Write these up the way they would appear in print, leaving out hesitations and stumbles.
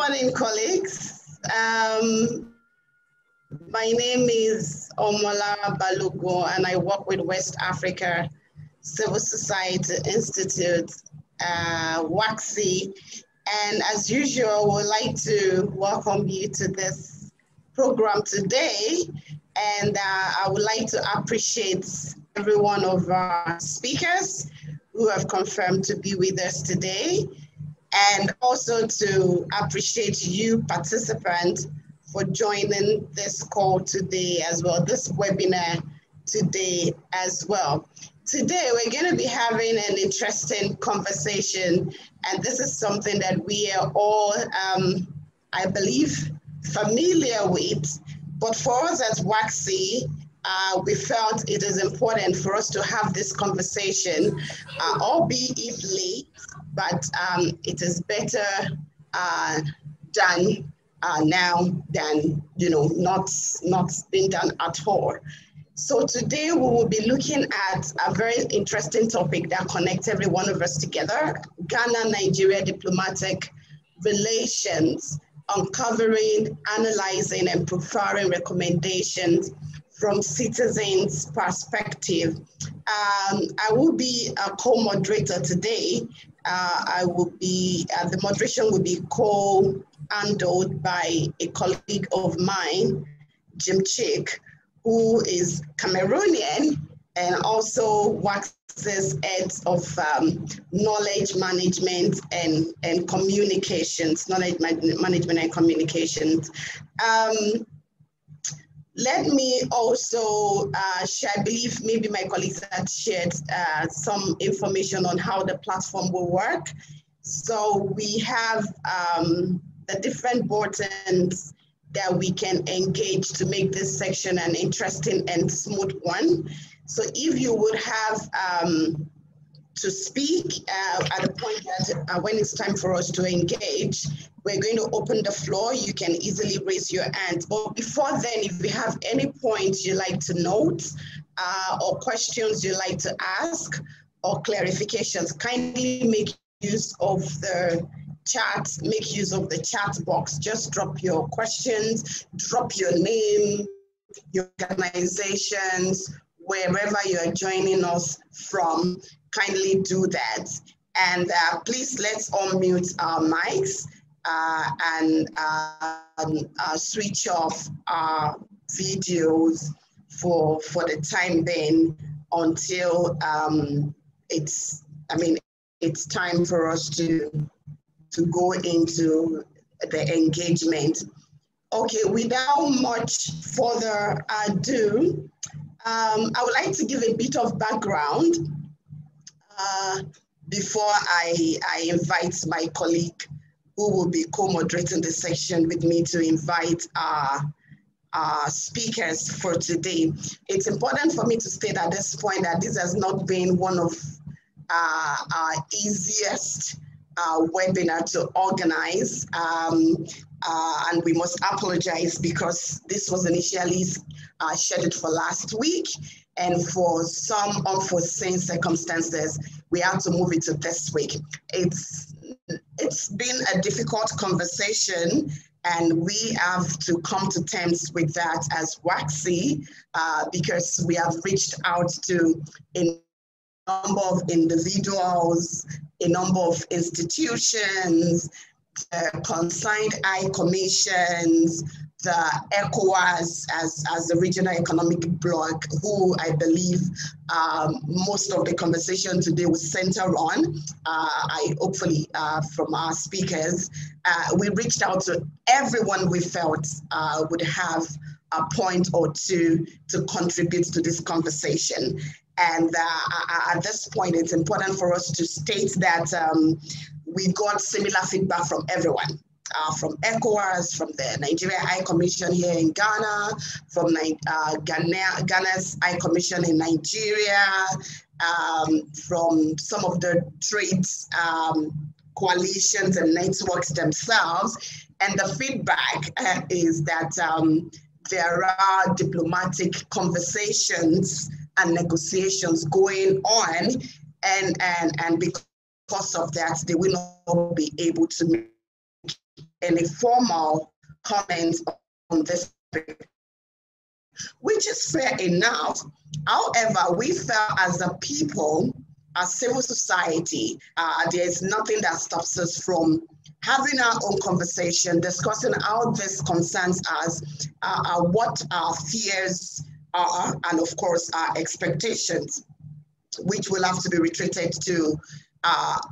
morning, colleagues. My name is Omolara Balogun, and I work with West Africa Civil Society Institute, WACSI. And as usual, we'd like to welcome you to this program today. And I would like to appreciate every one of our speakers who have confirmed to be with us today, and also to appreciate you participants for joining this call today as well, this webinar today as well. Today, we're going to be having an interesting conversation, and this is something that we are all, I believe, familiar with. But for us at WACSI, we felt it is important for us to have this conversation, albeit late, but it is better done now than, not being done at all. So today we will be looking at a very interesting topic that connects every one of us together: Ghana-Nigeria diplomatic relations, uncovering, analyzing, and proffering recommendations from citizens' perspective. I will be a co-moderator today. The moderation will be co-handled by a colleague of mine, Jim Chick, who is Cameroonian and also WACS's head of knowledge management and communications, knowledge management and communications. Let me also share, I believe maybe my colleagues had shared some information on how the platform will work. So we have the different buttons that we can engage to make this section an interesting and smooth one. So if you would have to speak at a point that when it's time for us to engage, we're going to open the floor. You can easily raise your hand. But before then, if you have any points you'd like to note or questions you'd like to ask or clarifications, kindly make use of the chat, make use of the chat box. Just drop your questions, drop your name, your organizations, wherever you are joining us from, kindly do that. And please let's unmute our mics and switch off our videos for the time being until it's time for us to go into the engagement. Okay, without much further ado, I would like to give a bit of background before I invite my colleague who will be co-moderating the section with me to invite our speakers for today. It's important for me to state at this point that this has not been one of our easiest webinar to organize, and we must apologize because this was initially scheduled for last week, and for some unforeseen circumstances, we had to move it to this week. It's been a difficult conversation, and we have to come to terms with that as WACSI because we have reached out to a number of individuals, a number of institutions, consigned eye commissions, the ECOWAS as the regional economic bloc, who I believe most of the conversation today will center on. Hopefully from our speakers, we reached out to everyone we felt would have a point or two to contribute to this conversation. And at this point, it's important for us to state that we got similar feedback from everyone, from ECOWAS, from the Nigeria High Commission here in Ghana, from Ghana's High Commission in Nigeria, from some of the trade coalitions and networks themselves. And the feedback is that there are diplomatic conversations and negotiations going on, and because of that, they will not be able to any formal comments on this topic, which is fair enough. However, we felt as a people, as civil society, there's nothing that stops us from having our own conversation, discussing how this concerns us, what our fears are, and of course, our expectations, which will have to be retreated to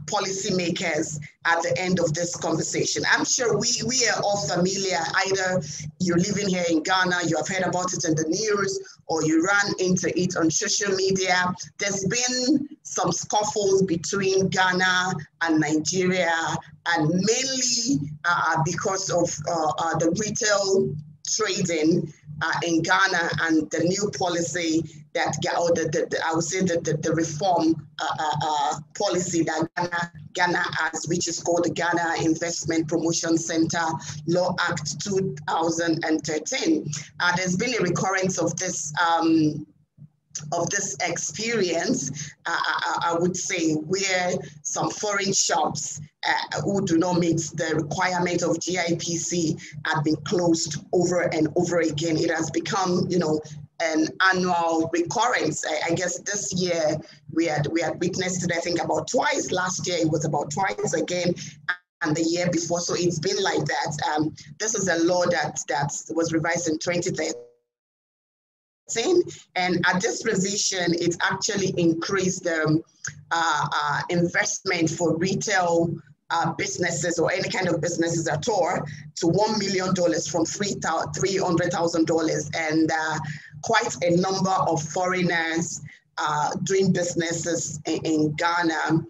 policymakers at the end of this conversation. I'm sure we are all familiar, either you're living here in Ghana, you have heard about it in the news, or you ran into it on social media. There's been some scuffles between Ghana and Nigeria, and mainly because of the retail trading in Ghana and the new policy that, or I would say the reform policy that Ghana has, which is called the Ghana Investment Promotion Center Law Act 2013. There's been a recurrence of this experience, I would say, where some foreign shops who do not meet the requirement of GIPC have been closed over and over again. It has become, an annual recurrence. I guess this year we had witnessed it, I think, about twice. Last year it was about twice again, and the year before. So it's been like that. This is a law that was revised in 2013. And at this revision, it actually increased the investment for retail businesses or any kind of businesses at all to $1 million from $300,000. And quite a number of foreigners doing businesses in Ghana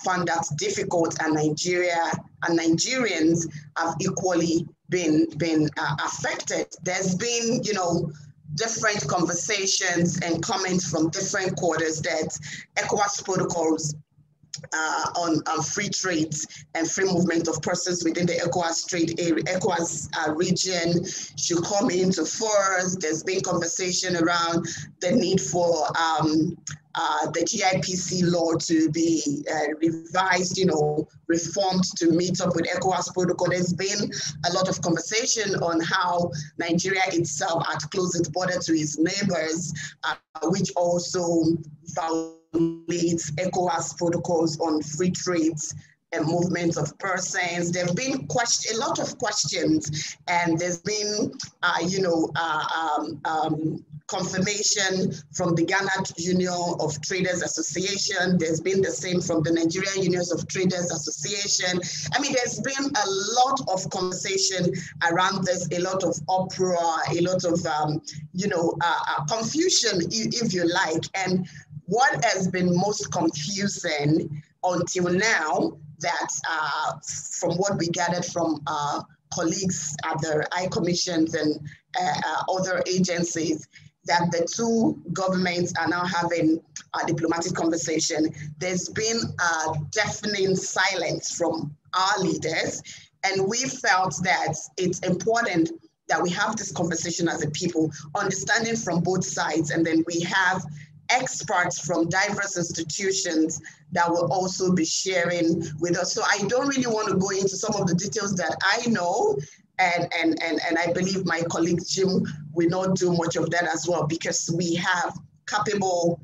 found that difficult, and Nigerians have equally been affected. There's been, different conversations and comments from different quarters that ECOWAS protocols on free trade and free movement of persons within the ECOWAS region should come into force. There's been conversation around the need for the GIPC law to be revised, reformed to meet up with ECOWAS protocol. There's been a lot of conversation on how Nigeria itself had closed its border to its neighbors, which also violates ECOWAS protocols on free trade and movement of persons. There have been a lot of questions, and there's been, confirmation from the Ghana Union of Traders Association. There's been the same from the Nigerian Unions of Traders Association. I mean, there's been a lot of conversation around this, a lot of uproar, a lot of, confusion, if you like. And what has been most confusing until now, that from what we gathered from colleagues at the High Commissions and other agencies, that the two governments are now having a diplomatic conversation. There's been a deafening silence from our leaders, and we felt that it's important that we have this conversation as a people, understanding from both sides, and then we have experts from diverse institutions that will also be sharing with us. So I don't really want to go into some of the details that I know, and I believe my colleague Jim will not do much of that as well, because we have capable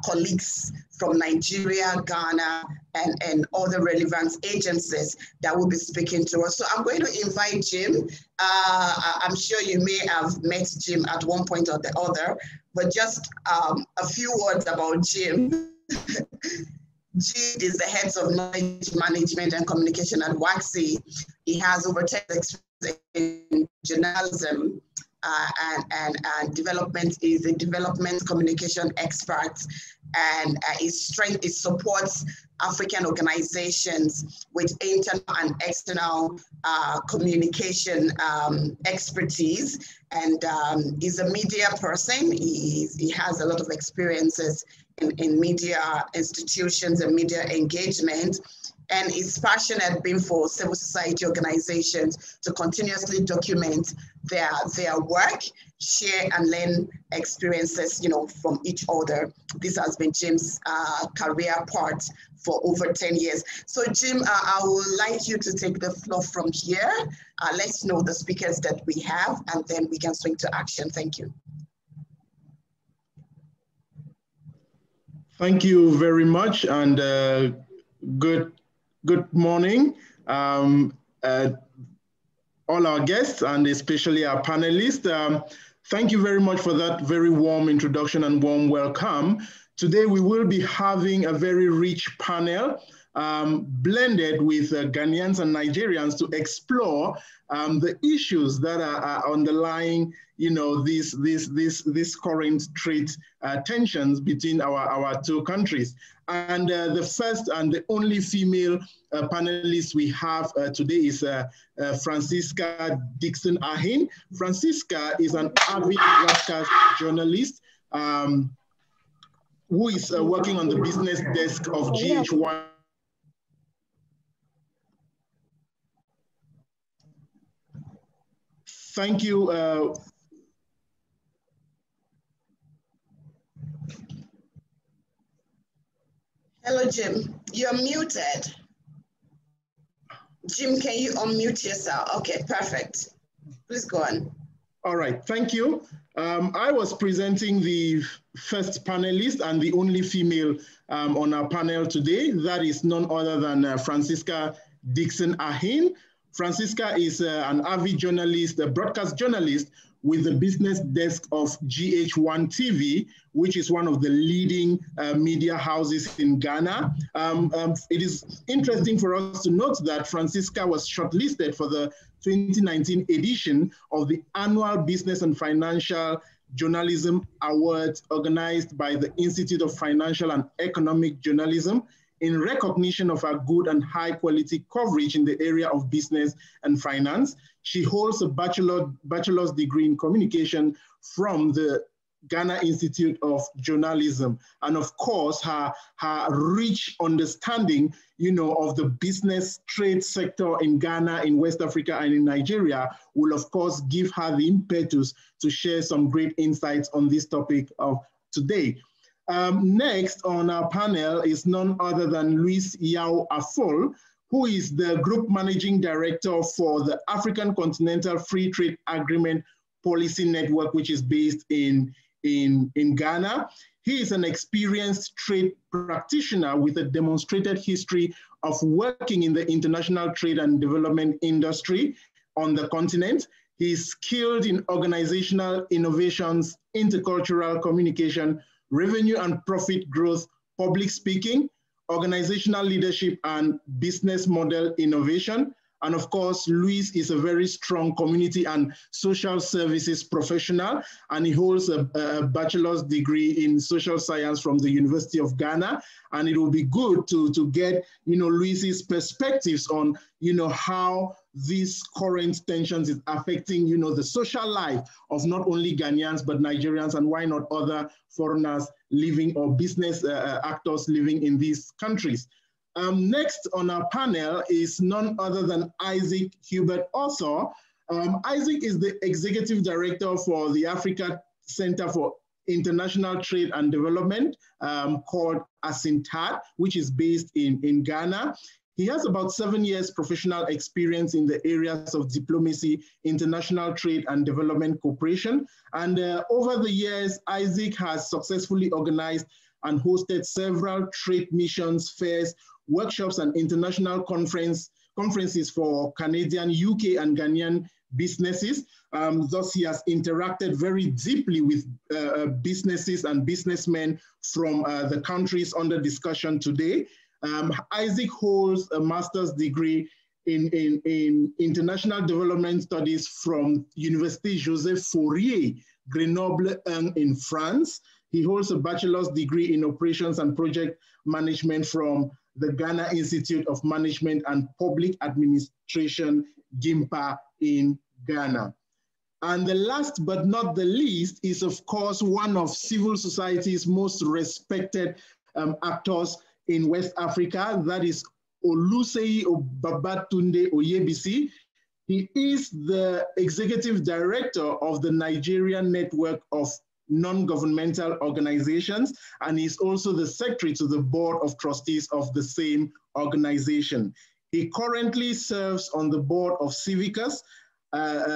colleagues from Nigeria, Ghana, and other relevant agencies that will be speaking to us. So I'm going to invite Jim. I'm sure you may have met Jim at one point or the other, but just a few words about Jim. Jim is the head of knowledge management and communication at WAXI. He has over 10 years in journalism and development. Is a development communication expert, and his strength is supports African organizations with internal and external communication expertise, and is a media person. He has a lot of experiences in media institutions and media engagement, and is passionate being for civil society organizations to continuously document their work, share and learn experiences, from each other. This has been Jim's career part for over 10 years. So Jim, I would like you to take the floor from here. Let's know the speakers that we have, and then we can swing to action. Thank you. Thank you very much, and good morning, all our guests and especially our panelists. Thank you very much for that very warm introduction and warm welcome. Today we will be having a very rich panel blended with Ghanaians and Nigerians to explore the issues that are underlying, these current trade tensions between our two countries. And the first and the only female panelist we have today is Francisca Dixon Ahin. Francisca is an avid broadcast journalist who is working on the business desk of GH1. Thank you. Hello, Jim. You're muted. Jim, can you unmute yourself? Okay, perfect. Please go on. All right, thank you. I was presenting the first panelist and the only female on our panel today. That is none other than Francisca Dixon Ahin. Francisca is an avid journalist, a broadcast journalist with the business desk of GH1 TV, which is one of the leading media houses in Ghana. It is interesting for us to note that Francisca was shortlisted for the 2019 edition of the annual Business and Financial Journalism Awards organized by the Institute of Financial and Economic Journalism in recognition of her good and high quality coverage in the area of business and finance. She holds a bachelor's degree in communication from the Ghana Institute of Journalism. And of course, her rich understanding, of the business trade sector in Ghana, in West Africa, and in Nigeria will of course give her the impetus to share some great insights on this topic of today. Next on our panel is none other than Luis Yao Afol, who is the Group Managing Director for the African Continental Free Trade Agreement Policy Network, which is based in Ghana. He is an experienced trade practitioner with a demonstrated history of working in the international trade and development industry on the continent. He is skilled in organizational innovations, intercultural communication, revenue and profit growth, public speaking, organizational leadership, and business model innovation. And of course, Luis is a very strong community and social services professional, and he holds a bachelor's degree in social science from the University of Ghana. And it will be good to get, Luis's perspectives on, how these current tensions is affecting, the social life of not only Ghanaians, but Nigerians, and why not other foreigners living or business actors living in these countries. Next on our panel is none other than Isaac Hubert Arthur. Isaac is the Executive Director for the Africa Center for International Trade and Development, called ASINTAD, which is based in Ghana. He has about 7 years professional experience in the areas of diplomacy, international trade and development cooperation. And over the years, Isaac has successfully organized and hosted several trade missions, fairs, workshops, and international conferences for Canadian, UK, and Ghanaian businesses. Thus, he has interacted very deeply with businesses and businessmen from the countries under discussion today. Isaac holds a master's degree in international development studies from Université Joseph Fourier, Grenoble in France. He holds a bachelor's degree in operations and project management from the Ghana Institute of Management and Public Administration, GIMPA, in Ghana. And the last but not the least is, of course, one of civil society's most respected actors in West Africa. That is Oluseyi Babatunde Oyebisi. He is the Executive Director of the Nigerian Network of Non-Governmental Organizations, and he's also the Secretary to the Board of Trustees of the same organization. He currently serves on the board of Civicus,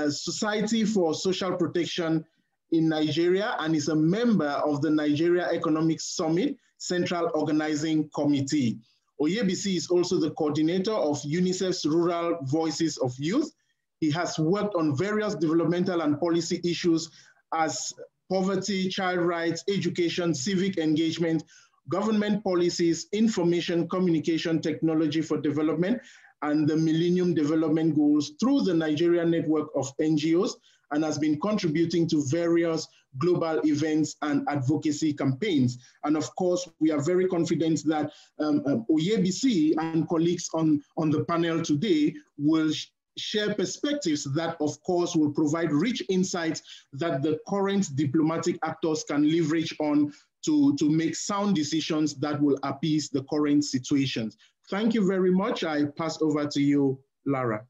Society for Social Protection in Nigeria, and is a member of the Nigeria Economic Summit Central Organizing Committee. Oyebisi is also the coordinator of UNICEF's Rural Voices of Youth. He has worked on various developmental and policy issues as poverty, child rights, education, civic engagement, government policies, information, communication technology for development, and the Millennium Development Goals through the Nigerian network of NGOs, and has been contributing to various global events and advocacy campaigns. And of course, we are very confident that Oyebisi and colleagues on the panel today will share perspectives that, of course, will provide rich insights that the current diplomatic actors can leverage on to make sound decisions that will appease the current situations. Thank you very much. I pass over to you, Lara.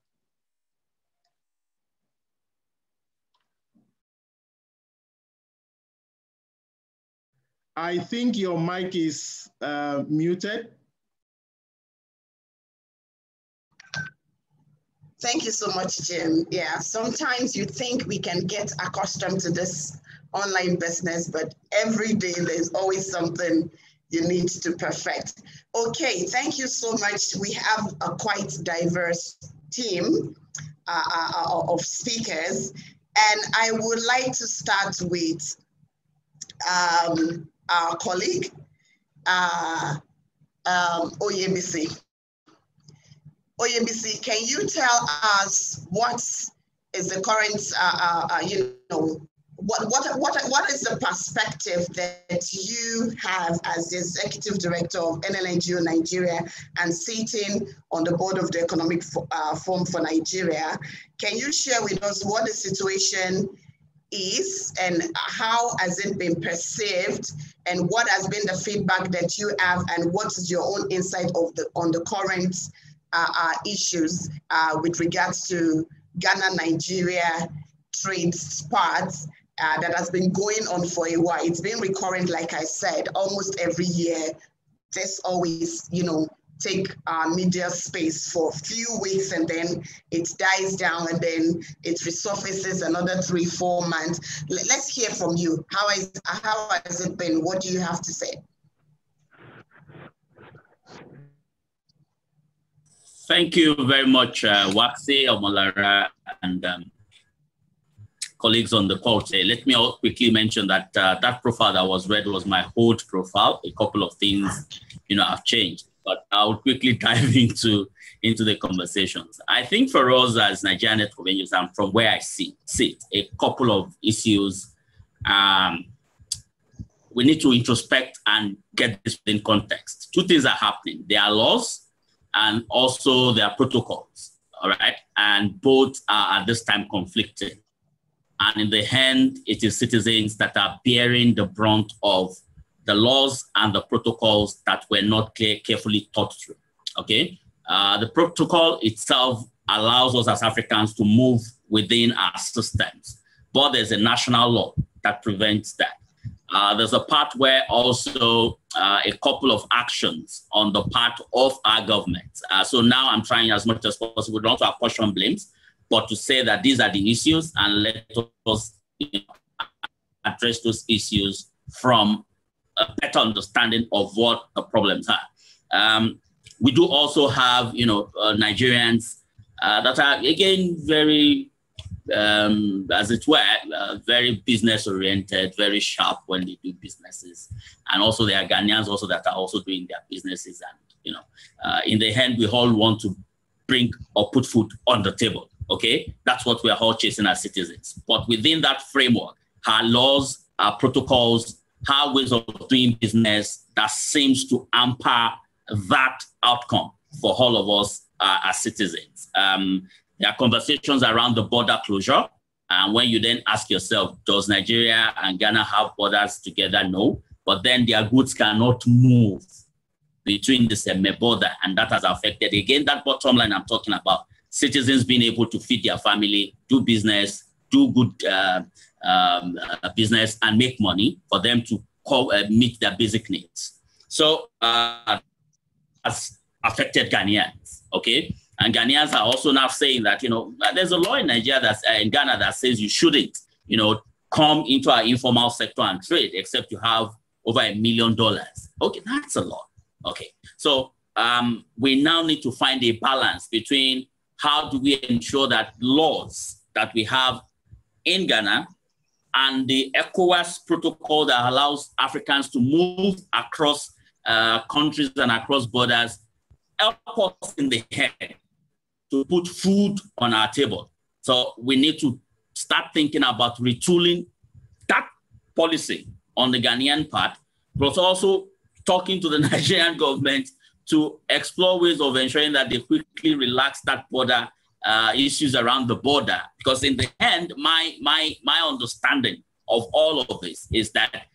I think your mic is muted. Thank you so much, Jim. Yeah, sometimes you think we can get accustomed to this online business, but every day there's always something you need to perfect. Okay, thank you so much. We have a quite diverse team of speakers, and I would like to start with our colleague, Oyebisi. Oyebisi, can you tell us what is the current, what is the perspective that you have as the Executive Director of NLNGO Nigeria and sitting on the board of the Economic Forum for Nigeria? Can you share with us what the situation is and how has it been perceived, and what has been the feedback that you have, and what is your own insight on the current issues with regards to Ghana-Nigeria trade spat that has been going on for a while. It's been recurrent, like I said, almost every year. There's always, take media space for a few weeks, and then it dies down, and then it resurfaces another 3-4 months. Let's hear from you. How has it been? What do you have to say? Thank you very much, Waxy, Omolara, and colleagues on the call today. Let me quickly mention that that profile that was read was my old profile. A couple of things, have changed, but I'll quickly dive into the conversations. I think for us as Nigerian Network of NGOs, and from where I sit, a couple of issues we need to introspect and get this in context. Two things are happening. There are laws, and also there are protocols, all right? And both are at this time conflicting. And in the end, it is citizens that are bearing the brunt of the laws and the protocols that were not carefully thought through, okay? The protocol itself allows us as Africans to move within our systems, but there's a national law that prevents that. There's a part where also a couple of actions on the part of our government. So now I'm trying as much as possible not to apportion blames, but to say that these are the issues, and let us address those issues from a better understanding of what the problems are. We do also have, Nigerians that are, again, very, as it were, very business-oriented, very sharp when they do businesses. And also there are Ghanaians also that are also doing their businesses. And, in the end, we all want to bring or put food on the table, okay? That's what we are all chasing as citizens. But within that framework, our laws, our protocols, our ways of doing business, that seems to hamper that outcome for all of us as citizens. There are conversations around the border closure. And when you then ask yourself, does Nigeria and Ghana have borders together? No. But then their goods cannot move between the same border, and that has affected, again, that bottom line I'm talking about, citizens being able to feed their family, do business, do good business, and make money for them to meet their basic needs. So has affected Ghanaians, okay? And Ghanaians are also now saying that, you know, there's a law in Nigeria that's in Ghana that says you shouldn't, you know, come into our informal sector and trade except you have over $1 million. Okay, that's a lot. Okay, so we now need to find a balance between how do we ensure that laws that we have in Ghana and the ECOWAS protocol that allows Africans to move across countries and across borders help us in the head to put food on our table. So we need to start thinking about retooling that policy on the Ghanaian part, but also talking to the Nigerian government to explore ways of ensuring that they quickly relax that border issues around the border. Because in the end, my understanding of all of this is that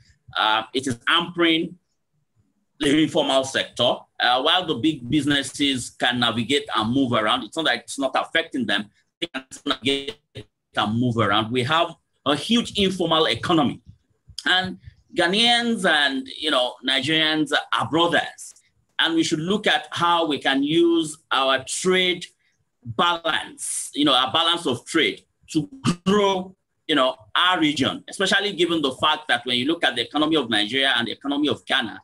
it is hampering the informal sector. While the big businesses can navigate and move around, it's not that it's not affecting them. They can navigate and move around. We have a huge informal economy. And Ghanaians and, you know, Nigerians are brothers. And we should look at how we can use our trade balance, you know, our balance of trade to grow, you know, our region, especially given the fact that when you look at the economy of Nigeria and the economy of Ghana,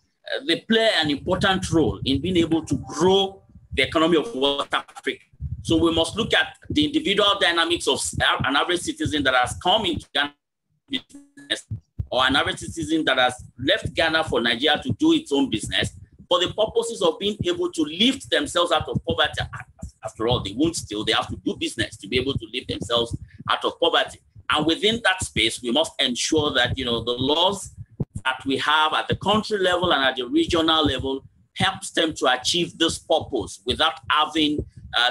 they play an important role in being able to grow the economy of West Africa. So we must look at the individual dynamics of an average citizen that has come into Ghana business, or an average citizen that has left Ghana for Nigeria to do its own business, for the purposes of being able to lift themselves out of poverty. After all, they won't steal, they have to do business to be able to lift themselves out of poverty. And within that space, we must ensure that, you know, the laws that we have at the country level and at the regional level helps them to achieve this purpose without having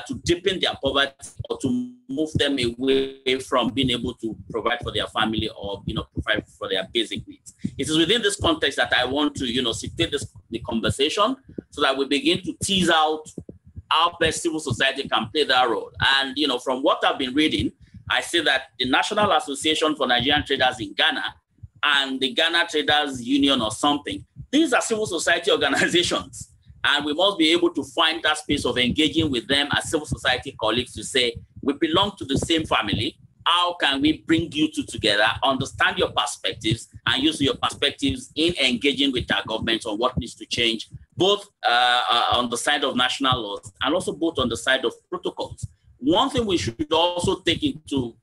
to deepen their poverty or to move them away from being able to provide for their family or, you know, provide for their basic needs. It is within this context that I want to, you know, situate the conversation so that we begin to tease out how best civil society can play that role. And, you know, from what I've been reading, I see that the National Association for Nigerian Traders in Ghana and the Ghana Traders Union or something, these are civil society organizations. And we must be able to find that space of engaging with them as civil society colleagues to say, we belong to the same family. How can we bring you two together, understand your perspectives, and use your perspectives in engaging with our government on what needs to change, both on the side of national laws and also both on the side of protocols. One thing we should also take into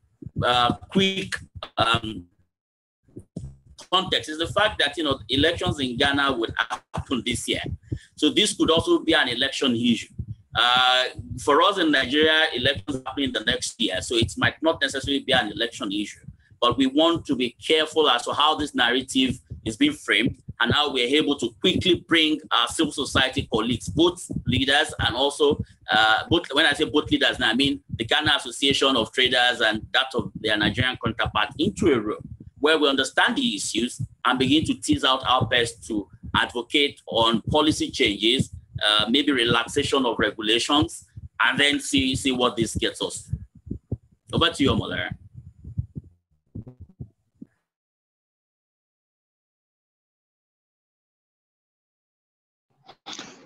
quick context is the fact that, you know, elections in Ghana will happen this year. So this could also be an election issue. For us in Nigeria, elections happen in the next year, so it might not necessarily be an election issue. But we want to be careful as to how this narrative is being framed and how we're able to quickly bring our civil society colleagues, both leaders and also, when I say both leaders, now I mean the Ghana Association of Traders and that of their Nigerian counterpart, into a room where we understand the issues and begin to tease out how best to advocate on policy changes, maybe relaxation of regulations, and then see what this gets us. Over to you, Omolara.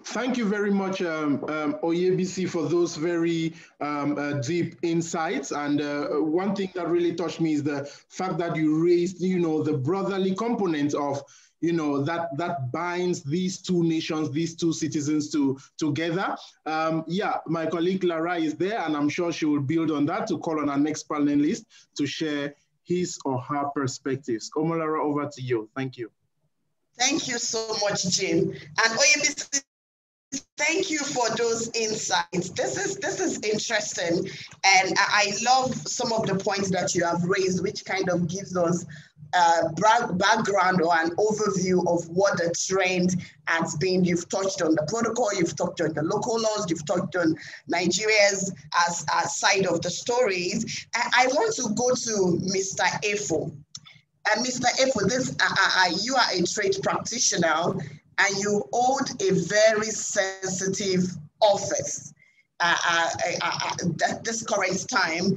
Thank you very much, Oyebisi, for those very deep insights. And one thing that really touched me is the fact that you raised, you know, the brotherly component of, you know, that binds these two nations, these two citizens together. Yeah, my colleague Lara is there, and I'm sure she will build on that to call on our next panelist to share his or her perspectives. Omolara, over to you. Thank you. Thank you so much, Jim. And Oyebisi, thank you for those insights. This is interesting, and I love some of the points that you have raised, which kind of gives us background or an overview of what the trend has been. You've touched on the protocol, you've touched on the local laws, you've touched on Nigeria's as side of the stories. I want to go to Mr. Efo. Mr. Efo, you are a trade practitioner. and you hold a very sensitive office at this current time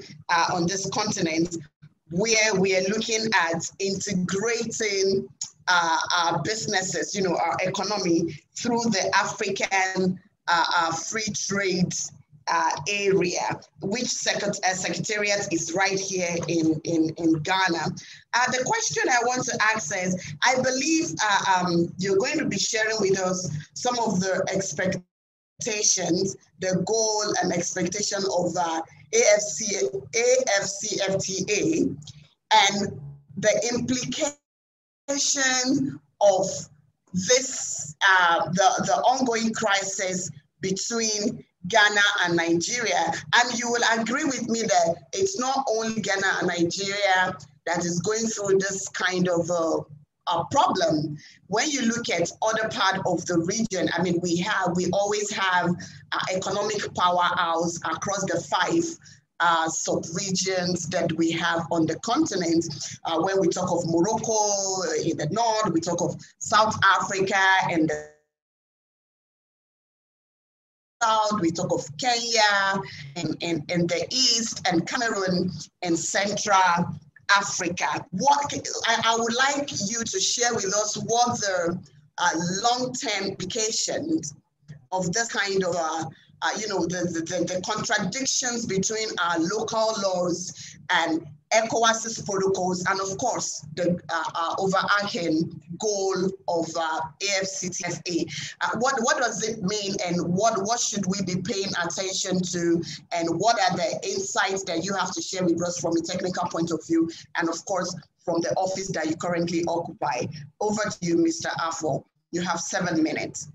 on this continent, where we are looking at integrating our businesses, our economy through the African free trade area, which secretariat is right here in Ghana. The question I want to ask is, I believe you're going to be sharing with us some of the expectations, the goal and expectation of AFCFTA, and the implication of this, the ongoing crisis between Ghana and Nigeria. And you will agree with me that it's not only Ghana and Nigeria that is going through this kind of a problem. When you look at other part of the region, I mean, we always have economic powerhouse across the 5 sub-regions that we have on the continent. When we talk of Morocco in the north, we talk of South Africa and the south, we talk of Kenya in the east, and Cameroon in Central Africa. I would like you to share with us what the long-term implications of this kind of the contradictions between our local laws and ECOWAS's protocols, and of course the overarching goal of AFCTFA. What does it mean, and what should we be paying attention to, and what are the insights that you have to share with us from a technical point of view, and of course from the office that you currently occupy? Over to you, Mr. Afo. You have 7 minutes.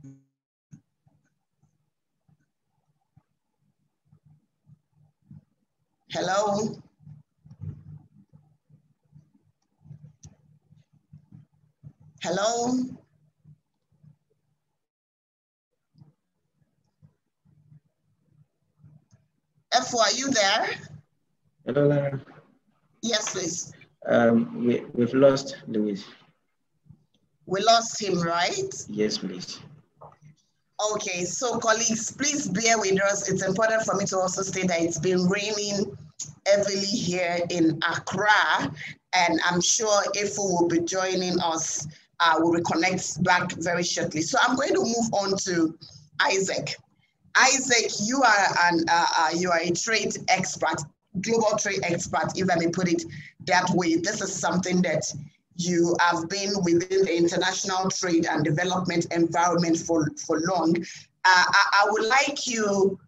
Hello. Hello. Efo, are you there? Hello, Lara. Yes, please. We've lost Louis. We lost him, right? Yes, please. Okay, so colleagues, please bear with us. It's important for me to also state that it's been raining heavily here in Accra, and I'm sure Efo will be joining us. We'll reconnect back very shortly. So I'm going to move on to Isaac. Isaac, you are a trade expert, global trade expert, if I may put it that way. This is something that you have been within the international trade and development environment for long. I would like you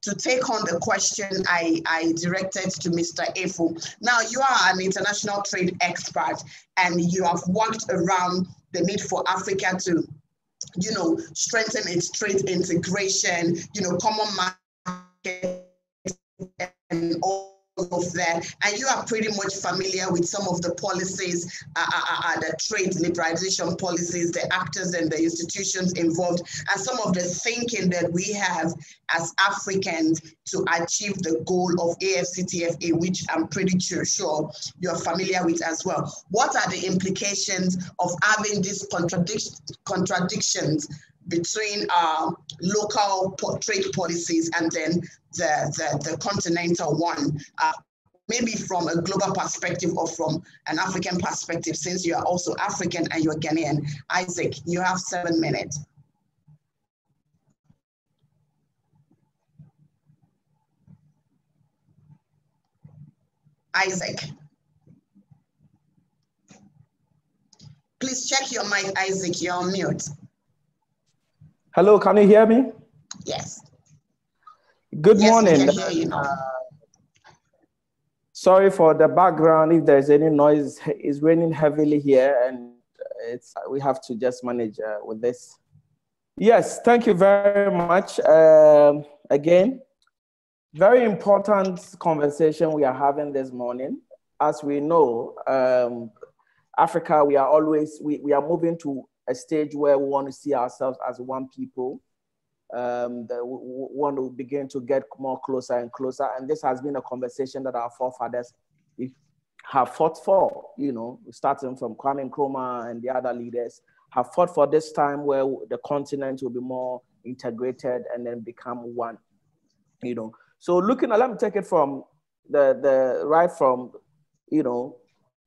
to take on the question I directed to Mr. Efo. Now, you are an international trade expert, and you have worked around the need for Africa to, strengthen its trade integration, common market, and all of that. And you are pretty much familiar with some of the policies, the trade liberalization policies, the actors and the institutions involved, and some of the thinking that we have as Africans to achieve the goal of AFCTFA, which I'm pretty sure you're familiar with as well. What are the implications of having these contradictions between local trade policies and then the continental one, maybe from a global perspective or from an African perspective, since you are also African and you're Ghanaian? Isaac, you have 7 minutes. Isaac. Please check your mic, Isaac, you're on mute. Hello, can you hear me? Yes. Good morning. We can hear you now. Sorry for the background if there's any noise. It's raining heavily here, and we have to just manage with this. Yes, thank you very much. Again, very important conversation we are having this morning. As we know, Africa, we are moving to a stage where we want to see ourselves as one people. We want to begin to get more closer and closer. And this has been a conversation that our forefathers have fought for, starting from Kwame Nkrumah and the other leaders have fought for this time where the continent will be more integrated and then become one, you know. So looking at, let me take it from the right from, you know,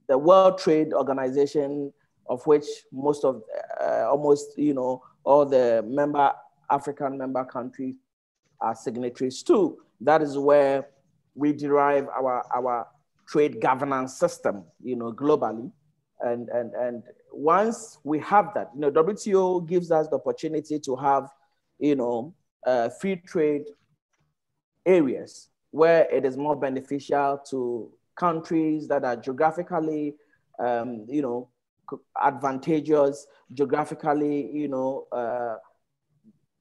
the World Trade Organization, of which most of, almost, you know, all the African member countries are signatories to. That is where we derive our trade governance system, you know, globally. And once we have that, you know, WTO gives us the opportunity to have, you know, free trade areas where it is more beneficial to countries that are geographically, you know, advantageous, geographically, you know,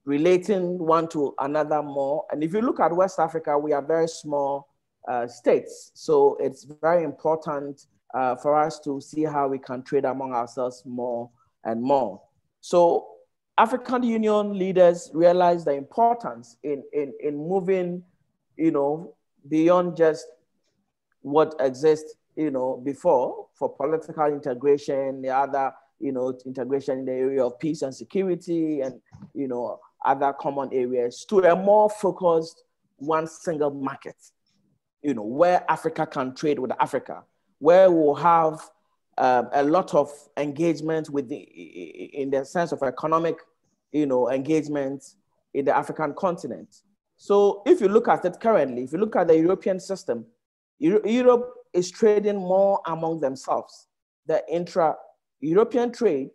relating one to another more. And if you look at West Africa, we are very small states. So it's very important for us to see how we can trade among ourselves more and more. So African Union leaders realized the importance in moving, you know, beyond just what exists, you know, before for political integration, the other, you know, integration in the area of peace and security and, you know, other common areas, to a more focused one single market, you know, where Africa can trade with Africa, where we'll have a lot of engagement with in the sense of economic, you know, engagement in the African continent. So if you look at it currently, if you look at the European system, Europe is trading more among themselves. The intra-European trade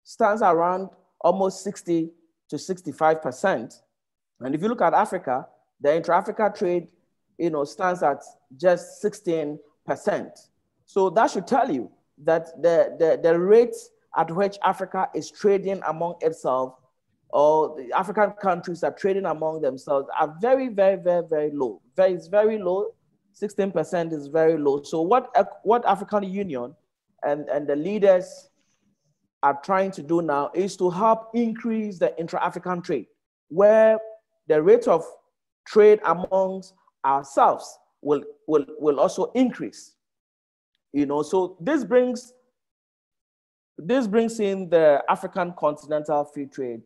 stands around almost 60 to 65%. And if you look at Africa, the intra-Africa trade, you know, stands at just 16%. So that should tell you that the rate at which Africa is trading among itself, or the African countries are trading among themselves, are very, very, very, very low. It's very low. 16% is very low. So what African Union and the leaders are trying to do now is to help increase the intra-African trade, where the rate of trade amongst ourselves will also increase. You know, so this brings in the African Continental Free Trade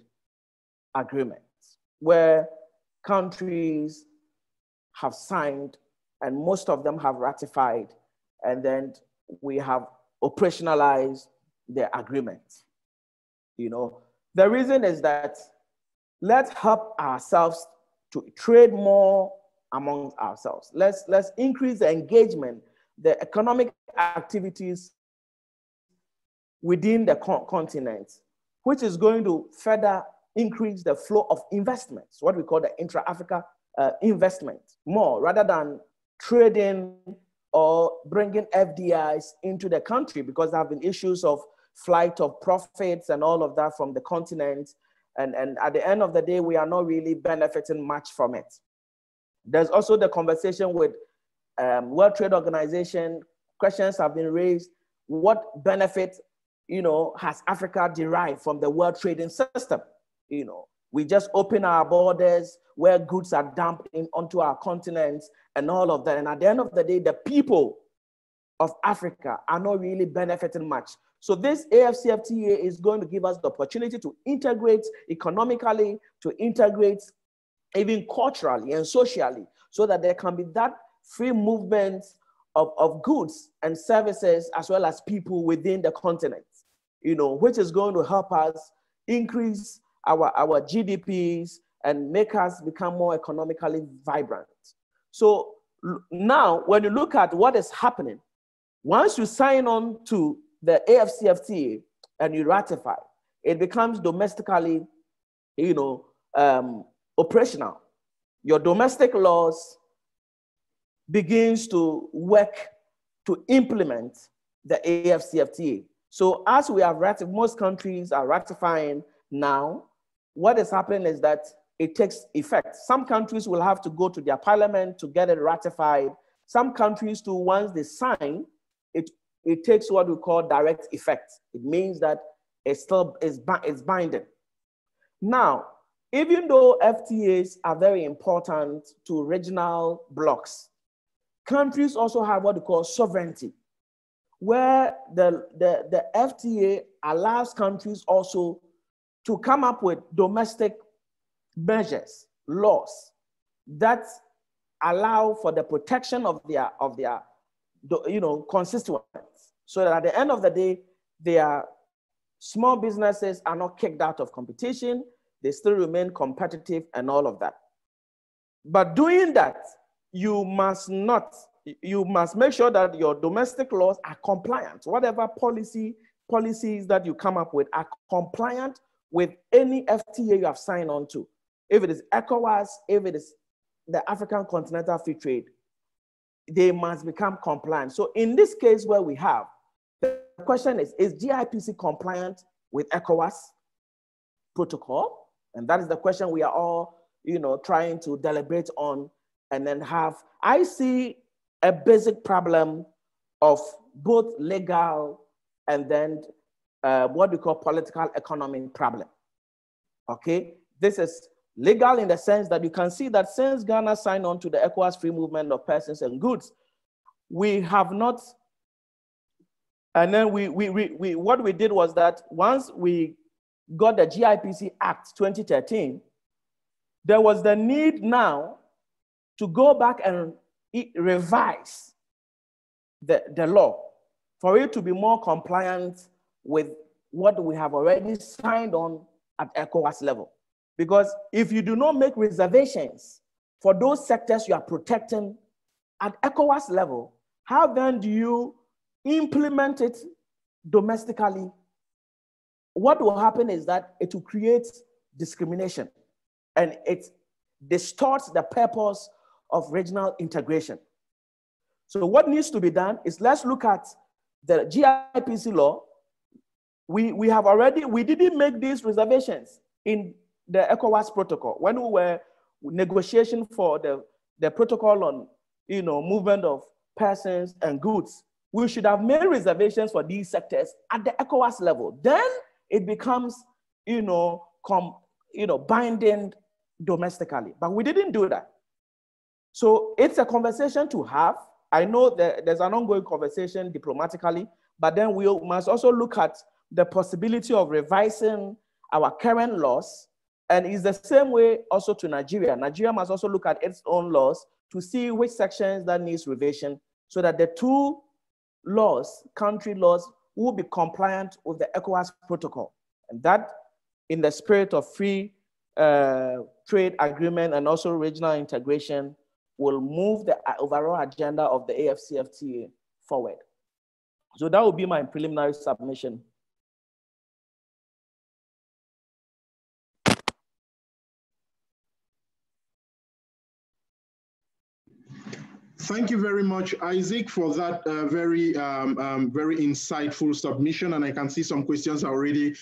Agreement, where countries have signed and most of them have ratified, and then we have operationalized the agreement. You know, the reason is that let's help ourselves to trade more among ourselves. Let's increase the engagement, the economic activities within the continent, which is going to further increase the flow of investments, what we call the intra-Africa investment, more rather than trading or bringing FDIs into the country, because there have been issues of flight of profits and all of that from the continent. And at the end of the day, we are not really benefiting much from it. There's also the conversation with World Trade Organization. Questions have been raised. What benefit, you know, has Africa derived from the world trading system? You know, we just open our borders where goods are dumped onto our continents and all of that. And at the end of the day, the people of Africa are not really benefiting much. So this AFCFTA is going to give us the opportunity to integrate economically, to integrate even culturally and socially, so that there can be that free movement of goods and services as well as people within the continent, you know, which is going to help us increase our GDPs and make us become more economically vibrant. So now, when you look at what is happening, once you sign on to the AFCFTA and you ratify, it becomes domestically, you know, operational. Your domestic laws begins to work to implement the AFCFTA. So as we have ratified, most countries are ratifying now, what is happening is that it takes effect. Some countries will have to go to their parliament to get it ratified. Some countries too, once they sign, it takes what we call direct effect. It means that it's binding. Now, even though FTAs are very important to regional blocs, countries also have what we call sovereignty where the FTA allows countries also to come up with domestic measures, laws that allow for the protection of their constituents, so that at the end of the day, their small businesses are not kicked out of competition, they still remain competitive and all of that. But doing that, you must make sure that your domestic laws are compliant. Whatever policies that you come up with are compliant with any FTA you have signed on to. If it is ECOWAS, if it is the African Continental Free Trade, they must become compliant. So in this case where we have, the question is GIPC compliant with ECOWAS protocol? And that is the question we are all, trying to deliberate on and then have. I see a basic problem of both legal and then what we call political economy problem. Okay, this is legal in the sense that you can see that since Ghana signed on to the ECOWAS free movement of persons and goods, we have not, and then what we did was that once we got the GIPC Act 2013, there was the need now to go back and revise the law for it to be more compliant with what we have already signed on at ECOWAS level. Because if you do not make reservations for those sectors you are protecting at ECOWAS level, how then do you implement it domestically? What will happen is that it will create discrimination and it distorts the purpose of regional integration. So what needs to be done is, let's look at the GIPC law. We didn't make these reservations in the ECOWAS protocol when we were negotiating for the protocol on movement of persons and goods. We should have made reservations for these sectors at the ECOWAS level. Then it becomes binding domestically, but we didn't do that. So it's a conversation to have. I know that there's an ongoing conversation diplomatically, but then we must also look at the possibility of revising our current laws. And it's the same way also to Nigeria. Nigeria must also look at its own laws to see which sections that needs revision, so that the two laws, country laws, will be compliant with the ECOWAS protocol. And that, in the spirit of free trade agreement and also regional integration, will move the overall agenda of the AFCFTA forward. So that would be my preliminary submission. Thank you very much, Isaac, for that very insightful submission. And I can see some questions already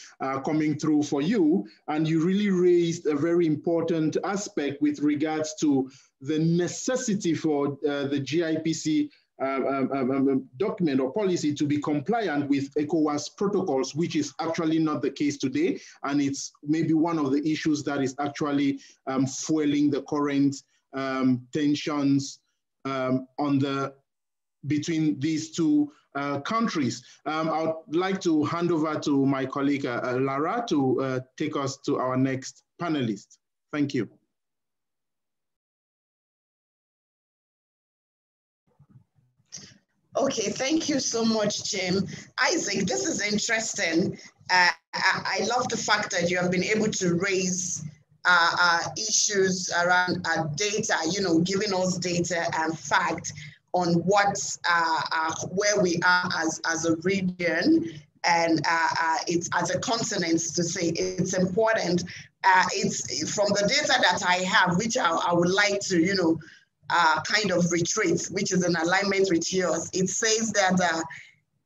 coming through for you. And you really raised a very important aspect with regards to the necessity for the GIPC document or policy to be compliant with ECOWAS protocols, which is actually not the case today. And it's maybe one of the issues that is actually fueling the current tensions between these two countries. I'd like to hand over to my colleague Lara to take us to our next panelist. Thank you. Okay, thank you so much, Jim. Isaac, this is interesting. I love the fact that you have been able to raise issues around data, giving us data and fact on what, where we are as a region, and it's as a continent, to say it's important. It's from the data that I have, which I would like to, kind of retrace, which is in alignment with yours. It says that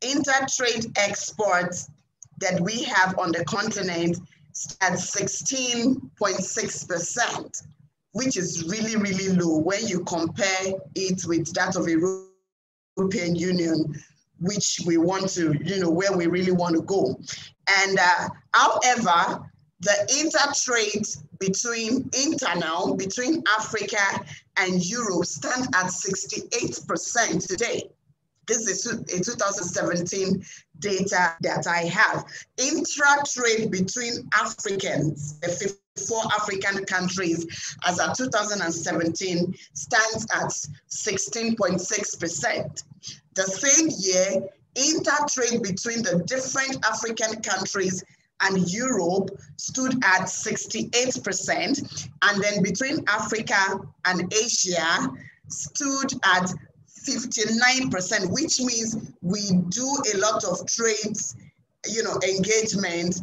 inter-trade exports that we have on the continent at 16.6%, which is really, really low when you compare it with that of the European Union, which we want to, where we really want to go. And however, the inter-trade between Africa and Europe stands at 68% today. This is a 2017 data that I have. Intra-trade between Africans, the 54 African countries, as of 2017, stands at 16.6%. The same year, inter-trade between the different African countries and Europe stood at 68%, and then between Africa and Asia stood at 59%, which means we do a lot of trades, engagement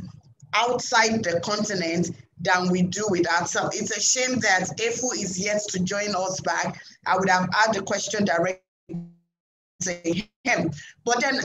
outside the continent than we do with ourselves. It's a shame that Efu is yet to join us back. I would have asked the question directly to him. But then,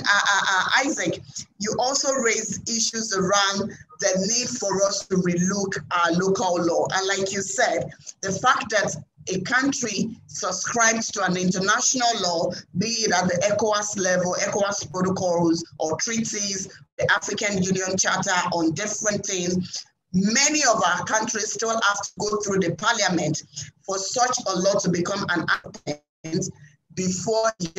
Isaac, you also raised issues around the need for us to relook our local law. And like you said, the fact that a country subscribes to an international law, be it at the ECOWAS level, ECOWAS protocols or treaties, the African Union Charter on different things, many of our countries still have to go through the parliament for such a law to become an act before it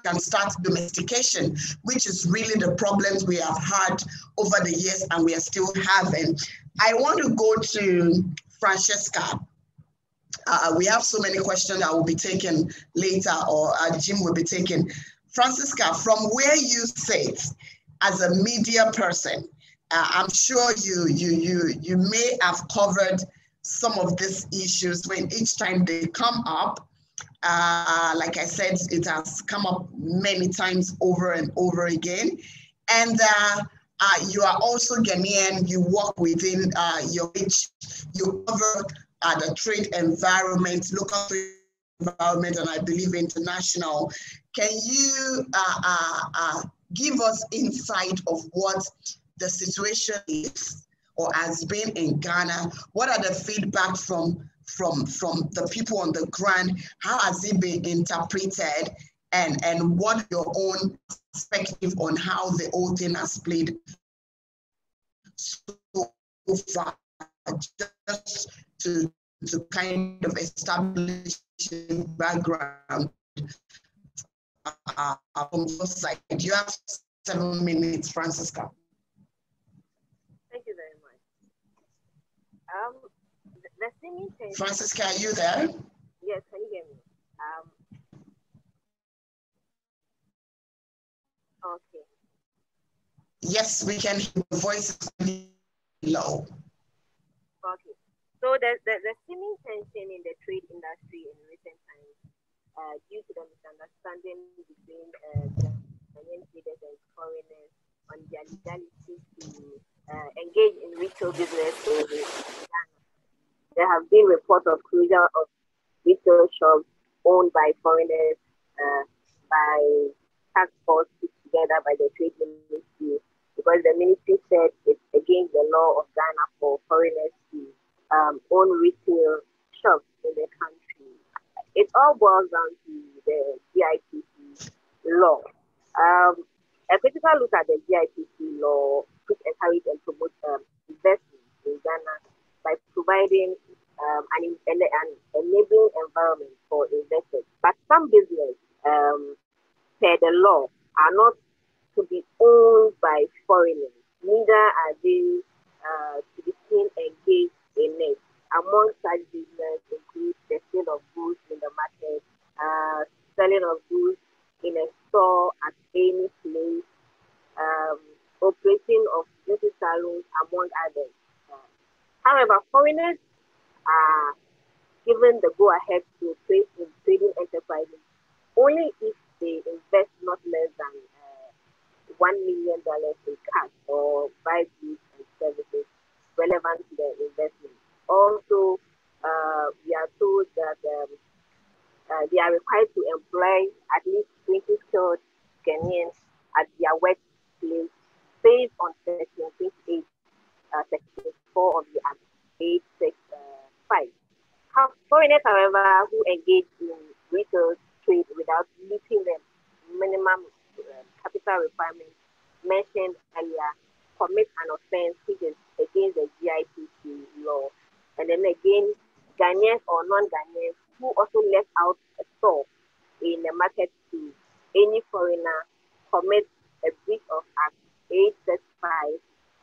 can start domestication, which is really the problems we have had over the years and we are still having. I want to go to Francesca. We have so many questions that will be taken later, or Jim will be taking. Francesca, from where you sit as a media person, I'm sure you may have covered some of these issues when each time they come up. Like I said, it has come up many times over and over again. And you are also Ghanaian, you work within your age, you cover the trade environment, local trade environment, and I believe international. Can you give us insight of what the situation is or has been in Ghana? What are the feedback from the people on the ground? How has it been interpreted? And what your own perspective on how the whole thing has played so far, just to kind of establish a background from your side. You have 7 minutes, Francesca. Thank you very much. The singing thing. Francesca, are you there? Yes, can you hear me? Okay. Yes, we can hear the voice low. Okay. So the seeming tension in the trade industry in recent times, due to the misunderstanding between Ghanaian traders and foreigners on their legality to engage in retail business in Ghana. There have been reports of closure of retail shops owned by foreigners by task force put together by the trade ministry, because the ministry said it's against the law of Ghana for foreigners to own retail shops in the country. It all boils down to the GIPC law. A critical look at the GIPC law, which encourages and promotes investment in Ghana by providing an enabling environment for investors. But some business, per the law, are not to be owned by foreigners. Neither are they to be seen engaged in it. Among such business includes the sale of goods in the market, selling of goods in a store at any place, operating of beauty salons, among others. However, foreigners are given the go-ahead to trade in trading enterprises only if they invest not less than $1 million in cash or buy goods and services relevant to their investment. Also, we are told that they are required to employ at least 20 skilled Ghanaians at their workplace based on Section 28, Section 4 of the Act 865. Foreigners, however, who engage in retail trade without meeting the minimum capital requirements mentioned earlier commit an offense which is against the GIPC law. And then again, Ghanaians or non-Ghanaians who also left out a store in a market to any foreigner commits a breach of Act 835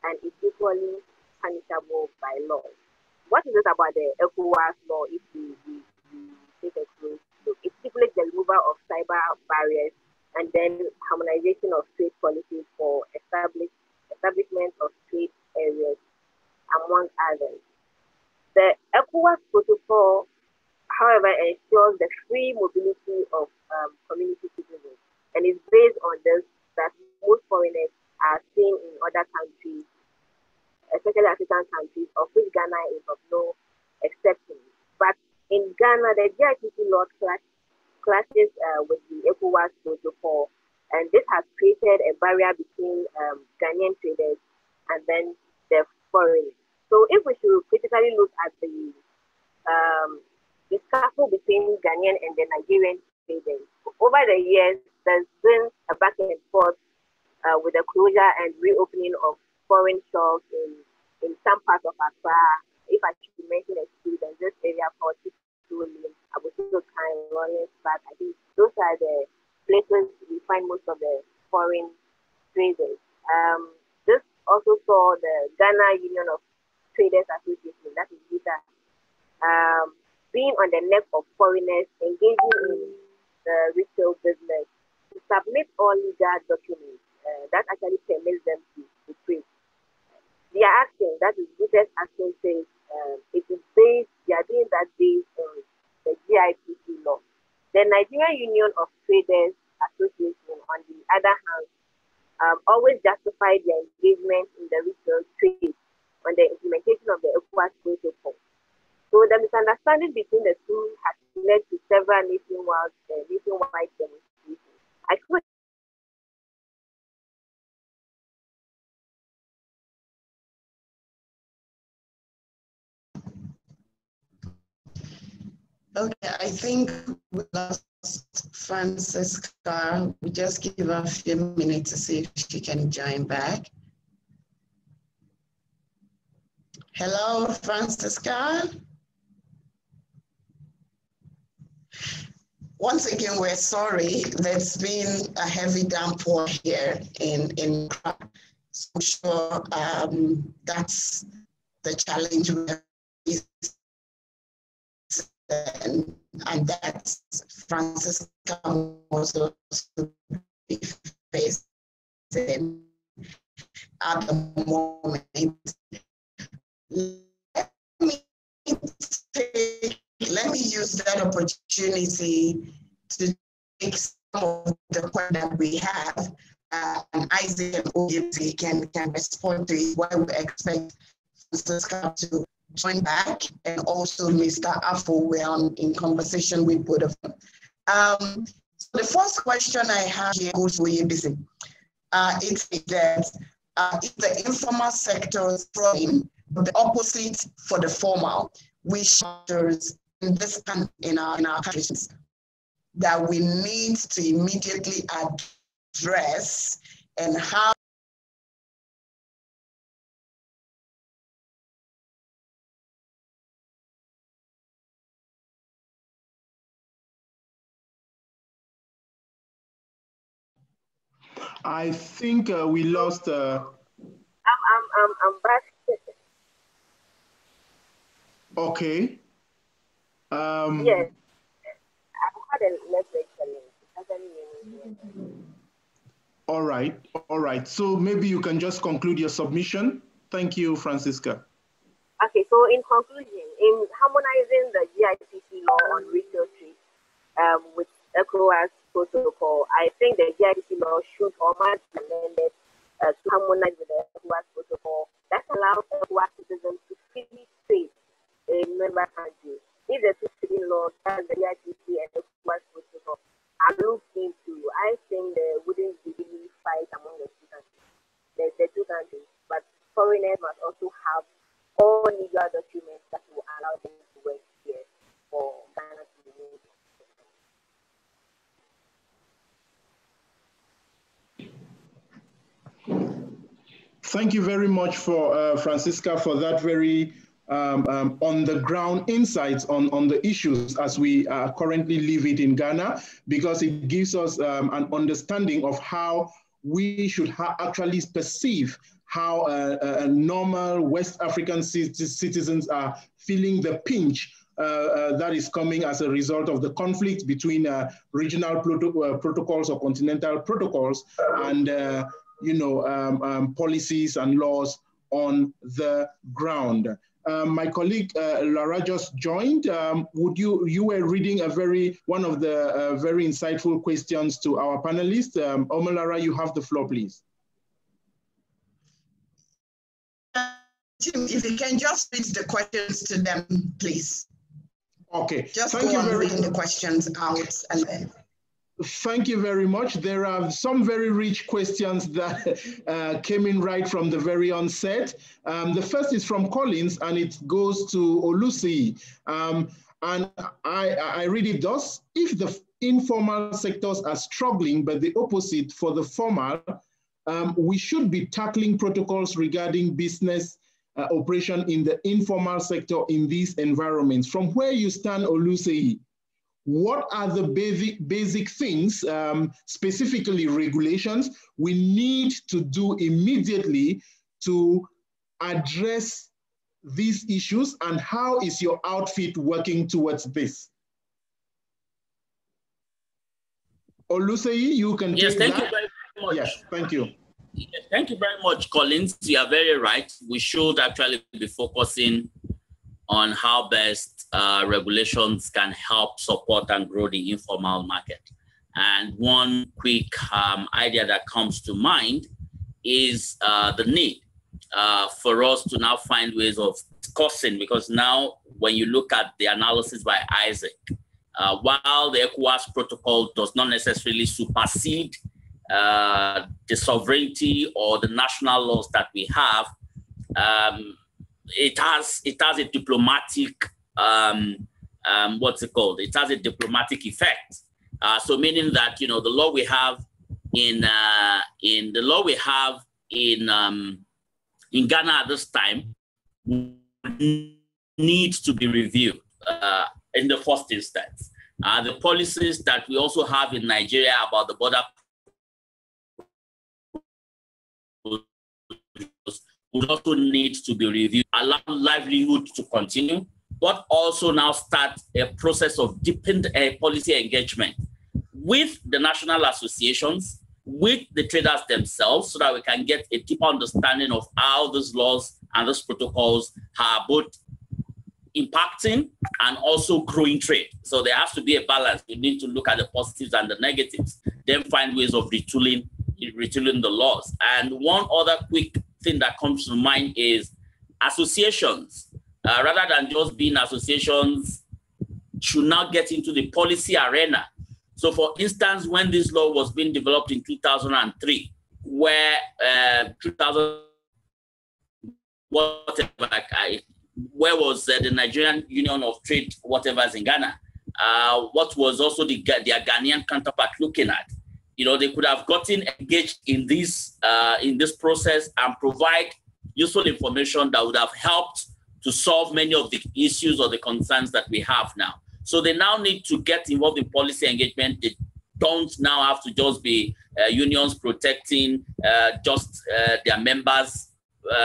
and is equally punishable by law. What is it about the ECOWAS law if we take a close look? It stipulates the removal of cyber barriers and then harmonization of trade policies for establishment of trade areas, among others. The ECOWAS protocol, however, ensures the free mobility of community citizens, and is based on this that most foreigners are seen in other countries, especially African countries, of which Ghana is of no exception. But in Ghana, the GITC law clashes with the ECOWAS protocol, and this has created a barrier between Ghanaian traders and then the foreigners. So if we should critically look at the scuffle between Ghanaian and the Nigerian traders, over the years, there's been a back and forth with the closure and reopening of foreign shops in some parts of Accra. If I should mention a street in this area called but I think those are the places we find most of the foreign traders. This also saw the Ghana Union of Traders Association, that is GITA, being on the neck of foreigners engaging in the retail business to submit all legal documents that actually permits them to trade. Their action, that is GITA's action, says it is based, they are doing that based on the GITC law. The Nigerian Union of Traders Association, on the other hand, always justified their engagement in the retail trade on the implementation of the ECOWAS protocol. So the misunderstanding between the two has led to several nationwide demonstrations. I could Okay, I think we lost Francisca. We just give her a few minutes to see if she can join back. Hello, Francisca. Once again, we're sorry. There's been a heavy downpour here in Accra. So I'm sure that's the challenge we have. And that's Francisca also facing at the moment. Let me use that opportunity to take some of the questions that we have, and Isaac and OGT can respond to it, why we expect Francisca to join back, and also Mr. Afo, we're in conversation with both of them. So the first question I have here goes for you, busy. It's that if the informal sector is growing, the opposite for the formal, which factors in this in our countries that we need to immediately address, and how I think we lost. I'm back. Okay. Yes, I've had a network challenge. All right. So maybe you can just conclude your submission. Thank you, Francisca. Okay, so in conclusion, in harmonizing the GITC law on retail trade with ECOWAS protocol, I think the GITC law should or must be amended to harmonize with the ECOWAS protocol that allows ECOWAS citizens to freely trade in member countries. If the two trading laws, the GITC and the ECOWAS protocol, are looked into, I think there wouldn't be really fight among the two countries. The two countries, but foreigners must also have all legal documents that will allow them to work here for Ghana to remain. Thank you very much for Francisca for that very on the ground insights on the issues as we currently live it in Ghana, because it gives us an understanding of how we should actually perceive how normal West African citizens are feeling the pinch that is coming as a result of the conflict between regional protocols or continental protocols and policies and laws on the ground. My colleague Lara just joined. You were reading one of the very insightful questions to our panelists. Omolara, you have the floor, please. Tim, if you can just read the questions to them, please. Okay. Just go on reading the questions out and then. Thank you very much. There are some very rich questions that came in right from the very onset. The first is from Collins, and it goes to Olusi. And I read it thus: if the informal sectors are struggling, but the opposite for the formal, we should be tackling protocols regarding business operation in the informal sector in these environments. From where you stand, Olusi, what are the basic things, specifically regulations, we need to do immediately to address these issues, and how is your outfit working towards this? Oluseyi, you can Yes, take thank you very much. Yes, thank you. Yes, thank you very much, Collins. You are very right. We should actually be focusing on how best regulations can help support and grow the informal market. And one quick idea that comes to mind is the need for us to now find ways of discussing, because now when you look at the analysis by Isaac, while the ECOWAS protocol does not necessarily supersede the sovereignty or the national laws that we have, it has a diplomatic what's it called? It has a diplomatic effect. So meaning that the law we have in Ghana at this time needs to be reviewed in the first instance. The policies that we also have in Nigeria about the border would also need to be reviewed, allow livelihood to continue, but also now start a process of deepened policy engagement with the national associations, with the traders themselves, so that we can get a deeper understanding of how these laws and these protocols are both impacting and also growing trade. So there has to be a balance. We need to look at the positives and the negatives, then find ways of retooling the laws. And one other quick thing that comes to mind is associations, rather than just being associations, should now get into the policy arena. So for instance, when this law was being developed in 2003, where where was the Nigerian Union of Trade, whatever's in Ghana, what was also their Ghanaian counterpart looking at? They could have gotten engaged in this process and provide useful information that would have helped to solve many of the issues or the concerns that we have now. So they now need to get involved in policy engagement. They don't now have to just be unions protecting just their members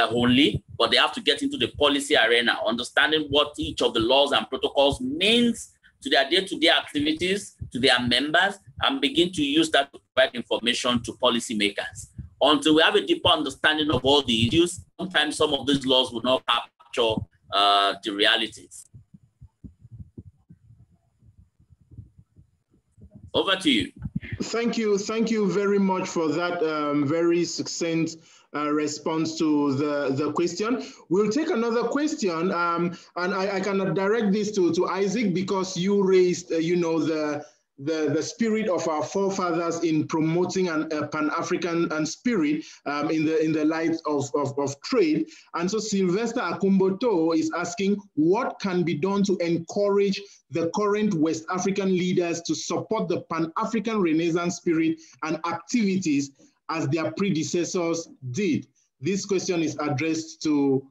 only, but they have to get into the policy arena, understanding what each of the laws and protocols means to their day-to-day activities, to their members, and begin to use that to provide information to policymakers. Until we have a deeper understanding of all the issues, sometimes some of these laws will not capture the realities. Over to you. Thank you very much for that very succinct response to the question. We'll take another question, and I cannot direct this to Isaac, because you raised, the spirit of our forefathers in promoting a Pan-African spirit in the light of trade. And so Sylvester Akumboto is asking, what can be done to encourage the current West African leaders to support the Pan-African Renaissance spirit and activities as their predecessors did? This question is addressed to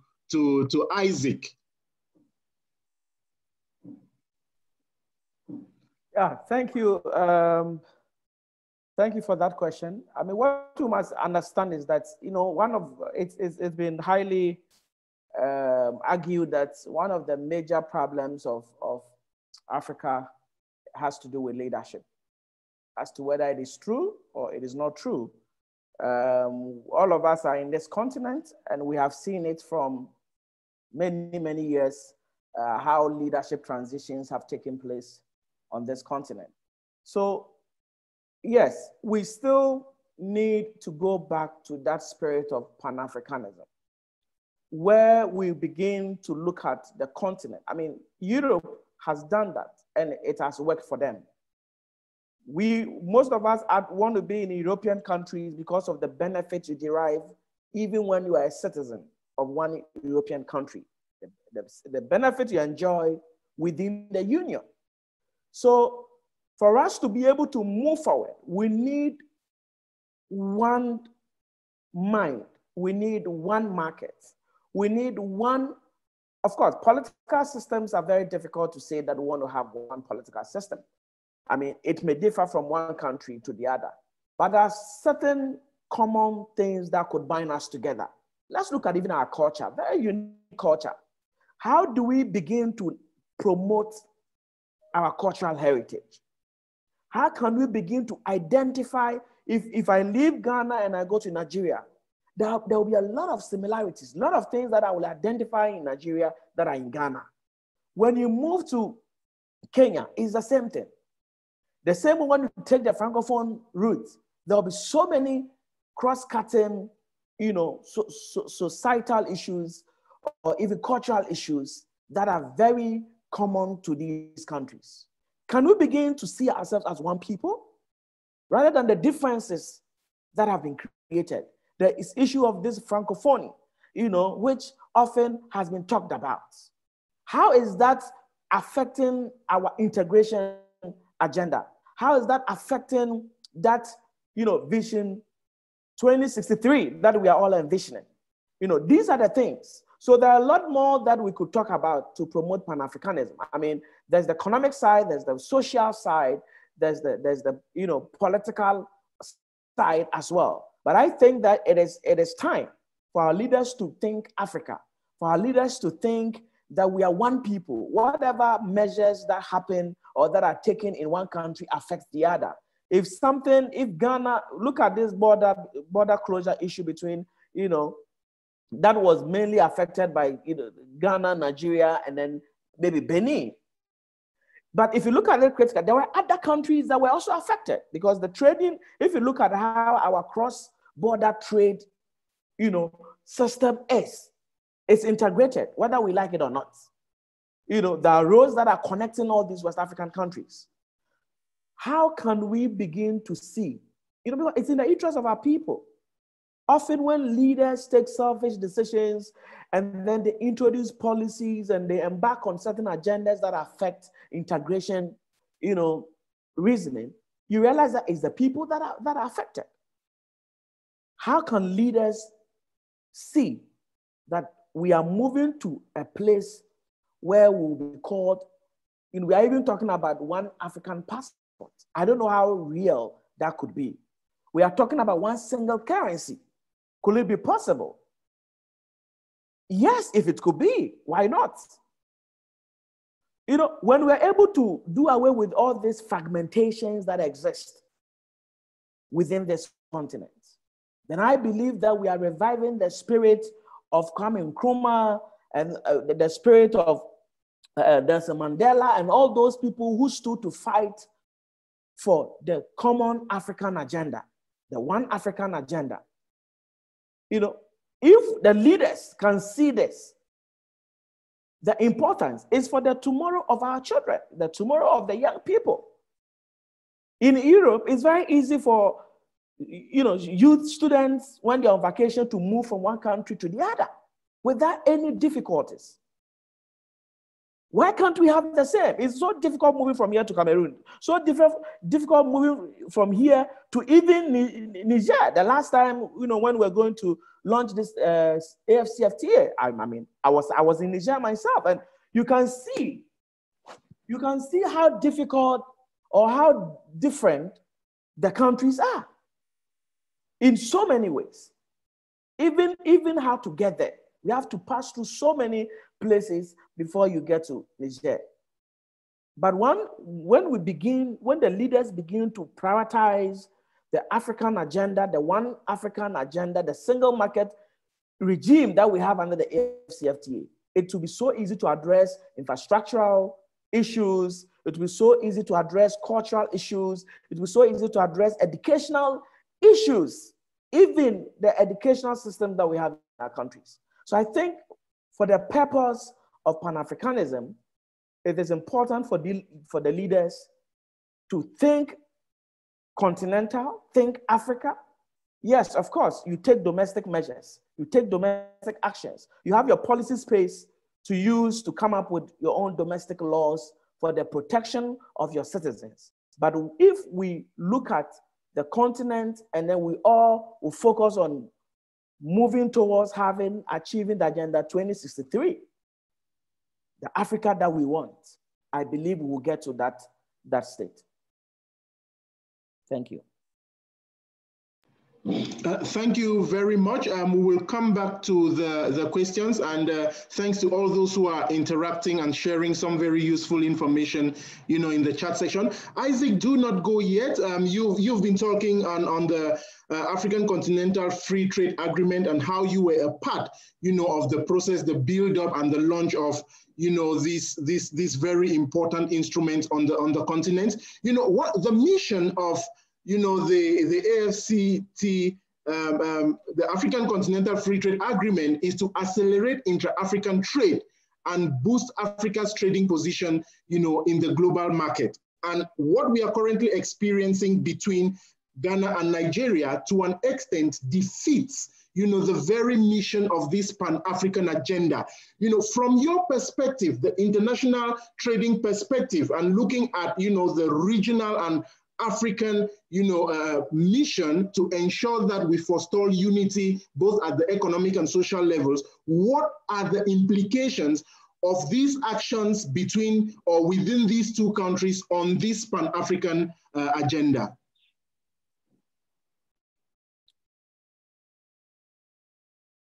Isaac. Yeah, thank you. Thank you for that question. I mean, what you must understand is that, you know, it's been highly argued that one of the major problems of Africa has to do with leadership. As to whether it is true or it is not true, all of us are in this continent, and we have seen it from many, many years, how leadership transitions have taken place on this continent. So yes, we still need to go back to that spirit of Pan-Africanism, where we begin to look at the continent. I mean, Europe has done that, and it has worked for them. Most of us want to be in European countries because of the benefits you derive, even when you are a citizen of one European country, the benefit you enjoy within the union. So for us to be able to move forward, we need one mind, we need one market, we need one, of course, political systems are very difficult to say that we want to have one political system. I mean, it may differ from one country to the other, but there are certain common things that could bind us together. Let's look at even our culture, very unique culture. How do we begin to promote our cultural heritage? How can we begin to identify, if I leave Ghana and I go to Nigeria, there will be a lot of similarities, a lot of things that I will identify in Nigeria that are in Ghana. When you move to Kenya, it's the same thing. The same when you take the Francophone route, there will be so many cross-cutting, you know, societal issues or even cultural issues that are very common to these countries. Can we begin to see ourselves as one people rather than the differences that have been created? There is issue of this Francophonie, you know, which often has been talked about. How is that affecting our integration agenda? How is that affecting that, you know, vision 2063 that we are all envisioning? You know, these are the things. So there are a lot more that we could talk about to promote Pan-Africanism. I mean, there's the economic side, there's the social side, there's the you know, political side as well. But I think that it is time for our leaders to think Africa, for our leaders to think that we are one people. Whatever measures that happen or that are taken in one country affects the other. If Ghana, look at this border closure issue between, you know, that was mainly affected by, you know, Ghana, Nigeria, and then maybe Benin. But if you look at it critically, there were other countries that were also affected because the trading, if you look at how our cross-border trade, you know, system is, it's integrated, whether we like it or not. You know, there are roads that are connecting all these West African countries. How can we begin to see, you know, because it's in the interest of our people. Often when leaders take selfish decisions and then they introduce policies and they embark on certain agendas that affect integration, you know, reasoning, you realize that it's the people that are affected. How can leaders see that we are moving to a place where we'll be called, you know, we are even talking about one African passport. I don't know how real that could be. We are talking about one single currency. Could it be possible? Yes, if it could be, why not? You know, when we're able to do away with all these fragmentations that exist within this continent, then I believe that we are reviving the spirit of Kwame Nkrumah and the spirit of Nelson Mandela and all those people who stood to fight for the common African agenda, the one African agenda. You know, if the leaders can see this, the importance is for the tomorrow of our children, the tomorrow of the young people. In Europe, it's very easy for, you know, youth students when they're on vacation to move from one country to the other without any difficulties. Why can't we have the same? It's so difficult moving from here to Cameroon. So difficult moving from here to even Niger. The last time, you know, when we were going to launch this AFCFTA, I mean, I was in Niger myself, and you can see how difficult or how different the countries are in so many ways. Even how to get there. You have to pass through so many places before you get to Niger. But when the leaders begin to prioritize the African agenda, the one African agenda, the single market regime that we have under the AFCFTA, it will be so easy to address infrastructural issues. It will be so easy to address cultural issues. It will be so easy to address educational issues, even the educational system that we have in our countries. So I think for the purpose of Pan-Africanism, it is important for the leaders to think continental, think Africa. Yes, of course, you take domestic measures, you take domestic actions. You have your policy space to use to come up with your own domestic laws for the protection of your citizens. But if we look at the continent and then we all will focus on moving towards achieving the Agenda 2063, the Africa that we want, I believe we will get to that state. Thank you. Thank you very much. We will come back to the questions, and thanks to all those who are interacting and sharing some very useful information, in the chat section. Isaac, do not go yet. You've been talking on the African Continental Free Trade Agreement and how you were a part, of the process, the build-up and the launch of, these very important instruments on the continent. What the mission of the AFCT, the African Continental Free Trade Agreement, is to accelerate intra-African trade and boost Africa's trading position, in the global market. And what we are currently experiencing between Ghana and Nigeria, to an extent, defeats, the very mission of this Pan-African agenda. From your perspective, the international trading perspective, and looking at, the regional and African, mission to ensure that we forestall unity, both at the economic and social levels, what are the implications of these actions between or within these two countries on this Pan-African agenda?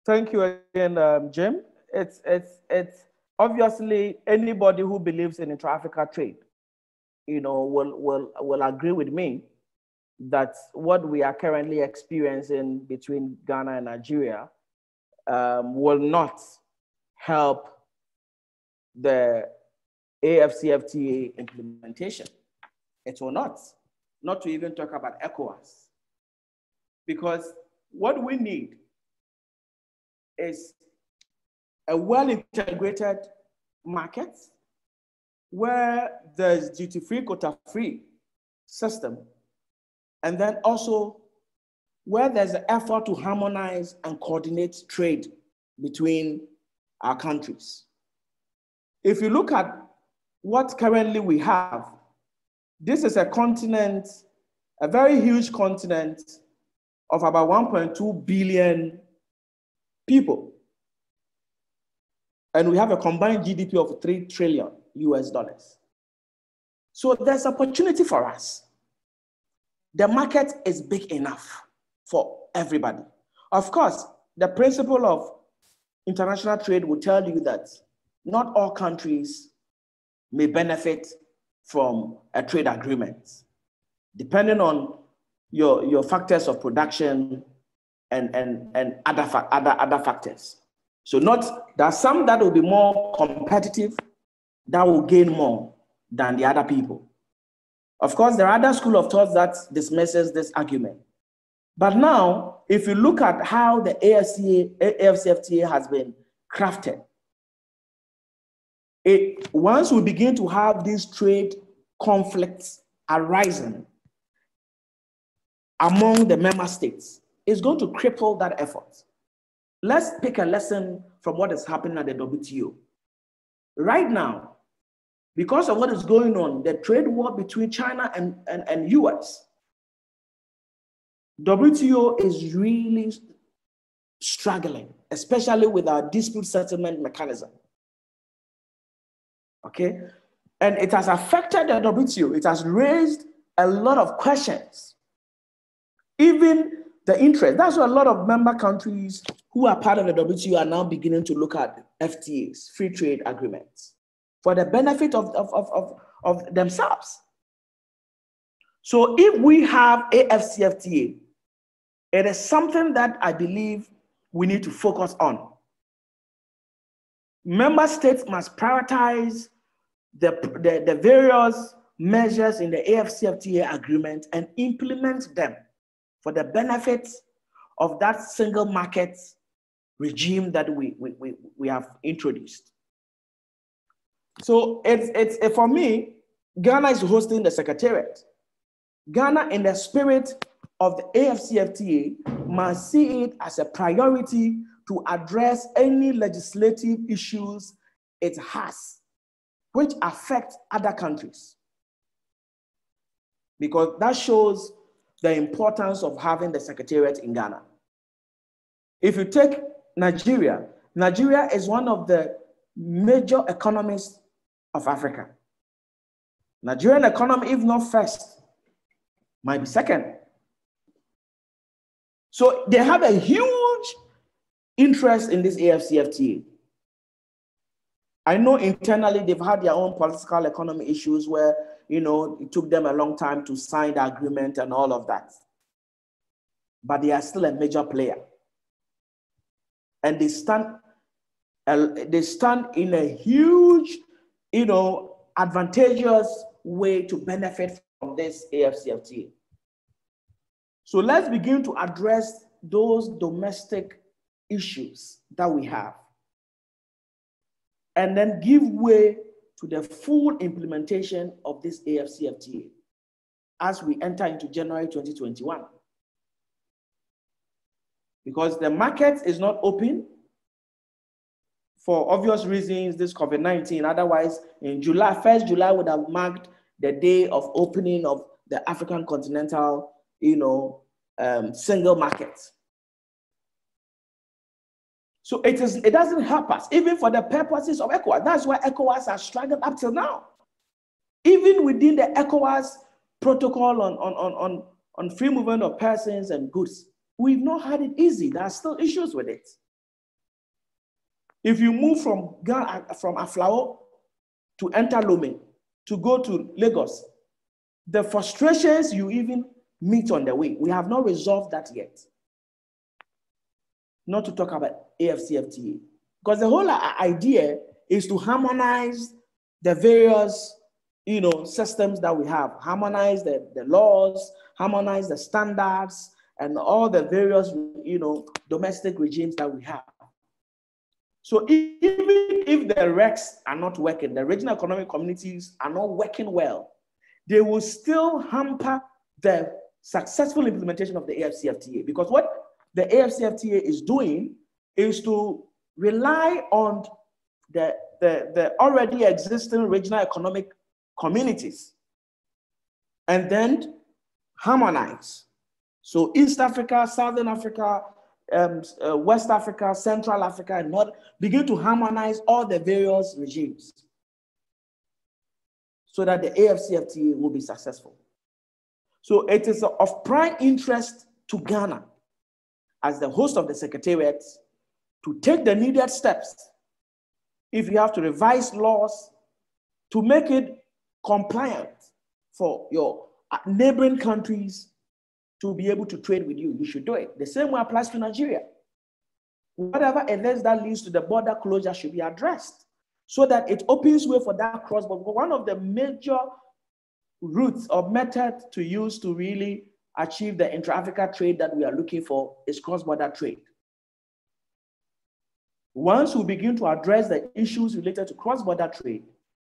Thank you again, Jim. It's obviously anybody who believes in intra-Africa trade, will agree with me that what we are currently experiencing between Ghana and Nigeria will not help the AFCFTA implementation. It will not to even talk about ECOWAS. Because what we need is a well-integrated market where there's duty-free, quota-free system, and then also where there's an effort to harmonize and coordinate trade between our countries. If you look at what currently we have, this is a continent, a very huge continent of about 1.2 billion people. And we have a combined GDP of $3 trillion US. So there's opportunity for us. The market is big enough for everybody. Of course, the principle of international trade will tell you that not all countries may benefit from a trade agreement, depending on your factors of production and other factors. So there are some that will be more competitive, that will gain more than the other people. Of course, there are other school of thought that dismisses this argument. But now, if you look at how the AFCFTA has been crafted, once we begin to have these trade conflicts arising among the member states, it's going to cripple that effort. Let's take a lesson from what is happening at the WTO. Right now, because of what is going on, the trade war between China and US, WTO is really struggling, especially with our dispute settlement mechanism. Okay? And it has affected the WTO. It has raised a lot of questions. Even the interest. That's why a lot of member countries who are part of the WTO are now beginning to look at FTAs, free trade agreements, for the benefit of themselves. So if we have a AfCFTA, it is something that I believe we need to focus on. Member states must prioritize the various measures in the AfCFTA agreement and implement them for the benefit of that single market regime that we have introduced. So it's for me, Ghana is hosting the Secretariat. Ghana, in the spirit of the AfCFTA, must see it as a priority to address any legislative issues it has, which affect other countries. Because that shows the importance of having the Secretariat in Ghana. If you take Nigeria, Nigeria is one of the major economies of Africa. Nigerian economy, if not first, might be second. So they have a huge interest in this AfCFTA. I know internally they've had their own political economy issues where, you know, it took them a long time to sign the agreement and all of that. But they are still a major player. And they stand in a huge, you know, advantageous way to benefit from this AfCFTA. So let's begin to address those domestic issues that we have, and then give way to the full implementation of this AfCFTA as we enter into January 2021. Because the market is not open for obvious reasons, this COVID-19. Otherwise, in July, 1st July would have marked the day of opening of the African continental, you know, single market. So it doesn't help us, even for the purposes of ECOWAS. That's why ECOWAS has struggled up till now. Even within the ECOWAS protocol on free movement of persons and goods, we've not had it easy. There are still issues with it. If you move from Aflao to enter Lome, to go to Lagos, the frustrations you even meet on the way, we have not resolved that yet. Not to talk about AfCFTA. Because the whole idea is to harmonize the various, you know, systems that we have, harmonize the laws, harmonize the standards, and all the various, you know, domestic regimes that we have. So even if the RECs are not working, the regional economic communities are not working well, they will still hamper the successful implementation of the AfCFTA. Because what the AfCFTA is doing is to rely on the already existing regional economic communities and then harmonize. So East Africa, Southern Africa, West Africa, Central Africa, and North, begin to harmonize all the various regimes so that the AfCFTA will be successful. So it is of prime interest to Ghana, as the host of the Secretariat, to take the needed steps, if you have to revise laws, to make it compliant for your neighboring countries to be able to trade with you. You should do it. The same way applies to Nigeria. Whatever events that leads to the border closure should be addressed so that it opens way for that cross-border. One of the major routes or methods to use to really achieve the intra-Africa trade that we are looking for is cross-border trade. Once we begin to address the issues related to cross-border trade,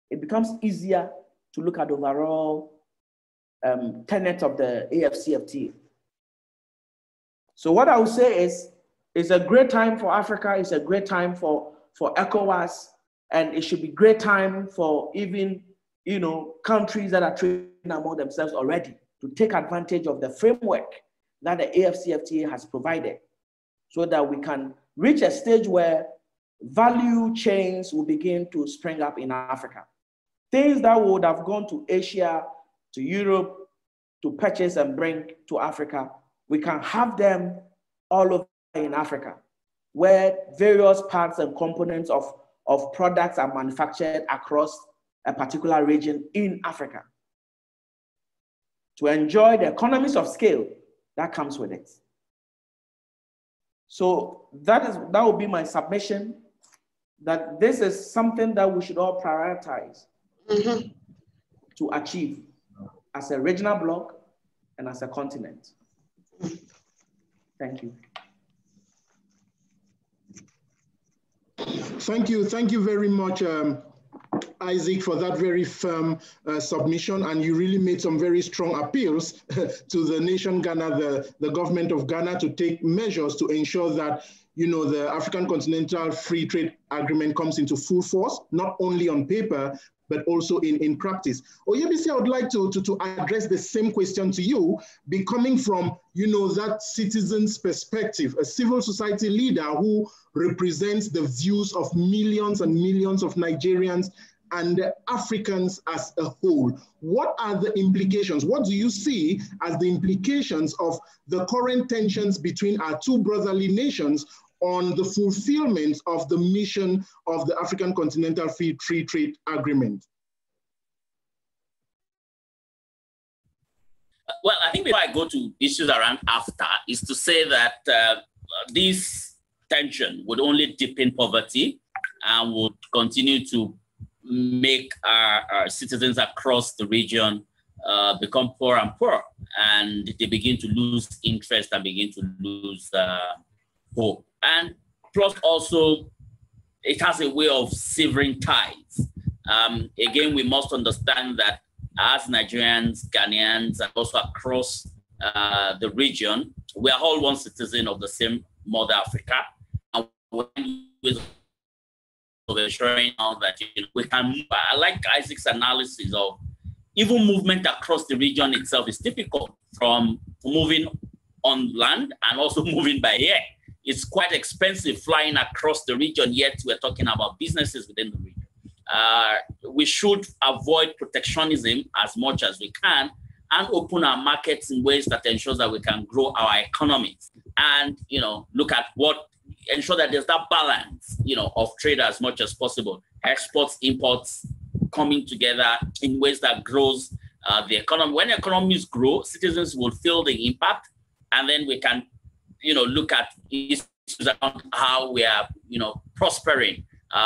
it becomes easier to look at the overall tenet of the AfCFTA. So what I would say is, it's a great time for Africa, it's a great time for ECOWAS, and it should be great time for even, you know, countries that are trading among themselves already to take advantage of the framework that the AfCFTA has provided so that we can reach a stage where value chains will begin to spring up in Africa. Things that would have gone to Asia, to Europe, to purchase and bring to Africa, we can have them all over in Africa, where various parts and components of products are manufactured across a particular region in Africa, to enjoy the economies of scale that comes with it. So that will be my submission, that this is something that we should all prioritize to achieve as a regional bloc and as a continent. Thank you. Thank you very much, Isaac, for that very firm submission, and you really made some very strong appeals to the nation Ghana, the government of Ghana, to take measures to ensure that, you know, the African Continental Free Trade Agreement comes into full force, not only on paper, but also in practice. Oyebisi, I would like to address the same question to you, coming from, you know, that citizen's perspective, a civil society leader who represents the views of millions and millions of Nigerians and Africans as a whole. What are the implications? What do you see as the implications of the current tensions between our two brotherly nations on the fulfillment of the mission of the African Continental Free Trade Agreement? Well, I think before I go to issues around AFTA, is to say that this tension would only deepen poverty and would continue to make our citizens across the region become poorer and poorer, and they begin to lose interest and begin to lose hope. And plus also, it has a way of severing ties. Again, we must understand that as Nigerians, Ghanaians, and also across the region, we are all one citizen of the same Mother Africa. And of ensuring now that, you know, we can move. I like Isaac's analysis of even movement across the region itself is difficult, from moving on land and also moving by air. It's quite expensive flying across the region, yet we're talking about businesses within the region. We should avoid protectionism as much as we can and open our markets in ways that ensures that we can grow our economies and, you know, look at ensure that there's that balance, you know, of trade as much as possible. Exports, imports coming together in ways that grows the economy. When economies grow, citizens will feel the impact, and then we can, you know, look at issues around how we are, you know, prospering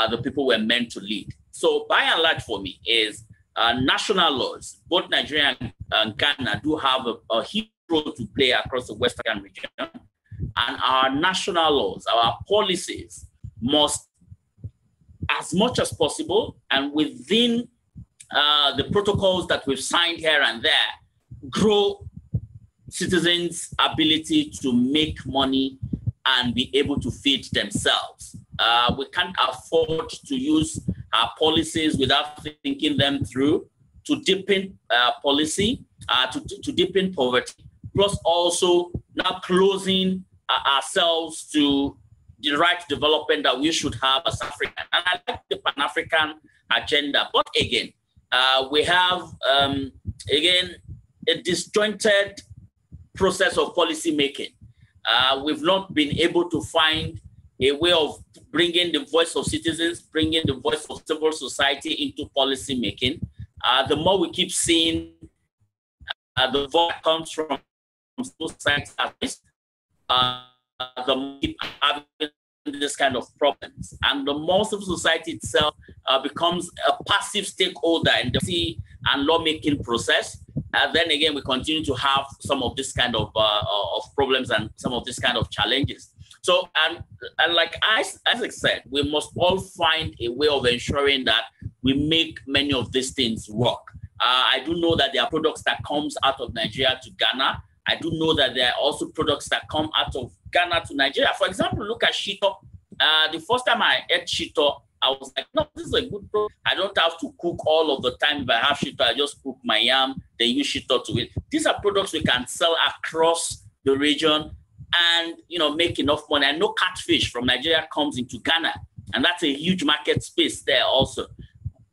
the people we're meant to lead. So by and large for me is national laws. Both Nigeria and Ghana do have a huge role to play across the Western region. And our national laws, our policies must, as much as possible, and within the protocols that we've signed here and there, grow citizens' ability to make money and be able to feed themselves. We can't afford to use our policies without thinking them through to deepen policy, to deepen poverty, plus also now closing ourselves to the right development that we should have as African. And I like the Pan-African agenda. But again, we have, again, a disjointed process of policy making. We've not been able to find a way of bringing the voice of citizens, bringing the voice of civil society into policy making. The more we keep seeing the voice that comes from civil society, the more we keep having this kind of problems. And the more civil society itself becomes a passive stakeholder in the policy and lawmaking process, then again, we continue to have some of this kind of problems and some of this kind of challenges. So, and like Isaac said, we must all find a way of ensuring that we make many of these things work. I do know that there are products that comes out of Nigeria to Ghana. I do know that there are also products that come out of Ghana to Nigeria. For example, look at shito. The first time I ate shito, I was like, no, this is a good product. I don't have to cook all of the time. If I have shito, I just cook my yam, then use shito to it. These are products we can sell across the region and, you know, make enough money. I know catfish from Nigeria comes into Ghana, and that's a huge market space there also.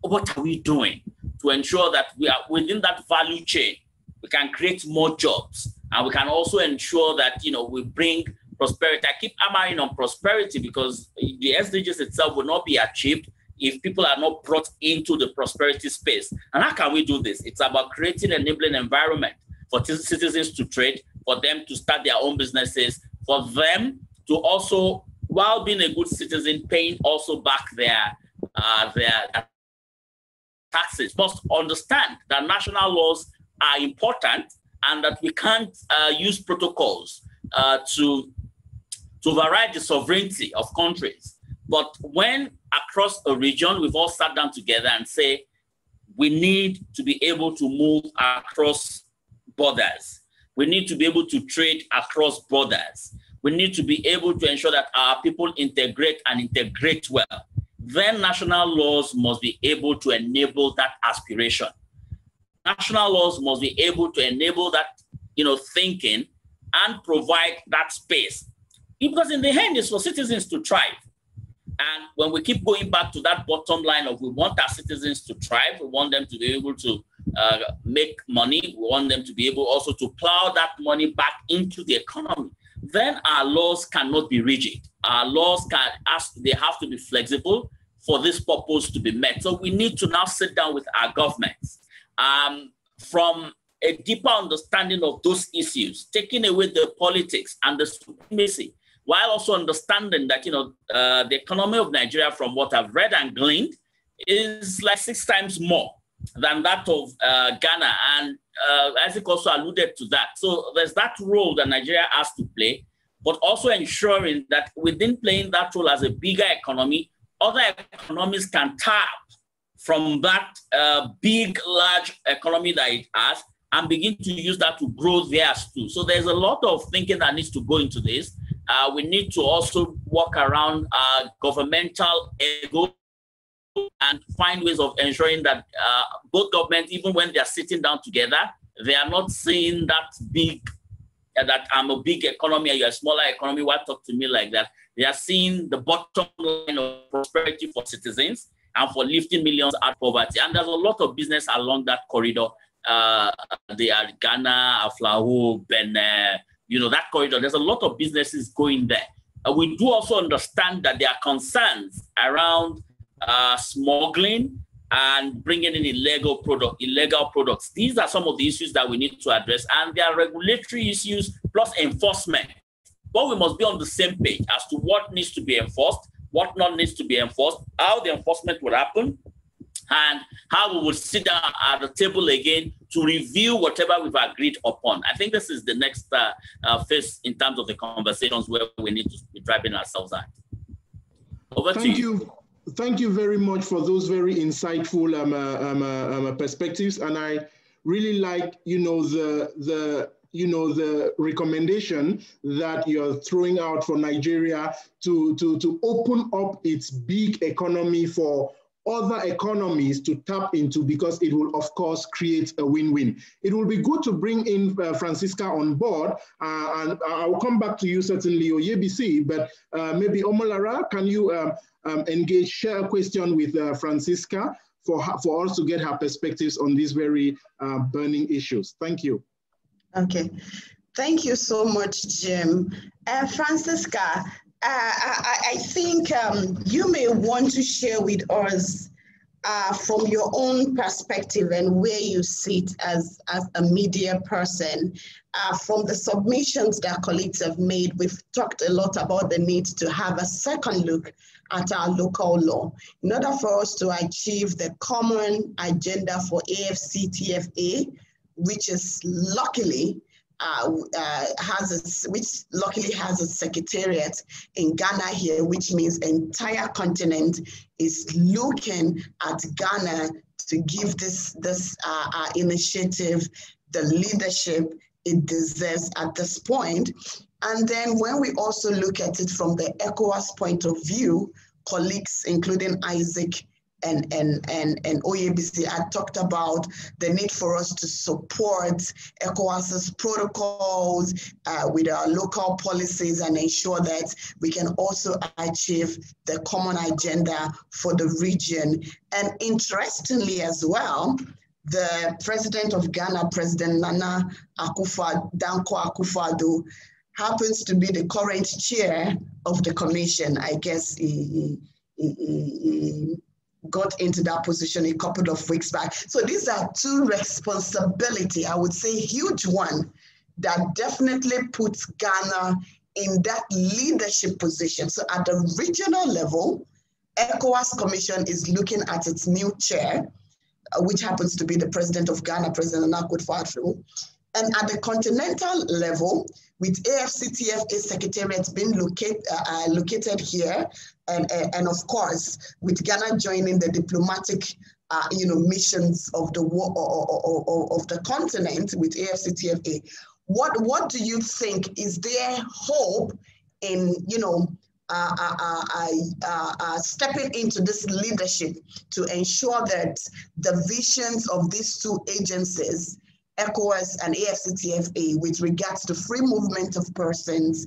What are we doing? to ensure that we are within that value chain. We can create more jobs, and we can also ensure that, you know, we bring prosperity. I keep hammering on prosperity because the SDGs itself will not be achieved if people are not brought into the prosperity space. And how can we do this? It's about creating an enabling environment for citizens to trade, for them to start their own businesses, for them to also, while being a good citizen, paying also back their taxes. Must understand that national laws are important and that we can't use protocols to override the sovereignty of countries. But when across a region, we've all sat down together and say, we need to be able to move across borders. We need to be able to trade across borders. We need to be able to ensure that our people integrate and integrate well. Then national laws must be able to enable that aspiration. National laws must be able to enable that, you know, thinking and provide that space. Because in the end, it's for citizens to thrive. And when we keep going back to that bottom line of we want our citizens to thrive, we want them to be able to make money, we want them to be able also to plow that money back into the economy, then our laws cannot be rigid. Our laws they have to be flexible for this purpose to be met. So we need to now sit down with our governments from a deeper understanding of those issues, taking away the politics and the supremacy, while also understanding that, you know, the economy of Nigeria, from what I've read and gleaned, is like 6 times more than that of Ghana. And Isaac also alluded to that. So there's that role that Nigeria has to play, but also ensuring that within playing that role as a bigger economy, other economies can tap from that big, large economy that it has and begin to use that to grow theirs too. So there's a lot of thinking that needs to go into this. We need to also work around governmental ego and find ways of ensuring that both governments, even when they're sitting down together, they are not seeing that big, that I'm a big economy and you're a smaller economy, why talk to me like that? They are seeing the bottom line of prosperity for citizens and for lifting millions out of poverty. And there's a lot of business along that corridor. They are Ghana, Aflahu, Benin, you know, that corridor. There's a lot of businesses going there. We do also understand that there are concerns around smuggling and bringing in illegal products. These are some of the issues that we need to address, and there are regulatory issues plus enforcement. But we must be on the same page as to what needs to be enforced, what not needs to be enforced, how the enforcement will happen, and how we will sit down at the table again to review whatever we've agreed upon. I think this is the next phase in terms of the conversations where we need to be driving ourselves at. Over to you. Thank you very much for those very insightful perspectives, and I really like, you know, the recommendation that you're throwing out for Nigeria to open up its big economy for other economies to tap into, because it will, of course, create a win-win. It will be good to bring in Francisca on board, and I'll come back to you certainly, Oyebisi, but maybe Omolara, can you share a question with Francisca for us to get her perspectives on these very burning issues. Thank you. Okay, thank you so much, Jim. Francisca, I think you may want to share with us from your own perspective and where you sit as a media person. From the submissions that colleagues have made, we've talked a lot about the need to have a second look at our local law in order for us to achieve the common agenda for AFCTFA, which is luckily has a secretariat in Ghana here, which means the entire continent is looking at Ghana to give this initiative the leadership it deserves at this point. And then when we also look at it from the ECOWAS point of view, colleagues, including Isaac, OEBC had talked about the need for us to support ECOWAS's protocols with our local policies and ensure that we can also achieve the common agenda for the region. And interestingly as well, the president of Ghana, President Nana Danko Akufo-Addo, happens to be the current chair of the commission. I guess he got into that position a couple of weeks back. So these are two responsibilities, I would say huge one, that definitely puts Ghana in that leadership position. So at the regional level, ECOWAS Commission is looking at its new chair, which happens to be the president of Ghana, President Nana Akufo-Addo. And at the continental level, with AFCTFA Secretariat being located here, and of course, with Ghana joining the diplomatic missions of the continent with AFCTFA, what do you think? Is there hope in stepping into this leadership to ensure that the visions of these two agencies, ECOWAS and AFCTFA, with regards to free movement of persons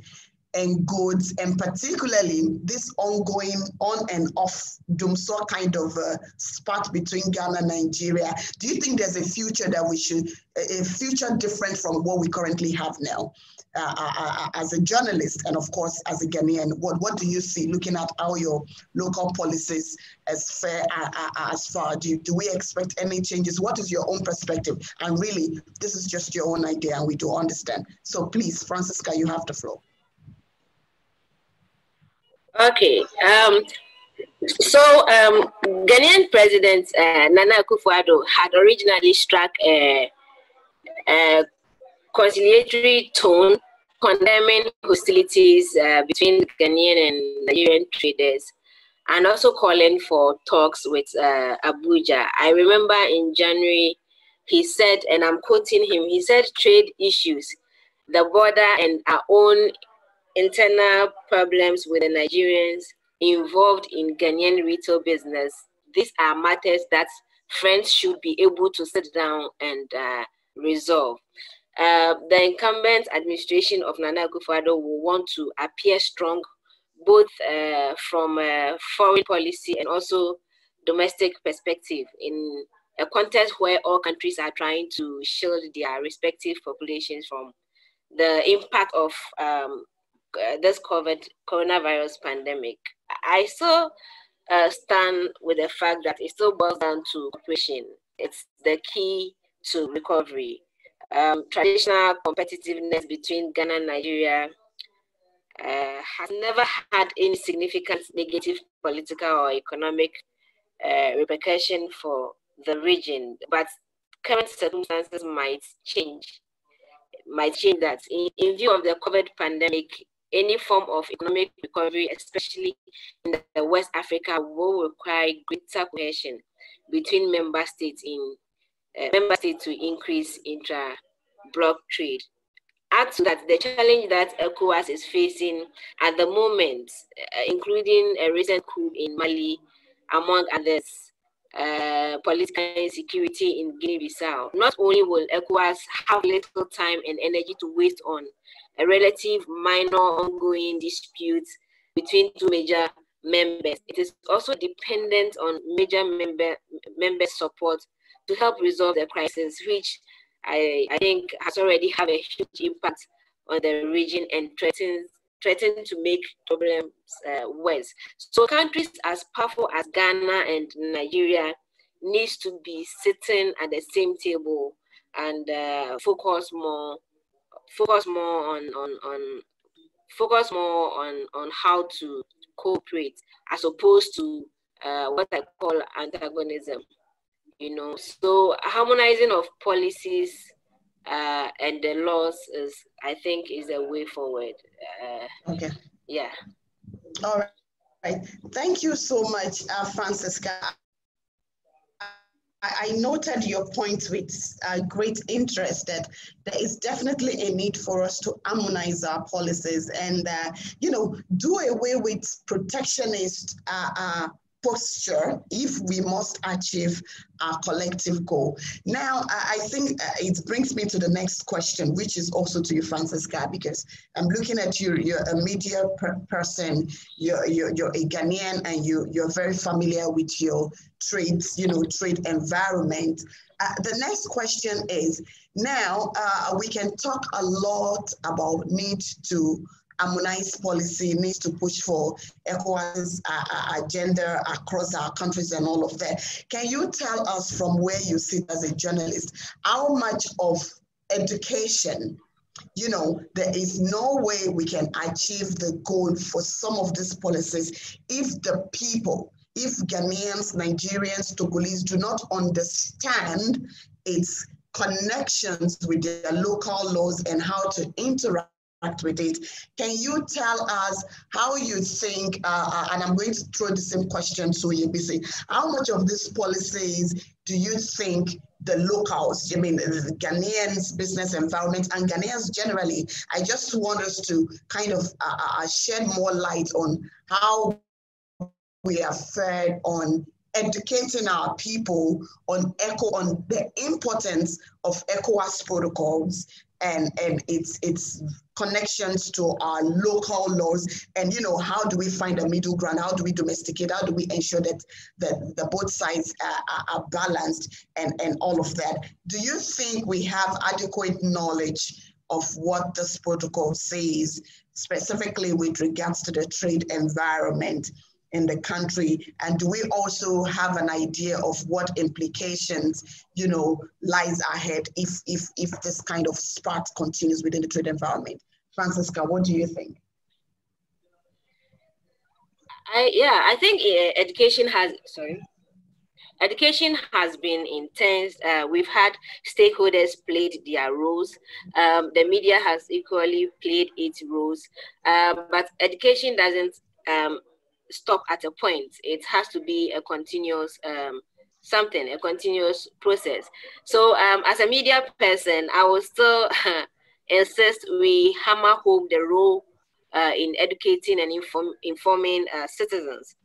and goods, and particularly this ongoing on and off Dumsor kind of spat between Ghana and Nigeria, do you think there's a future that a future different from what we currently have now? As a journalist and of course as a Ghanaian, what do you see looking at how your local policies as far? Do we expect any changes? What is your own perspective? And really, this is just your own idea and we do understand. So please, Francisca, you have the floor. Okay. Ghanaian President Nana Akufo-Addo had originally struck a conciliatory tone, condemning hostilities between Ghanaian and Nigerian traders, and also calling for talks with Abuja. I remember in January, he said, and I'm quoting him, he said, trade issues, the border and our own internal problems with the Nigerians involved in Ghanaian retail business, these are matters that friends should be able to sit down and resolve. The incumbent administration of Nana Akufo-Addo will want to appear strong, both from a foreign policy and also domestic perspective, in a context where all countries are trying to shield their respective populations from the impact of this coronavirus pandemic. I still stand with the fact that it still boils down to cooperation. It's the key to recovery. Traditional competitiveness between Ghana and Nigeria has never had any significant negative political or economic repercussion for the region, but current circumstances might change that. In view of the COVID pandemic, any form of economic recovery, especially in the West Africa, will require greater cohesion between member states to increase intra-bloc trade. Add to that the challenge that ECOWAS is facing at the moment, including a recent coup in Mali, among others, political insecurity in Guinea-Bissau. Not only will ECOWAS have little time and energy to waste on a relative minor ongoing dispute between two major members, it is also dependent on major member support to help resolve the crisis, which I think has already had a huge impact on the region and threaten to make problems worse. So countries as powerful as Ghana and Nigeria needs to be sitting at the same table and focus more on how to cooperate, as opposed to what I call antagonism. So harmonizing of policies and the laws is, I think, is a way forward. Okay. Yeah. All right. Thank you so much, Francisca. I noted your point with great interest that there is definitely a need for us to harmonize our policies and, do away with protectionist posture if we must achieve our collective goal. Now, I think it brings me to the next question, which is also to you, Francisca, because I'm looking at you, you're a media person, you're a Ghanaian, and you're very familiar with your trade environment. The next question is, now we can talk a lot about need to harmonize policy, needs to push for ECOWAS agenda across our countries and all of that. Can you tell us from where you sit as a journalist, how much of education, there is no way we can achieve the goal for some of these policies if the people, if Ghanaians, Nigerians, Togolese do not understand its connections with their local laws and how to interact with it. Can you tell us how you think, and I'm going to throw the same question to Oyebisi, how much of these policies do you think the locals, the Ghanaians, business environment, and Ghanaians generally, I just want us to kind of shed more light on how we are fared on educating our people on the importance of ECOWAS protocols and its connections to our local laws, and how do we find a middle ground? How do we domesticate? How do we ensure that the both sides are balanced and all of that? Do you think we have adequate knowledge of what this protocol says, specifically with regards to the trade environment in the country? And do we also have an idea of what implications, lies ahead if this kind of spat continues within the trade environment? Francisca, what do you think? I think education has been intense. We've had stakeholders played their roles. The media has equally played its roles, but education doesn't stop at a point. It has to be a continuous a continuous process. So as a media person, I will still insist we hammer home the role in educating and informing citizens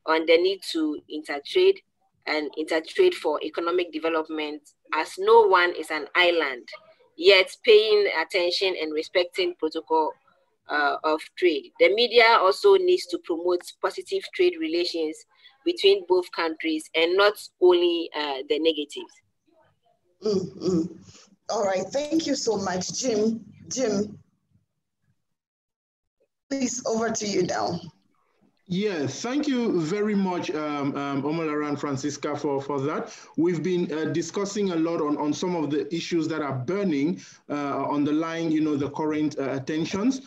on the need to intertrade and intertrade for economic development, as no one is an island, yet paying attention and respecting protocol of trade. The media also needs to promote positive trade relations between both countries and not only the negatives. Mm-hmm. All right, thank you so much, Jim. Jim, please, over to you now. Yeah, thank you very much, Omolara and Francisca, for that. We've been discussing a lot on some of the issues that are burning on the line, the current tensions.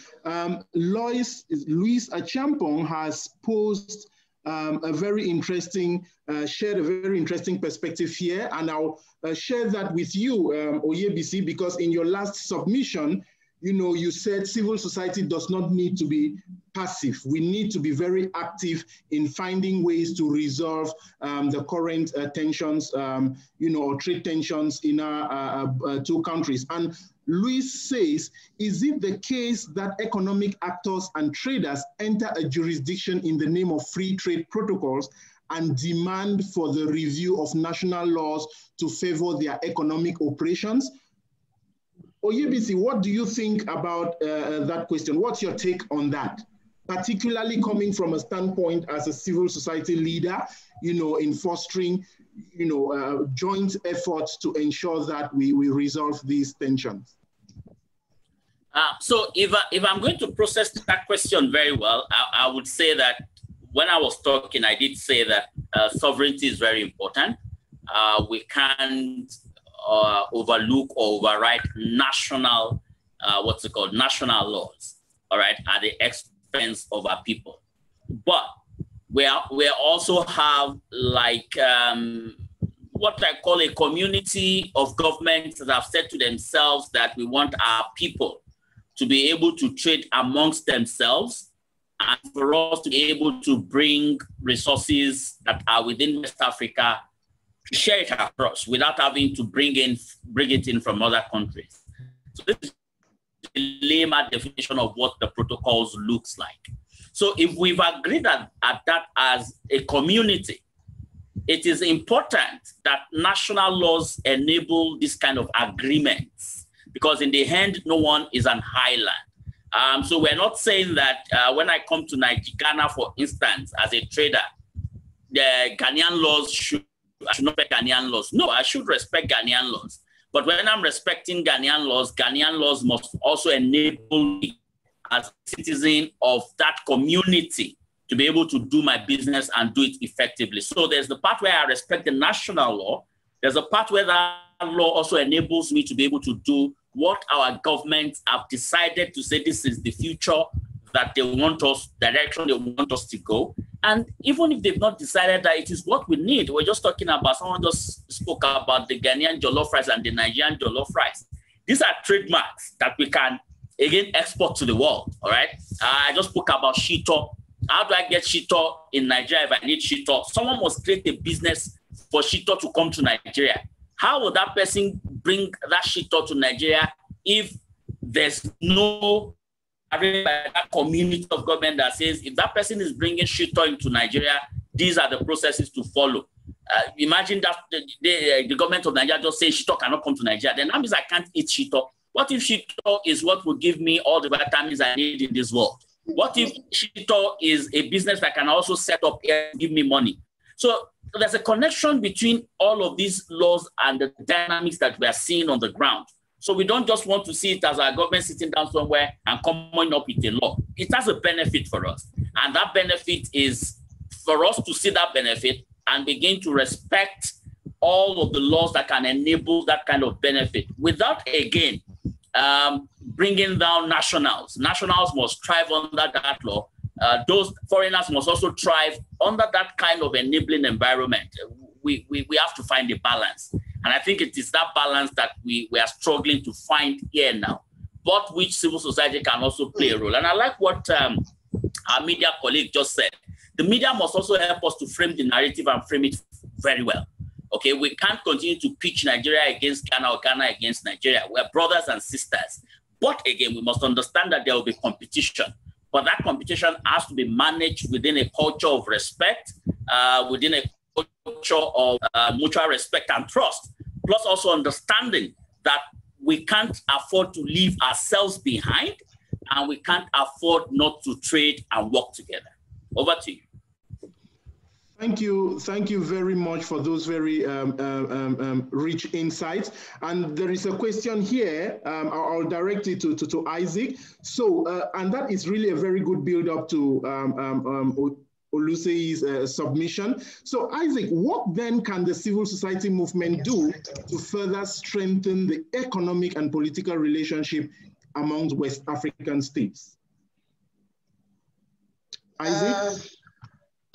Luis Achampong has posed a very interesting, shared a very interesting perspective here, and I'll share that with you, Oyebisi, because in your last submission, you said civil society does not need to be passive. We need to be very active in finding ways to resolve the current tensions, or trade tensions in our two countries. And Luis says, is it the case that economic actors and traders enter a jurisdiction in the name of free trade protocols and demand for the review of national laws to favor their economic operations? Oyebisi, what do you think about that question? What's your take on that? Particularly coming from a standpoint as a civil society leader, in fostering, joint efforts to ensure that we resolve these tensions. So if I'm going to process that question very well, I would say that when I was talking, I did say that sovereignty is very important. We can't overlook or override national, national laws, all right, at the expense of our people. But we also have what I call a community of governments that have said to themselves that we want our people to be able to trade amongst themselves and for us to be able to bring resources that are within West Africa, share it across without having to bring it in from other countries. So this is the layman definition of what the protocols looks like. So if we've agreed at that as a community, it is important that national laws enable this kind of agreements, because in the end, no one is an island. So we're not saying that when I come to Ghana, for instance, as a trader, the Ghanaian laws I should not respect Ghanaian laws. No, I should respect Ghanaian laws. But when I'm respecting Ghanaian laws must also enable me as a citizen of that community to be able to do my business and do it effectively. So there's the part where I respect the national law. There's a part where that law also enables me to be able to do what our governments have decided to say this is the future that they want us, direction they want us to go. And even if they've not decided that it is what we need, we're just talking about, someone just spoke about the Ghanaian jollof rice and the Nigerian jollof rice. These are trademarks that we can, again, export to the world, all right? I just spoke about shito. How do I get shito in Nigeria if I need shito? Someone must create a business for shito to come to Nigeria. How will that person bring that shito to Nigeria if there's no that community of government that says if that person is bringing shito into Nigeria, these are the processes to follow? Imagine that the government of Nigeria just says shito cannot come to Nigeria. Then that means I can't eat shito. What if shito is what will give me all the vitamins I need in this world? What if shito is a business that can also set up here and give me money? So there's a connection between all of these laws and the dynamics that we are seeing on the ground. So we don't just want to see it as our government sitting down somewhere and coming up with a law. It has a benefit for us. And that benefit is for us to see that benefit and begin to respect all of the laws that can enable that kind of benefit without, again, bringing down nationals. Nationals must thrive under that law. Those foreigners must also thrive under that kind of enabling environment. We have to find a balance. And I think it is that balance that we are struggling to find here now, but which civil society can also play a role. And I like what our media colleague just said. The media must also help us to frame the narrative and frame it very well. Okay, we can't continue to pitch Nigeria against Ghana or Ghana against Nigeria. We're brothers and sisters. But again, we must understand that there will be competition. But that competition has to be managed within a culture of respect, within a culture of mutual respect and trust, plus also understanding that we can't afford to leave ourselves behind and we can't afford not to trade and work together. Over to you. Thank you very much for those very rich insights. And there is a question here. I'll direct it to Isaac. So, and that is really a very good build-up to Oluseyi's submission. So, Isaac, what then can the civil society movement do to further strengthen the economic and political relationship among West African states? Isaac?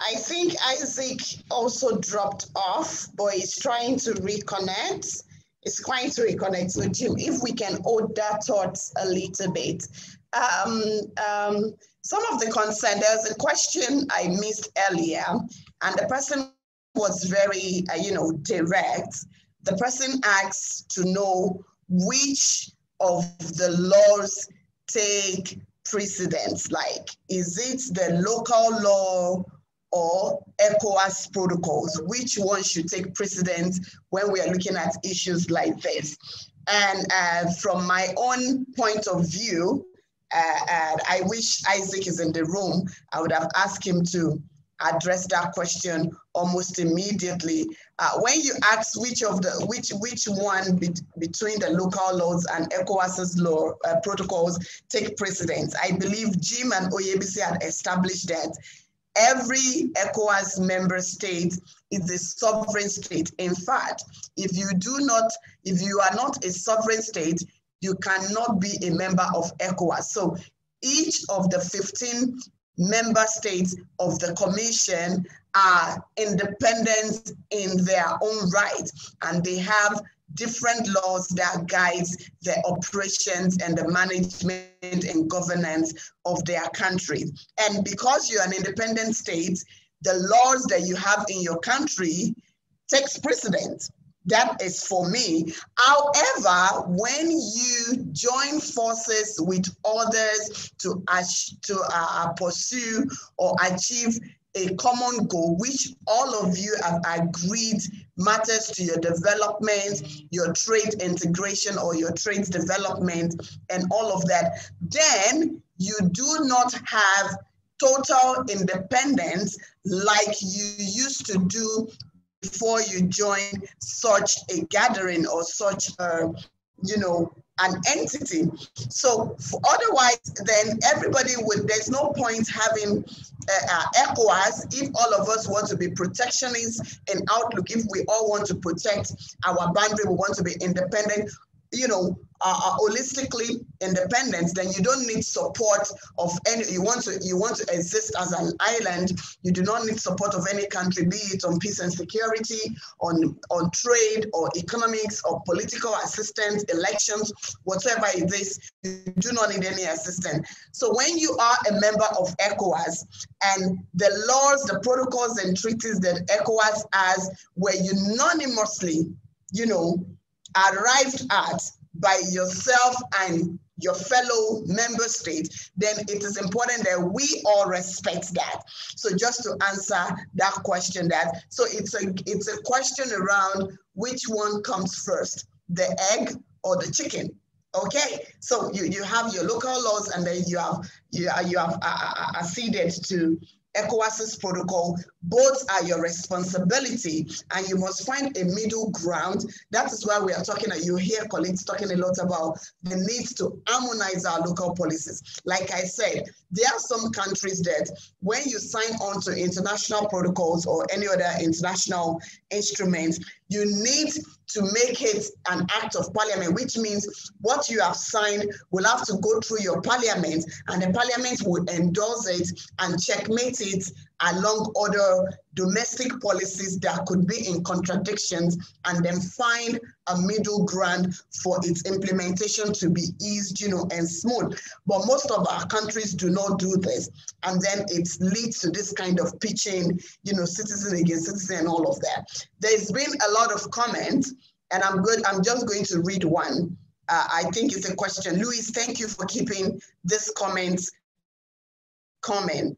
I think Isaac also dropped off, but he's trying to reconnect. He's trying to reconnect. So, Jim, if we can hold that thought a little bit. Some of the concern, there's a question I missed earlier, and the person was very, direct. The person asked to know which of the laws take precedence. Like, is it the local law or ECOWAS protocols? Which one should take precedence when we are looking at issues like this? And from my own point of view, and I wish Isaac is in the room, I would have asked him to address that question almost immediately. When you ask which one between the local laws and ECOWAS's law protocols take precedence, I believe Jim and Oyebisi had established that every ECOWAS member state is a sovereign state. In fact, if you are not a sovereign state, you cannot be a member of ECOWAS. So each of the 15 member states of the Commission are independent in their own right, and they have different laws that guides the operations and the management and governance of their country. And because you're an independent state, the laws that you have in your country takes precedence. That is for me. However, when you join forces with others to pursue or achieve a common goal, which all of you have agreed matters to your development, your trade integration or your trade development and all of that, then you do not have total independence like you used to do before you join such a gathering or such an entity. So otherwise, then everybody would, there's no point having ECOWAS if all of us want to be protectionists in outlook, if we all want to protect our boundary, we want to be independent, holistically independent, then you don't need support of any, you want to exist as an island, you do not need support of any country, be it on peace and security, on trade or economics or political assistance, elections, whatever it is, you do not need any assistance. So when you are a member of ECOWAS and the laws, the protocols and treaties that ECOWAS has were unanimously, arrived at by yourself and your fellow member state, then it is important that we all respect that. So just to answer that question, so it's a question around which one comes first, the egg or the chicken. Okay, so you have your local laws, and then you have acceded to ECOWAS's protocol. Both are your responsibility, and you must find a middle ground. That is why we are talking, you hear colleagues talking a lot about the need to harmonize our local policies. Like I said, there are some countries that when you sign on to international protocols or any other international instruments, you need to make it an act of parliament, which means what you have signed will have to go through your parliament, and the parliament will endorse it and checkmate it along other domestic policies that could be in contradictions, and then find a middle ground for its implementation to be eased, and smooth. But most of our countries do not do this, and then it leads to this kind of pitching, citizen against citizen and all of that. There's been a lot of comments, and I'm just going to read one. I think it's a question. Louis, thank you for keeping this comment coming.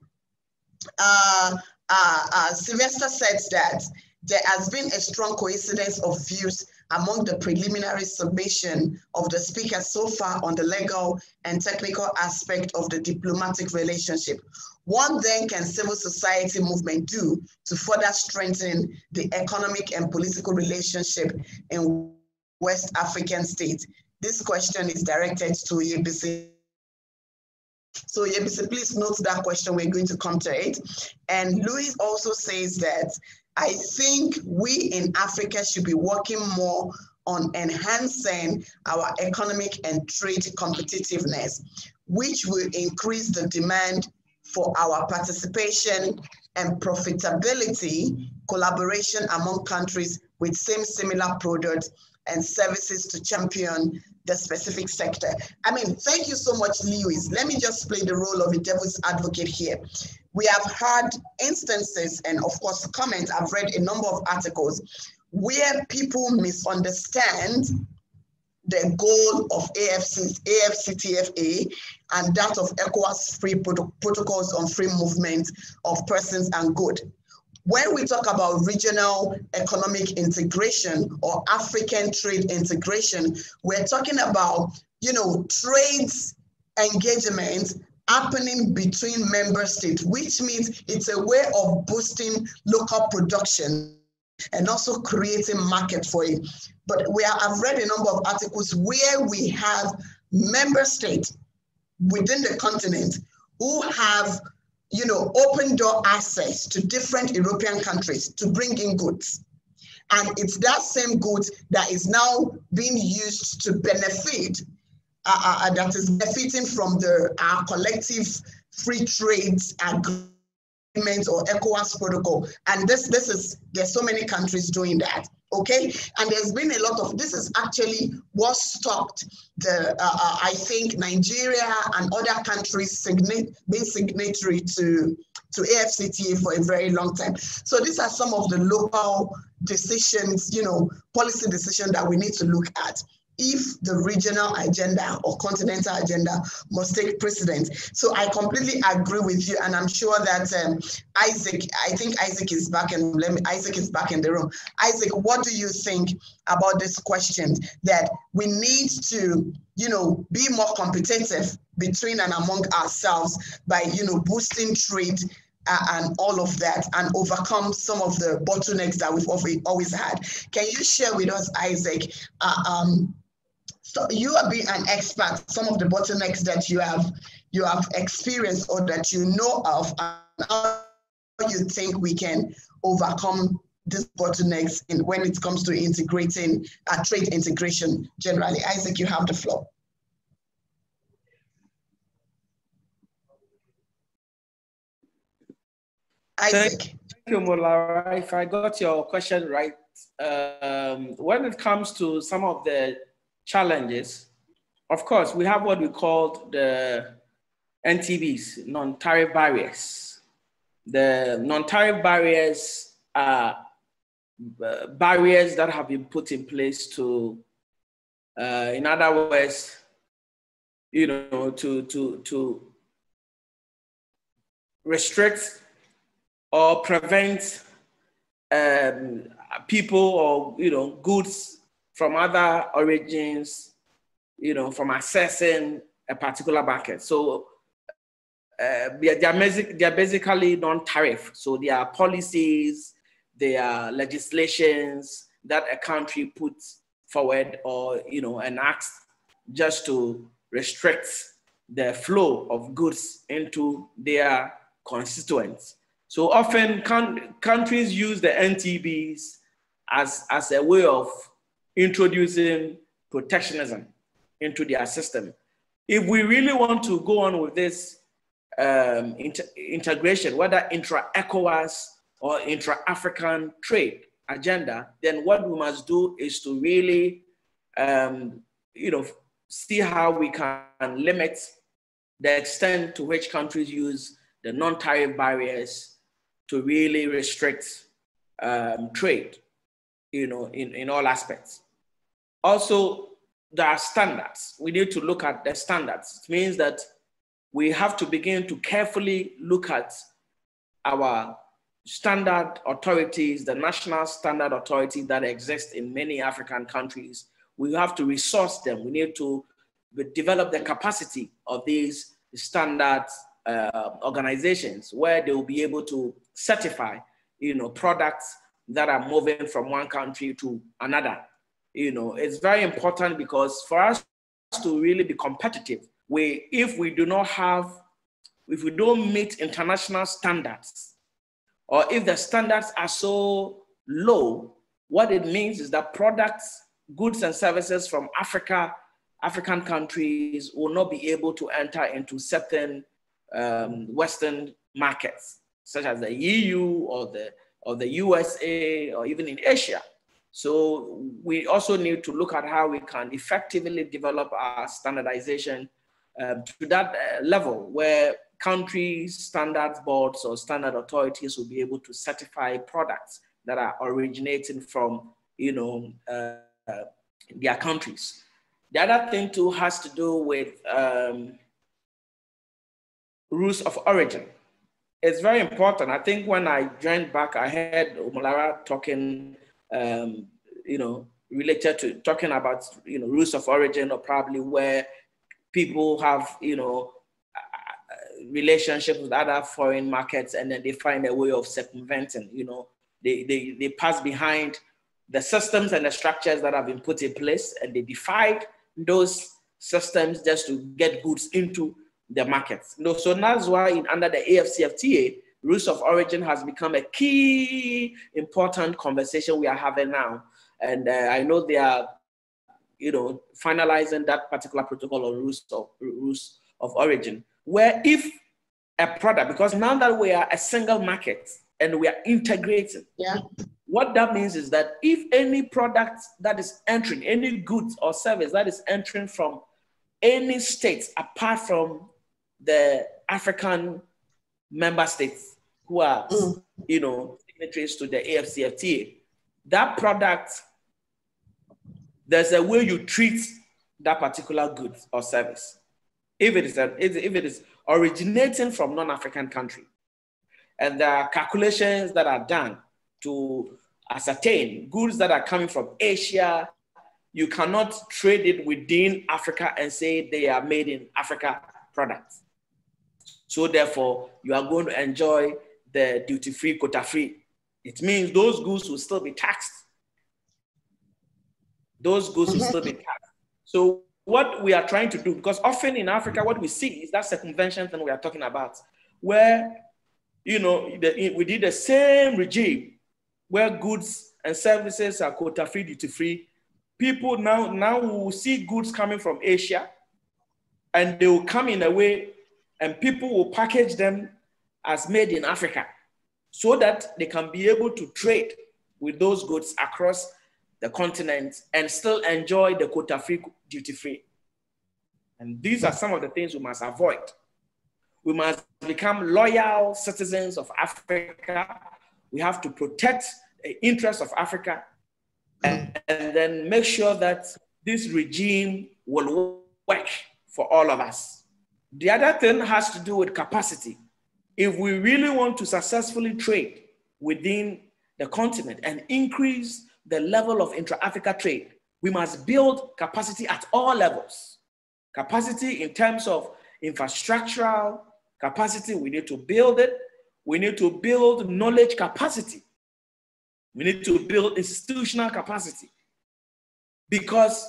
Sylvester says that there has been a strong coincidence of views among the preliminary submission of the speakers so far on the legal and technical aspect of the diplomatic relationship. What then can civil society movement do to further strengthen the economic and political relationship in West African states? This question is directed to Yebisi. So Yebisi, please note that question. We're going to come to it. And Louis also says that I think we in Africa should be working more on enhancing our economic and trade competitiveness, which will increase the demand for our participation and profitability, collaboration among countries with similar products and services to champion the specific sector. I mean, thank you so much, Lewis. Let me just play the role of a devil's advocate here. We have heard instances and of course comments, I've read a number of articles where people misunderstand the goal of AFCTFA and that of ECOWAS free protocols on free movement of persons and goods. When we talk about regional economic integration or African trade integration, we're talking about, trades engagement happening between member states, which means it's a way of boosting local production and also creating market for it. But I've read a number of articles where we have member states within the continent who have open door access to different European countries to bring in goods. And it's that same goods that is now being used to benefit, that is benefiting from our collective free trade agreement or ECOWAS protocol. And there's so many countries doing that. Okay, and there's been a lot of, this is actually what stopped I think Nigeria and other countries being signatory to AFCTA for a very long time. So these are some of the local decisions, policy decision that we need to look at if the regional agenda or continental agenda must take precedence. So I completely agree with you, and I'm sure that Isaac, I think Isaac is back in the room. Isaac, what do you think about this question that we need to, be more competitive between and among ourselves by, boosting trade and all of that, and overcome some of the bottlenecks that we've always had? Can you share with us, Isaac, so you have been an expert, some of the bottlenecks that you have experienced or that you know of, and how you think we can overcome these bottlenecks when it comes to integrating trade integration generally? Isaac, you have the floor. Isaac. Thank you, Omolara. If I got your question right, when it comes to some of the challenges, of course, we have what we call the NTBs, non-tariff barriers. The non-tariff barriers are barriers that have been put in place to, in other words, to restrict or prevent people or goods from other origins, from accessing a particular market. So they're basically non-tariff. So there are policies, there are legislations that a country puts forward or enacts just to restrict the flow of goods into their constituents. So often countries use the NTBs as a way of introducing protectionism into their system. If we really want to go on with this integration, whether intra-ECOWAS or intra-African trade agenda, then what we must do is to really, see how we can limit the extent to which countries use the non-tariff barriers to really restrict trade, in all aspects. Also, there are standards. We need to look at the standards. It means that we have to begin to carefully look at our standard authorities, the national standard authorities that exist in many African countries. We have to resource them. We need to develop the capacity of these standard organizations where they will be able to certify, products that are moving from one country to another. It's very important because for us to really be competitive, if we don't meet international standards, or if the standards are so low, what it means is that products, goods and services from African countries will not be able to enter into certain Western markets, such as the EU or the USA or even in Asia. So we also need to look at how we can effectively develop our standardization to that level where countries, standards boards or standard authorities will be able to certify products that are originating from, their countries. The other thing too has to do with rules of origin. It's very important. I think when I joined back, I heard Omolara talking, related to talking about, rules of origin, or probably where people have, relationships with other foreign markets and then they find a way of circumventing, they pass behind the systems and the structures that have been put in place, and they defied those systems just to get goods into the markets. So that's why under the AFCFTA, rules of origin has become a key important conversation we are having now. And I know they are, finalizing that particular protocol on rules of origin, where if a product, because now that we are a single market and we are integrating, what that means is that if any product that is entering, any goods or service that is entering from any states apart from the African member states who are, signatories to the AFCFTA, that product, there's a way you treat that particular good or service. If it is originating from non-African country, and there are calculations that are done to ascertain goods that are coming from Asia, you cannot trade it within Africa and say they are made in Africa products. So therefore, you are going to enjoy the duty-free, quota-free. It means those goods will still be taxed. Those goods will still be taxed. So what we are trying to do, because often in Africa, what we see is that circumvention thing we are talking about, where, you know, we did the same regime where goods and services are quota-free, duty-free. People now will see goods coming from Asia, and they will come in a way, and people will package them as made in Africa so that they can be able to trade with those goods across the continent and still enjoy the quota-free, duty-free. And these are some of the things we must avoid. We must become loyal citizens of Africa. We have to protect the interests of Africa and then make sure that this regime will work for all of us. The other thing has to do with capacity. If we really want to successfully trade within the continent and increase the level of intra-Africa trade, we must build capacity at all levels. Capacity in terms of infrastructural capacity, we need to build it. We need to build knowledge capacity. We need to build institutional capacity, because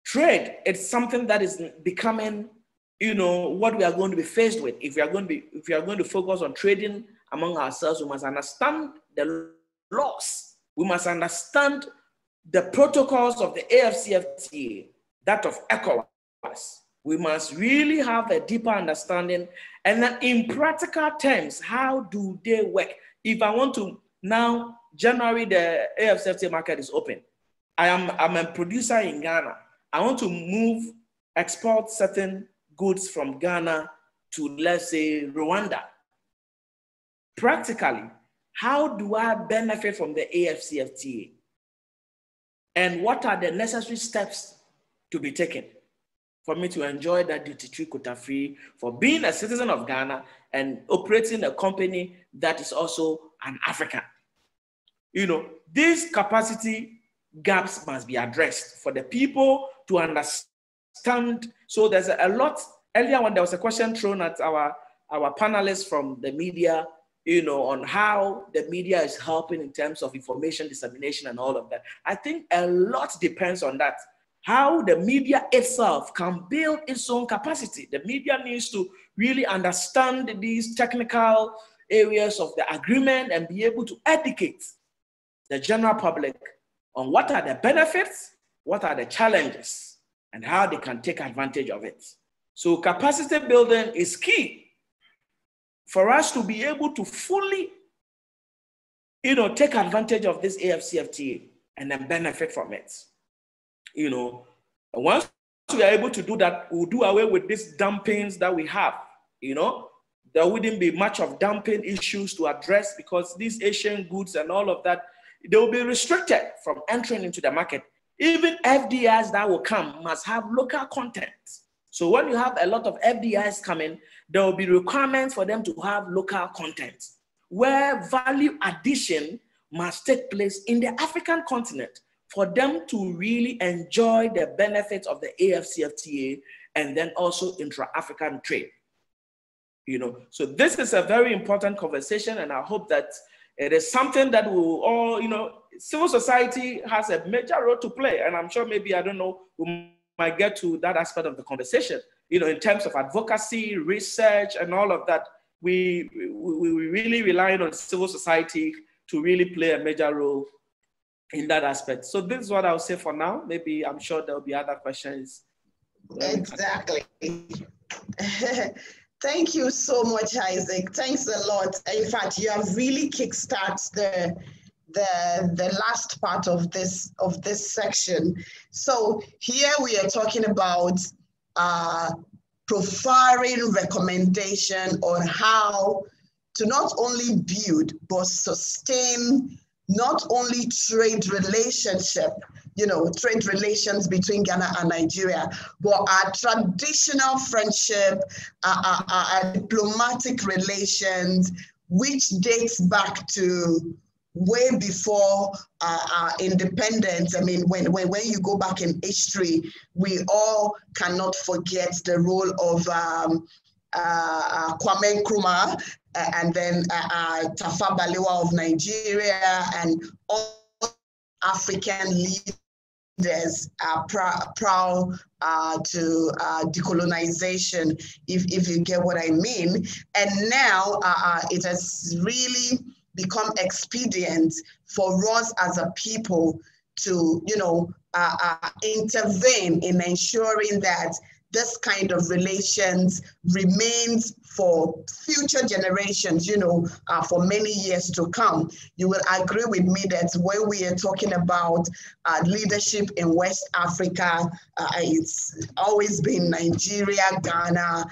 trade, it's something that is becoming, you know, what we are going to be faced with. If we are going to focus on trading among ourselves, we must understand the laws. We must understand the protocols of the AFCFTA, that of ECOWAS. We must really have a deeper understanding, and then in practical terms, how do they work? If I want to now, January, the AFCFTA market is open. I'm a producer in Ghana. I want to export certain goods from Ghana to, let's say, Rwanda. Practically, how do I benefit from the AFCFTA? And what are the necessary steps to be taken for me to enjoy that duty-free, quota-free, for being a citizen of Ghana and operating a company that is also an African? You know, these capacity gaps must be addressed for the people to understand. So there's a lot. Earlier when there was a question thrown at our panelists from the media, you know, on how the media is helping in terms of information dissemination and all of that. I think a lot depends on that. How the media itself can build its own capacity. The media needs to really understand these technical areas of the agreement and be able to educate the general public on what are the benefits, what are the challenges, and how they can take advantage of it. So capacity building is key for us to be able to fully, you know, take advantage of this AFCFTA and then benefit from it. You know, once we are able to do that, we'll do away with these dumpings that we have. You know, there wouldn't be much of dumping issues to address, because these Asian goods and all of that, they will be restricted from entering into the market. Even FDIs that will come must have local content. So when you have a lot of FDIs coming, there will be requirements for them to have local content, where value addition must take place in the African continent for them to really enjoy the benefits of the AFCFTA and then also intra-African trade. You know, so this is a very important conversation, and I hope that it is something that we will all, you know, civil society has a major role to play. And I'm sure maybe, I don't know, we might get to that aspect of the conversation, you know, in terms of advocacy, research, and all of that. We really rely on civil society to really play a major role in that aspect. So this is what I'll say for now. Maybe I'm sure there'll be other questions. Exactly. Thank you so much, Isaac. Thanks a lot. In fact, you have really kickstarted the last part of this section. So here we are talking about proffering recommendation on how to not only build but sustain not only trade relationship, trade relations between Ghana and Nigeria, but our traditional friendship, our diplomatic relations, which dates back to way before our independence. I mean, when you go back in history, we all cannot forget the role of Kwame Nkrumah, and then Tafawa Balewa of Nigeria, and all African leaders are proud to decolonization, if you get what I mean. And now it has really become expedient for us as a people to, intervene in ensuring that this kind of relations remains for future generations, for many years to come. You will agree with me that when we are talking about leadership in West Africa, it's always been Nigeria, Ghana,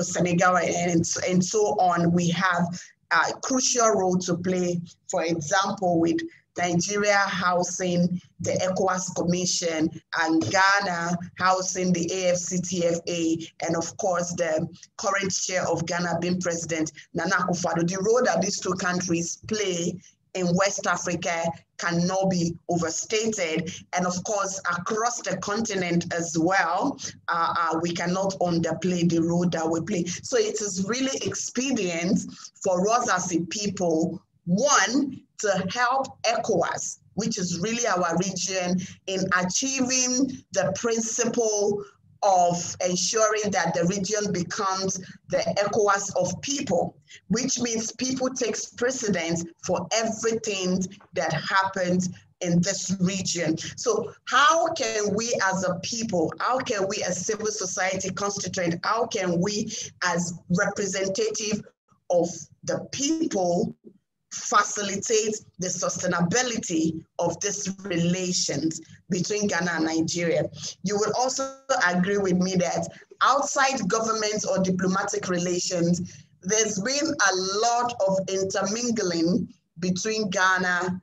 Senegal, and so on. We have a crucial role to play, for example, with Nigeria housing the ECOWAS Commission, and Ghana housing the AFCTFA, and of course the current chair of Ghana being President Nana Akufo-Addo. The role that these two countries play in West Africa cannot be overstated. And of course, across the continent as well, we cannot underplay the role that we play. So it is really expedient for us as a people, one, to help ECOWAS, which is really our region, in achieving the principle of ensuring that the region becomes the ECOWAS of people, which means people takes precedence for everything that happens in this region. So how can we as a people, how can we as civil society constituent, how can we as representative of the people facilitate the sustainability of these relations between Ghana and Nigeria? You will also agree with me that outside government or diplomatic relations, there's been a lot of intermingling between Ghanaians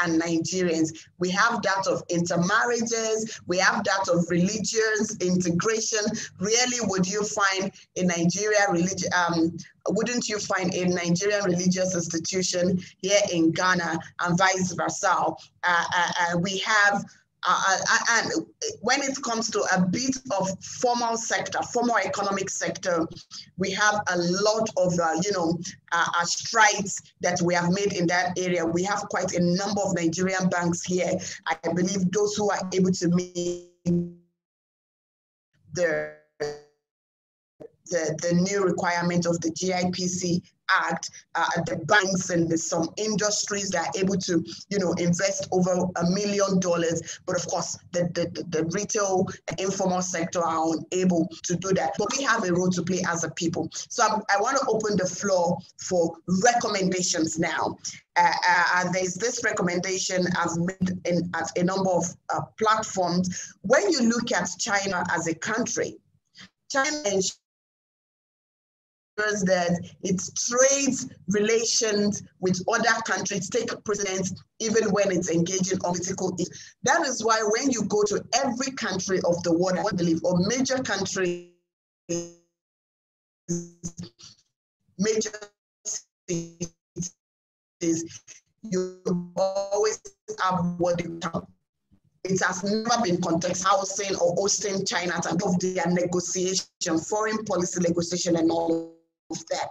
and Nigerians. We have that of intermarriages, we have that of religious integration. Rarely would you find a Nigerian wouldn't you find a Nigerian religious institution here in Ghana, and vice versa. We have, and when it comes to a bit of formal economic sector, we have a lot of, strides that we have made in that area. We have quite a number of Nigerian banks here. I believe those who are able to meet the new requirement of the GIPC Act, the banks and some industries that are able to, invest over $1 million. But of course, the retail and informal sector are unable to do that. But we have a role to play as a people. So I want to open the floor for recommendations now. There's this recommendation I've made at a number of platforms. When you look at China as a country, China that its trade relations with other countries take precedence even when it's engaging on political issues. That is why when you go to every country of the world, I believe, or major countries, major cities, you always have what they count. It has never been context housing or hosting China and of their negotiation, foreign policy negotiation and all of that.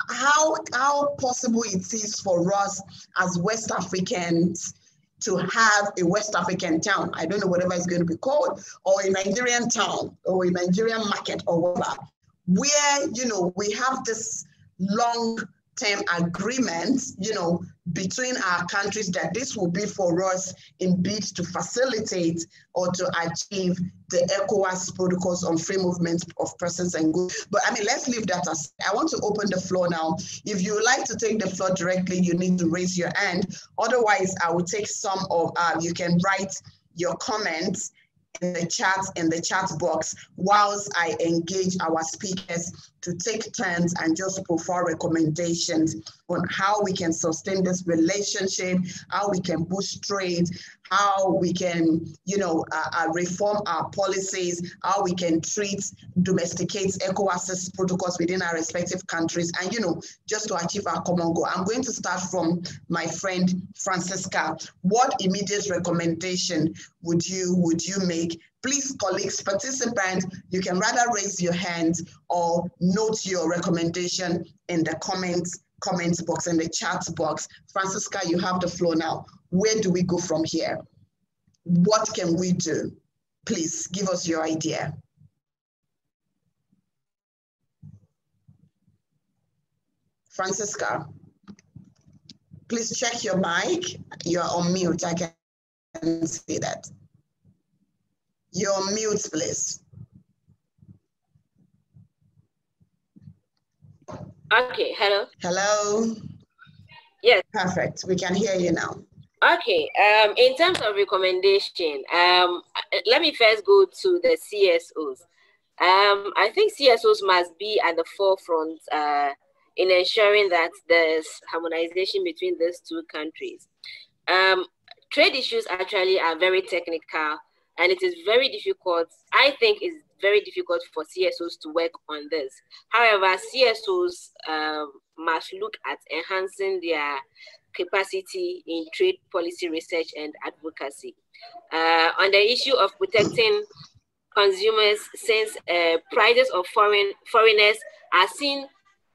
How possible it is for us as West Africans to have a West African town, I don't know whatever it's going to be called, or a Nigerian town, or a Nigerian market, or whatever, where, we have this long-term agreement, between our countries that this will be for us in bids to facilitate or to achieve the ECOWAS protocols on free movement of persons and goods. But let's leave that aside. I want to open the floor now. If you would like to take the floor directly, you need to raise your hand. Otherwise, I will take some of, you can write your comments in the chat box whilst I engage our speakers to take turns and just proffer recommendations on how we can sustain this relationship, how we can boost trade, how we can, reform our policies, how we can domesticate ECOWAS protocols within our respective countries, and, just to achieve our common goal. I'm going to start from my friend Francisca. What immediate recommendation would you make? Please, colleagues, participants, you can rather raise your hand or note your recommendation in the comments box, in the chat box. Francisca, you have the floor now. Where do we go from here? What can we do? Please give us your idea. Francisca, please check your mic. You're on mute. I can see that. You're on mute, please. Okay, hello. Hello. Yes. Perfect. We can hear you now. Okay. In terms of recommendation, let me first go to the CSOs. I think CSOs must be at the forefront in ensuring that there's harmonization between these two countries. Trade issues actually are very technical, and it is very difficult. I think it's very difficult for CSOs to work on this. However, CSOs must look at enhancing their capacity in trade policy research and advocacy. On the issue of protecting consumers, since prices of foreigners are seen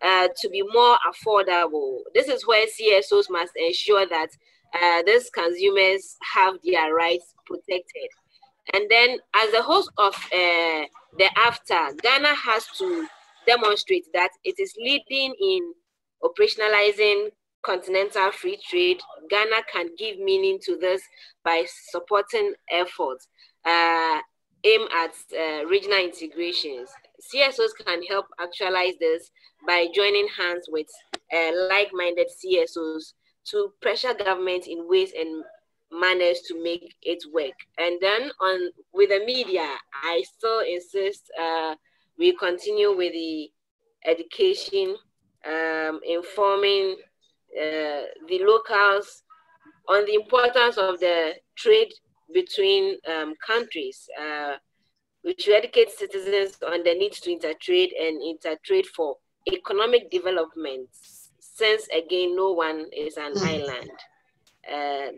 to be more affordable, this is where CSOs must ensure that these consumers have their rights protected. And then, as the host of the AFTA, Ghana has to demonstrate that it is leading in operationalizing continental free trade. Ghana can give meaning to this by supporting efforts aimed at regional integrations. CSOs can help actualize this by joining hands with like-minded CSOs to pressure government in ways and manners to make it work. And then with the media, I still insist we continue with the education, informing the locals on the importance of the trade between countries. We should educate citizens on the need to intertrade and intertrade for economic development, since again, no one is an island.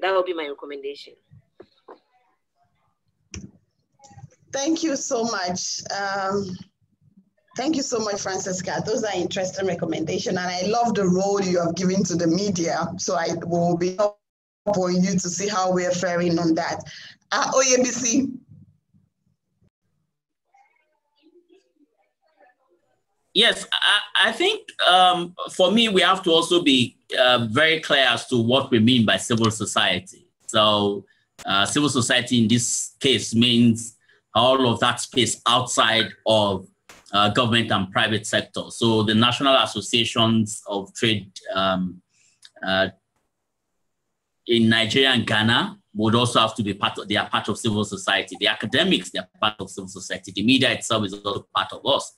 That will be my recommendation. Thank you so much. Thank you so much, Francisca. Those are interesting recommendations, and I love the role you have given to the media. So I will be for you to see how we're faring on that. OABC. Yes, I think for me, we have to also be very clear as to what we mean by civil society. So civil society in this case means all of that space outside of government and private sector. So the national associations of trade in Nigeria and Ghana would also have to be they are part of civil society. The academics, they are part of civil society. The media itself is also part of us.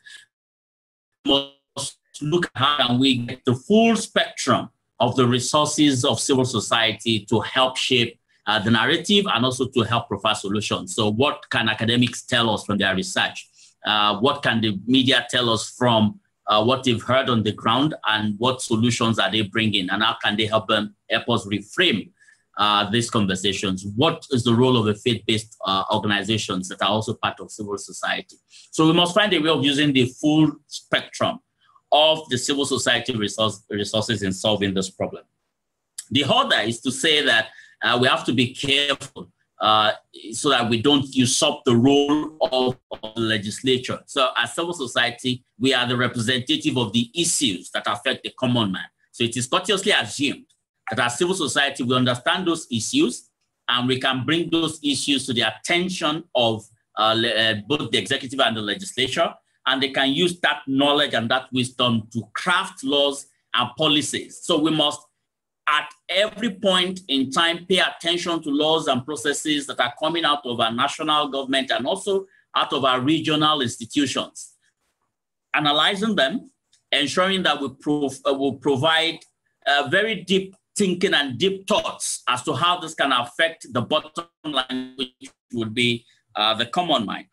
Must look at how can we get the full spectrum of the resources of civil society to help shape the narrative and also to help provide solutions. So what can academics tell us from their research? What can the media tell us from what they've heard on the ground, and what solutions are they bringing, and how can they help us reframe these conversations? What is the role of the faith-based organizations that are also part of civil society? So we must find a way of using the full spectrum of the civil society resources in solving this problem. The other is to say that we have to be careful so that we don't usurp the role of the legislature. So as civil society, we are the representative of the issues that affect the common man. So it is courteously assumed that as civil society, we understand those issues and we can bring those issues to the attention of both the executive and the legislature, and they can use that knowledge and that wisdom to craft laws and policies. So we must at every point in time, pay attention to laws and processes that are coming out of our national government and also out of our regional institutions. Analyzing them, ensuring that we will provide very deep thinking and deep thoughts as to how this can affect the bottom line, which would be the common mind.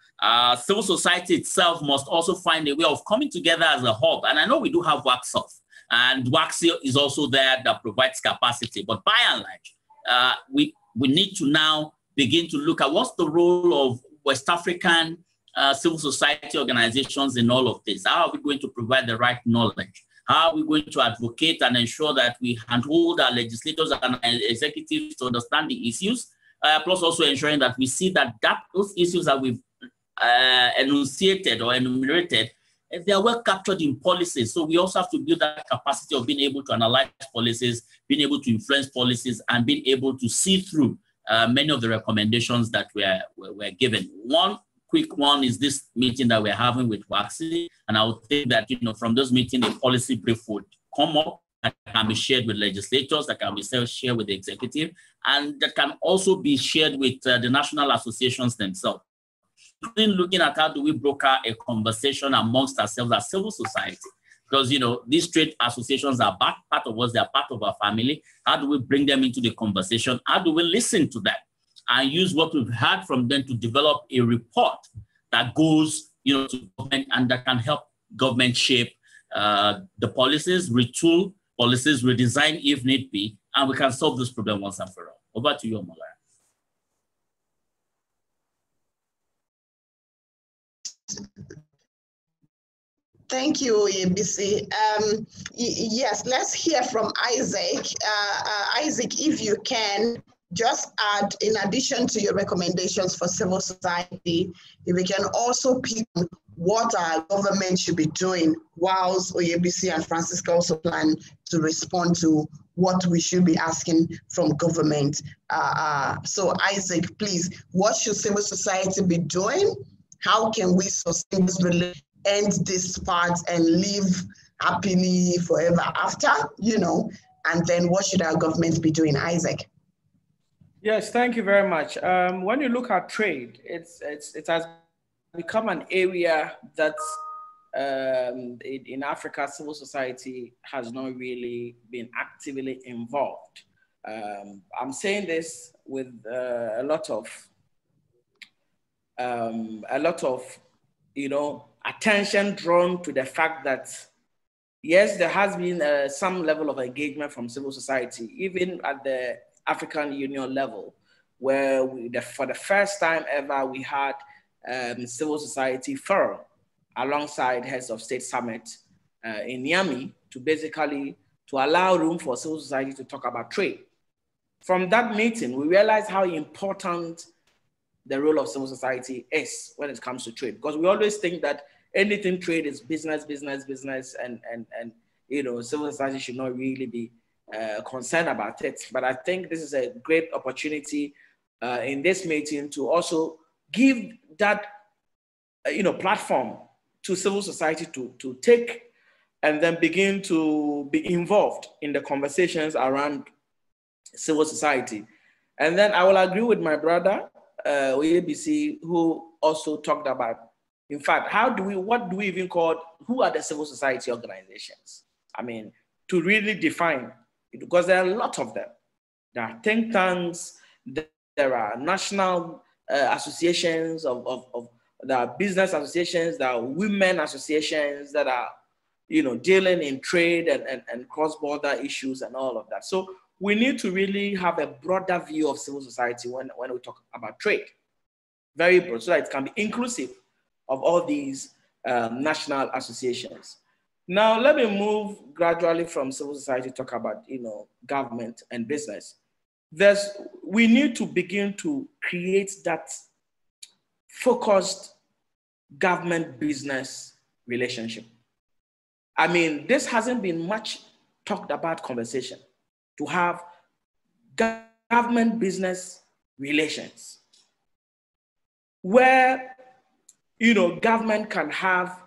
Civil society itself must also find a way of coming together as a hub. And I know we do have WACSOF, and WACSI is also there that provides capacity. But by and large, we need to now begin to look at what's the role of West African civil society organizations in all of this. How are we going to provide the right knowledge? How are we going to advocate and ensure that we handhold our legislators and executives to understand the issues, plus also ensuring that we see that those issues that we've enunciated or enumerated, they are well captured in policies. So we also have to build that capacity of being able to analyze policies, being able to influence policies, and being able to see through many of the recommendations that we're given. One quick one is this meeting that we're having with WACSI, and I would think that from those meetings, a policy brief would come up that can be shared with legislators, that can be shared with the executive, and that can also be shared with the national associations themselves. Looking at how do we broker a conversation amongst ourselves as civil society, because these trade associations are part of us, they are part of our family. How do we bring them into the conversation? How do we listen to them and use what we've heard from them to develop a report that goes to government and that can help government shape the policies, retool policies, redesign if need be, and we can solve this problem once and for all. Over to you, Omolara. Thank you, ABC. Yes, let's hear from Isaac. Isaac, if you can, just add, in addition to your recommendations for civil society, if we can also pick what our government should be doing, whilst OABC and Francisca also plan to respond to what we should be asking from government. So Isaac, please, what should civil society be doing? How can we sustain this relationship, end this part and live happily forever after, and then what should our government be doing? Isaac. Yes, thank you very much. When you look at trade, it has become an area that in Africa, civil society has not really been actively involved. I'm saying this with a lot of attention drawn to the fact that, yes, there has been some level of engagement from civil society, even at the African Union level, where for the first time ever, we had civil society forum alongside heads of state summit in Niamey to allow room for civil society to talk about trade. From that meeting, we realized how important the role of civil society is when it comes to trade, because we always think that anything trade is business, and civil society should not really be concerned about it. But I think this is a great opportunity in this meeting to also give that platform to civil society to take and then begin to be involved in the conversations around civil society. And then I will agree with my brother, OABC, who also talked about, in fact, what do we even call, who are the civil society organizations? I mean, to really define, because there are a lot of them. There are think tanks, there are national associations there are business associations, there are women associations that are, dealing in trade and cross-border issues and all of that. So we need to really have a broader view of civil society when we talk about trade. Very broad, so that it can be inclusive of all these national associations. Now, let me move gradually from civil society to talk about, government and business. We need to begin to create that focused government-business relationship. I mean, this hasn't been much talked about conversation, to have government-business relations where, government can have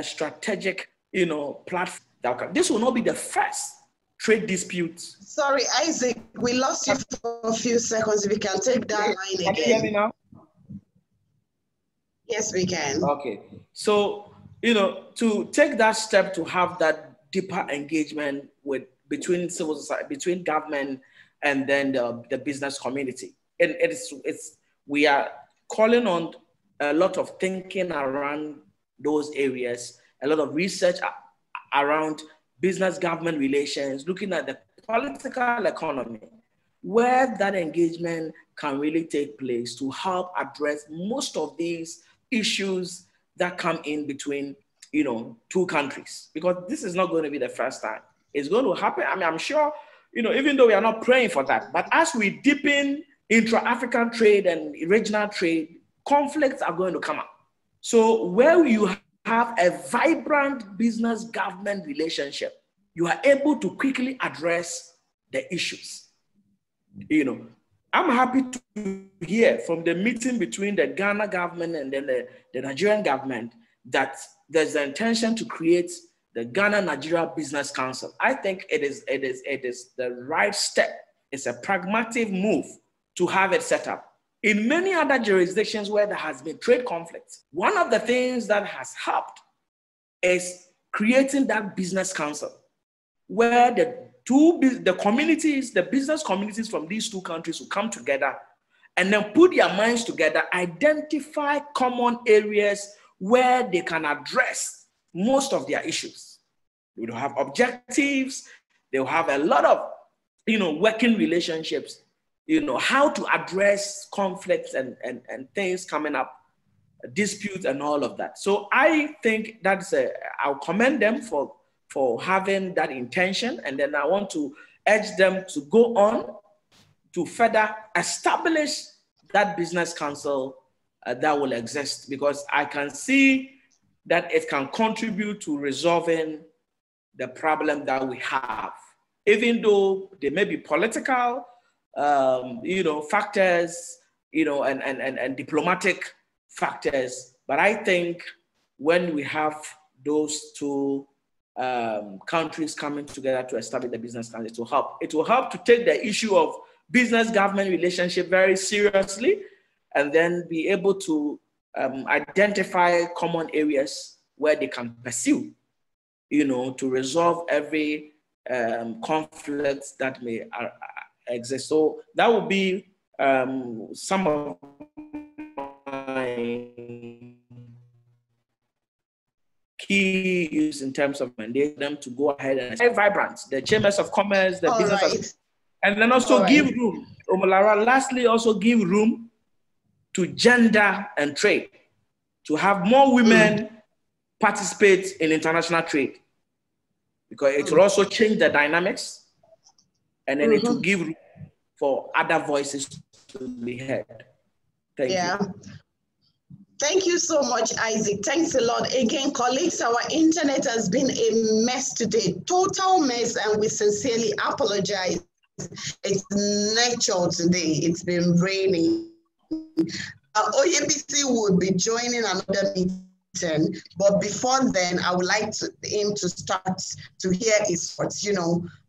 strategic, platform. This will not be the first trade dispute. Sorry, Isaac, we lost you for a few seconds. We can take that line again. Can you hear me now? Yes, we can. Okay. So, to take that step to have that deeper engagement between civil society, between government and then the business community. And we are calling on a lot of thinking around those areas, a lot of research around business-government relations, looking at the political economy, where that engagement can really take place to help address most of these issues that come in between, two countries. Because this is not going to be the first time. It's going to happen. I mean, I'm sure, even though we are not praying for that, but as we deepen intra-African trade and regional trade, conflicts are going to come up. So where you have a vibrant business-government relationship, you are able to quickly address the issues. I'm happy to hear from the meeting between the Ghana government and then the Nigerian government that there's the intention to create the Ghana-Nigeria Business Council. I think it is the right step. It's a pragmatic move to have it set up. In many other jurisdictions where there has been trade conflicts, one of the things that has helped is creating that business council where the business communities from these two countries will come together and then put their minds together, identify common areas where they can address most of their issues. They will have objectives, they will have a lot of, working relationships, how to address conflicts and things coming up, disputes and all of that. So I think I'll commend them for having that intention. And then I want to urge them to go on to further establish that business council that will exist, because I can see that it can contribute to resolving the problem that we have, even though there may be political, factors, and diplomatic factors. But I think when we have those two countries coming together to establish the business council, it will help to take the issue of business-government relationship very seriously, and then be able to identify common areas where they can pursue, to resolve every conflict that may exist. So that would be some of my key use in terms of mandate them to go ahead and stay vibrant, the chambers of commerce, the business, and then also give room, Omolara, lastly, also give room to gender and trade, to have more women participate in international trade, because it will also change the dynamics, and then it will give room for other voices to be heard. Thank you. Thank you so much, Isaac. Thanks a lot. Again, colleagues, our internet has been a mess today, total mess, and we sincerely apologize. It's natural today. It's been raining. OYBC will be joining another meeting, but before then, I would like him to start to hear his thoughts,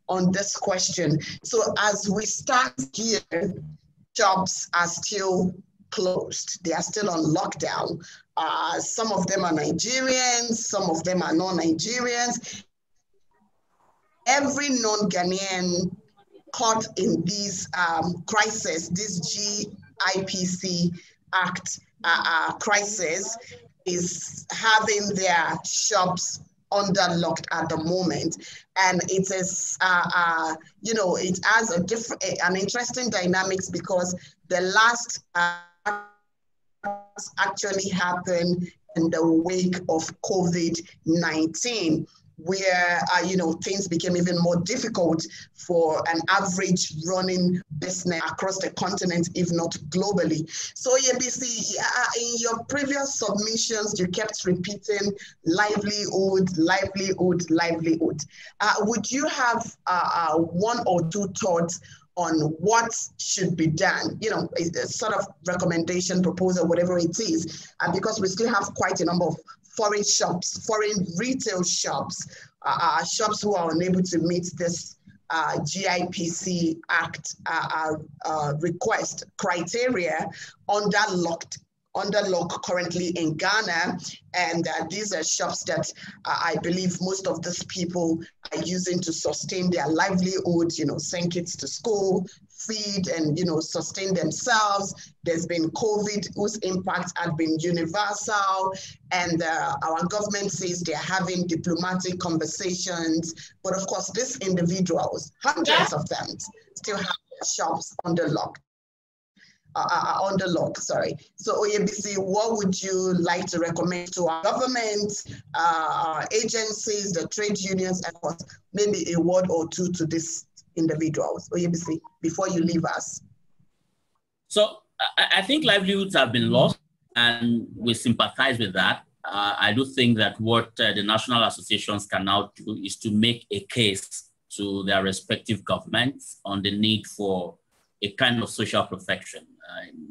on this question. So as we start here, shops are still closed. They are still on lockdown. Some of them are Nigerians, some of them are non-Nigerians. Every non-Ghanaian caught in this crisis, this GIPC Act crisis, is having their shops underlocked at the moment, and it is it has an interesting dynamics, because the last actually happened in the wake of COVID-19, where things became even more difficult for an average running business across the continent, if not globally. So YBC, in your previous submissions, you kept repeating livelihood, livelihood, livelihood. Would you have one or two thoughts on what should be done, a sort of recommendation, proposal, whatever it is, because we still have quite a number of foreign shops, foreign retail shops, shops who are unable to meet this GIPC Act request criteria under lock currently in Ghana. And these are shops that I believe most of these people are using to sustain their livelihood, send kids to school, feed and, sustain themselves. There's been COVID, whose impact had been universal. And our government says they're having diplomatic conversations. But of course, these individuals, hundreds of them, still have their shops under lock. So OYBC, what would you like to recommend to our government, our agencies, the trade unions, and maybe a word or two to these individuals? OYBC, before you leave us. So I think livelihoods have been lost, and we sympathize with that. I do think that what the national associations can now do is to make a case to their respective governments on the need for a kind of social protection.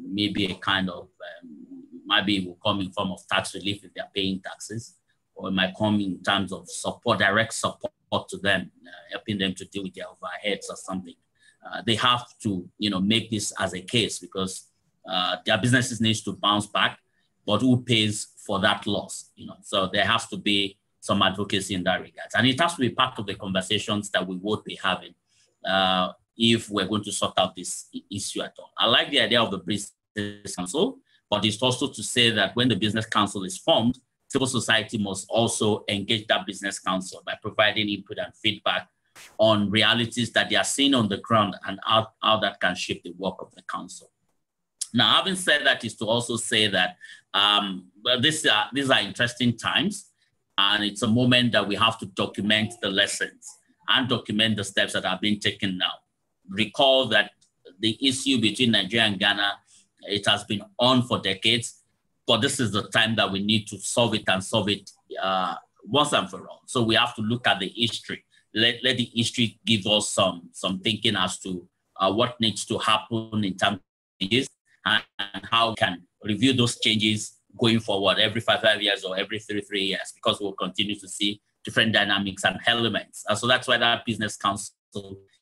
Maybe a kind of, maybe it will come in form of tax relief if they're paying taxes, or it might come in terms of support, direct support to them, helping them to deal with their overheads or something. They have to, make this as a case, because their businesses needs to bounce back, but who pays for that loss? So there has to be some advocacy in that regard, and it has to be part of the conversations that we would be having if we're going to sort out this issue at all. I like the idea of the Business Council, but it's also to say that when the Business Council is formed, civil society must also engage that Business Council by providing input and feedback on realities that they are seeing on the ground and how that can shape the work of the council. Now, having said that, is to also say that these are interesting times, and it's a moment that we have to document the lessons and document the steps that are being taken now. Recall that the issue between Nigeria and Ghana, it has been on for decades, but this is the time that we need to solve it, and solve it once and for all. So we have to look at the history. Let the history give us some thinking as to what needs to happen in terms of this, and how we can review those changes going forward every 5 years or every 3 years, because we'll continue to see different dynamics and elements. And so that's why that Business Council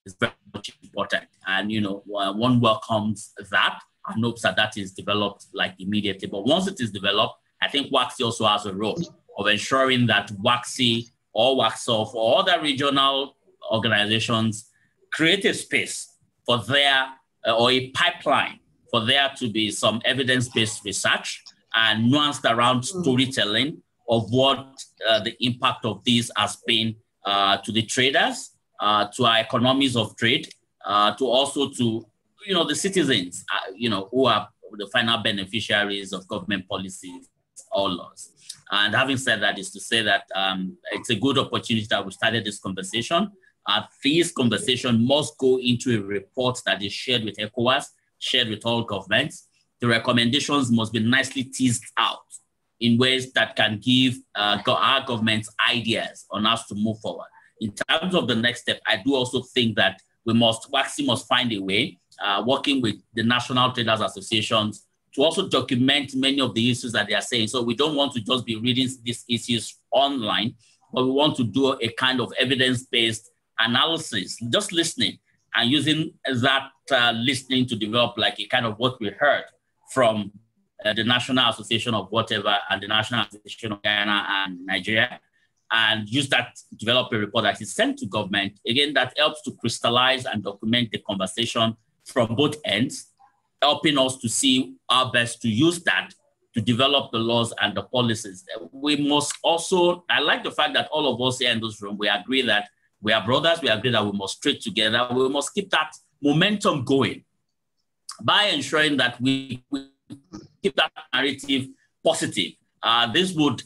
is very much important. And, one welcomes that and hopes that is developed immediately. But once it is developed, I think WACSI also has a role of ensuring that WACSI or WACSOF or other regional organizations create a space for their, or a pipeline for there to be some evidence-based research and nuanced around storytelling of what the impact of this has been to the traders, to our economies of trade, to also to, the citizens, who are the final beneficiaries of government policies or laws. And having said that, is to say that it's a good opportunity that we started this conversation. This conversation must go into a report that is shared with ECOWAS, shared with all governments. The recommendations must be nicely teased out in ways that can give our governments ideas on how to move forward. In terms of the next step, I do also think that WACSI must find a way, working with the national traders associations, to also document many of the issues that they are saying. So we don't want to just be reading these issues online, but we want to do a kind of evidence-based analysis, just listening and using that listening to develop a kind of what we heard from the National Association of whatever and the National Association of Ghana and Nigeria, and use that to develop a report that is sent to government. Again, that helps to crystallize and document the conversation from both ends, helping us to see how best to use that to develop the laws and the policies. We must also, I like the fact that all of us here in this room, we agree that we are brothers, we agree that we must trade together, we must keep that momentum going by ensuring that we keep that narrative positive. This would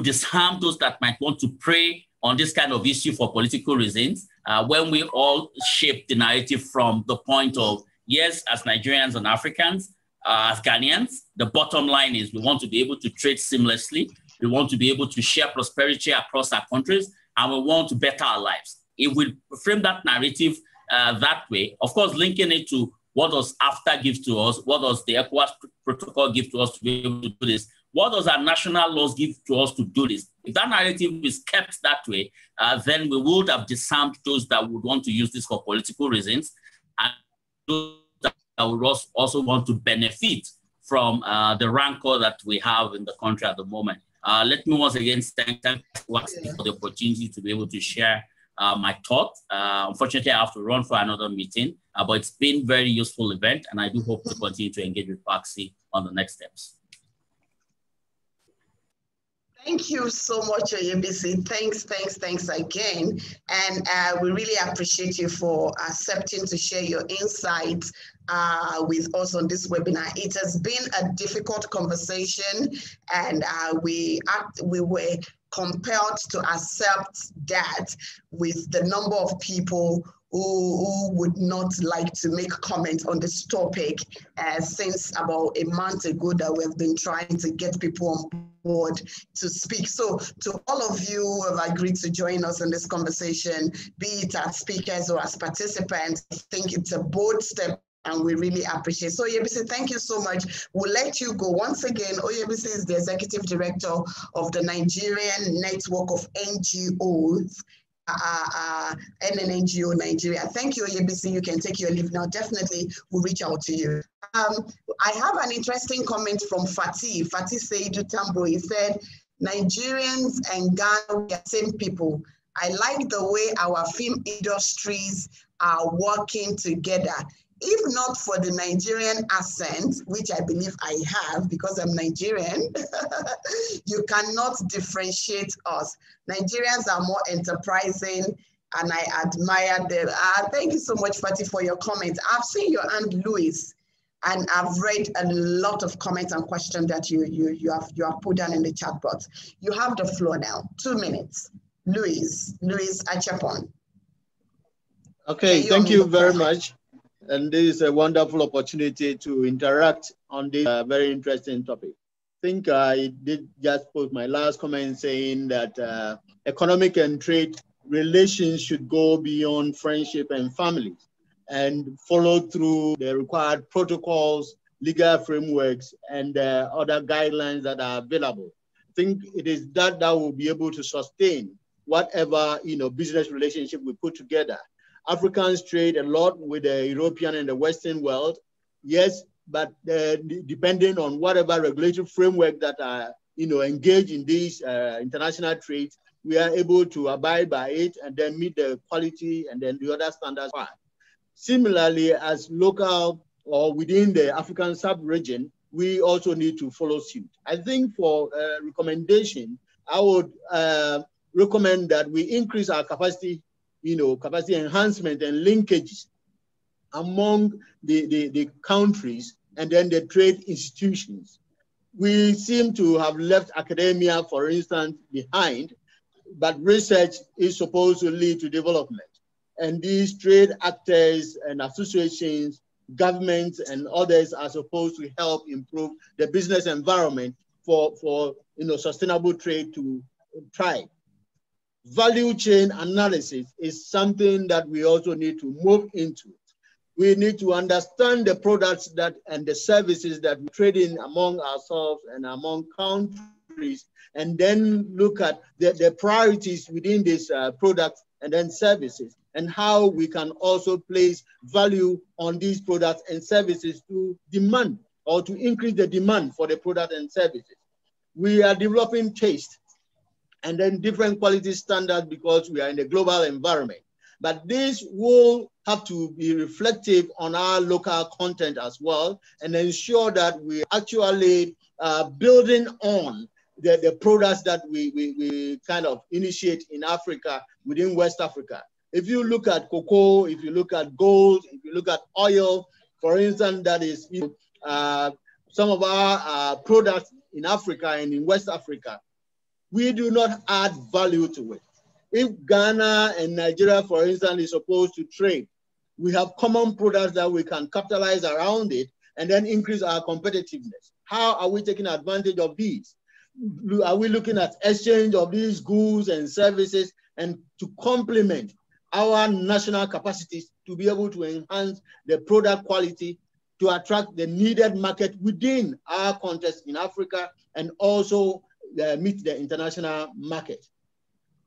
disarm those that might want to prey on this kind of issue for political reasons, when we all shape the narrative from the point of, yes, as Nigerians and Africans, as Ghanaians, the bottom line is we want to be able to trade seamlessly, we want to be able to share prosperity across our countries, and we want to better our lives. If we frame that narrative that way, of course, linking it to what does AFTA give to us, what does the ECOWAS protocol give to us to be able to do this, What does our national laws give to us to do this? If that narrative is kept that way, then we would have disarmed those that would want to use this for political reasons, and those that would also want to benefit from the rancor that we have in the country at the moment. Let me once again thank you for the opportunity to be able to share my thoughts. Unfortunately, I have to run for another meeting, but it's been a very useful event, and I do hope to continue to engage with Paxi on the next steps. Thank you so much, Oyebisi. Thanks again. And we really appreciate you for accepting to share your insights with us on this webinar. It has been a difficult conversation, and we were compelled to accept that with the number of people who would not like to make comment on this topic since about a month ago that we've been trying to get people on board to speak. So to all of you who have agreed to join us in this conversation, be it as speakers or as participants, I think it's a bold step and we really appreciate it. So Oyebisi, thank you so much. We'll let you go. Once again, Oyebisi is the Executive Director of the Nigerian Network of NGOs, NNNGO Nigeria. Thank you, Oyebisi. You can take your leave now. Definitely, we'll reach out to you. I have an interesting comment from Fatih Seidu Tambo. He said, Nigerians and Ghana, we are same people. I like the way our film industries are working together. If not for the Nigerian accent, which I believe I have because I'm Nigerian, you cannot differentiate us. Nigerians are more enterprising and I admire them. Thank you so much, Fatih, for your comments. I've seen your Aunt Louise, and I've read a lot of comments and questions that you have put down in the chat box. You have the floor now. 2 minutes. Louise Achapon. Okay, thank you very much. And this is a wonderful opportunity to interact on this very interesting topic. I think I did just post my last comment saying that economic and trade relations should go beyond friendship and family and follow through the required protocols, legal frameworks, and other guidelines that are available. I think it is that will be able to sustain whatever business relationship we put together. Africans trade a lot with the European and the Western world, yes, but depending on whatever regulatory framework that are engaged in these international trades, we are able to abide by it and then meet the quality and then the other standards. Similarly, as local or within the African sub-region, we also need to follow suit. I think for recommendation, I would recommend that we increase our capacity capacity enhancement and linkages among the countries and then the trade institutions. We seem to have left academia, for instance, behind, but research is supposed to lead to development. And these trade actors and associations, governments and others are supposed to help improve the business environment for sustainable trade to thrive. Value chain analysis is something that we also need to move into. We need to understand the products and the services that we trade in among ourselves and among countries, and then look at the priorities within these products and then services, and how we can also place value on these products and services to demand or to increase the demand for the product and services. We are developing taste and then different quality standards because we are in a global environment. But this will have to be reflective on our local content as well and ensure that we actually building on the products that we kind of initiate in Africa, within West Africa. If you look at cocoa, if you look at gold, if you look at oil, for instance, that is some of our products in Africa and in West Africa, we do not add value to it. If Ghana and Nigeria, for instance, is supposed to trade, we have common products that we can capitalize around it and then increase our competitiveness. How are we taking advantage of these? Are we looking at exchange of these goods and services and to complement our national capacities to be able to enhance the product quality, to attract the needed market within our context in Africa and also meet the international market.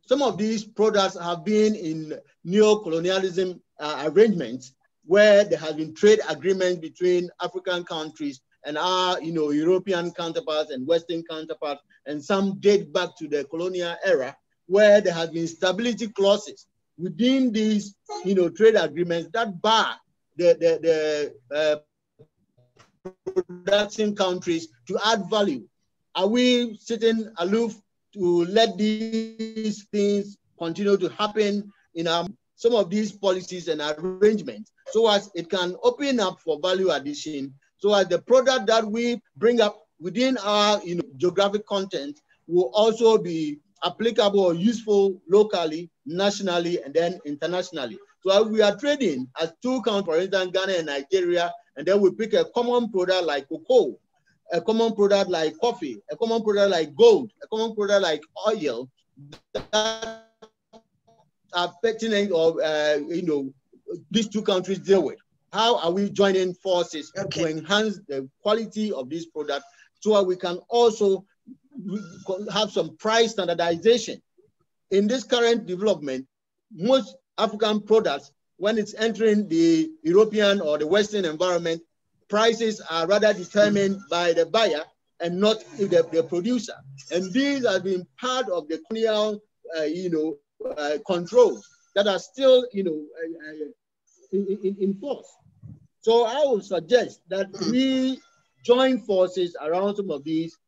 Some of these products have been in neo-colonialism arrangements where there has been trade agreements between African countries and our European counterparts and Western counterparts, and some date back to the colonial era, where there has been stability clauses within these trade agreements that bar the production countries to add value. Are we sitting aloof to let these things continue to happen in some of these policies and arrangements, so as it can open up for value addition, so as the product that we bring up within our geographic content will also be applicable or useful locally, nationally, and then internationally. So we are trading as two countries, for instance, Ghana and Nigeria, and then we pick a common product like cocoa, a common product like coffee, a common product like gold, a common product like oil that are pertinent of these two countries deal with. How are we joining forces to enhance the quality of this product so that we can also have some price standardization? In this current development, most African products, when it's entering the European or the Western environment, prices are rather determined by the buyer and not the producer. And these have been part of the colonial, controls that are still, in force. So I would suggest that we join forces around some of these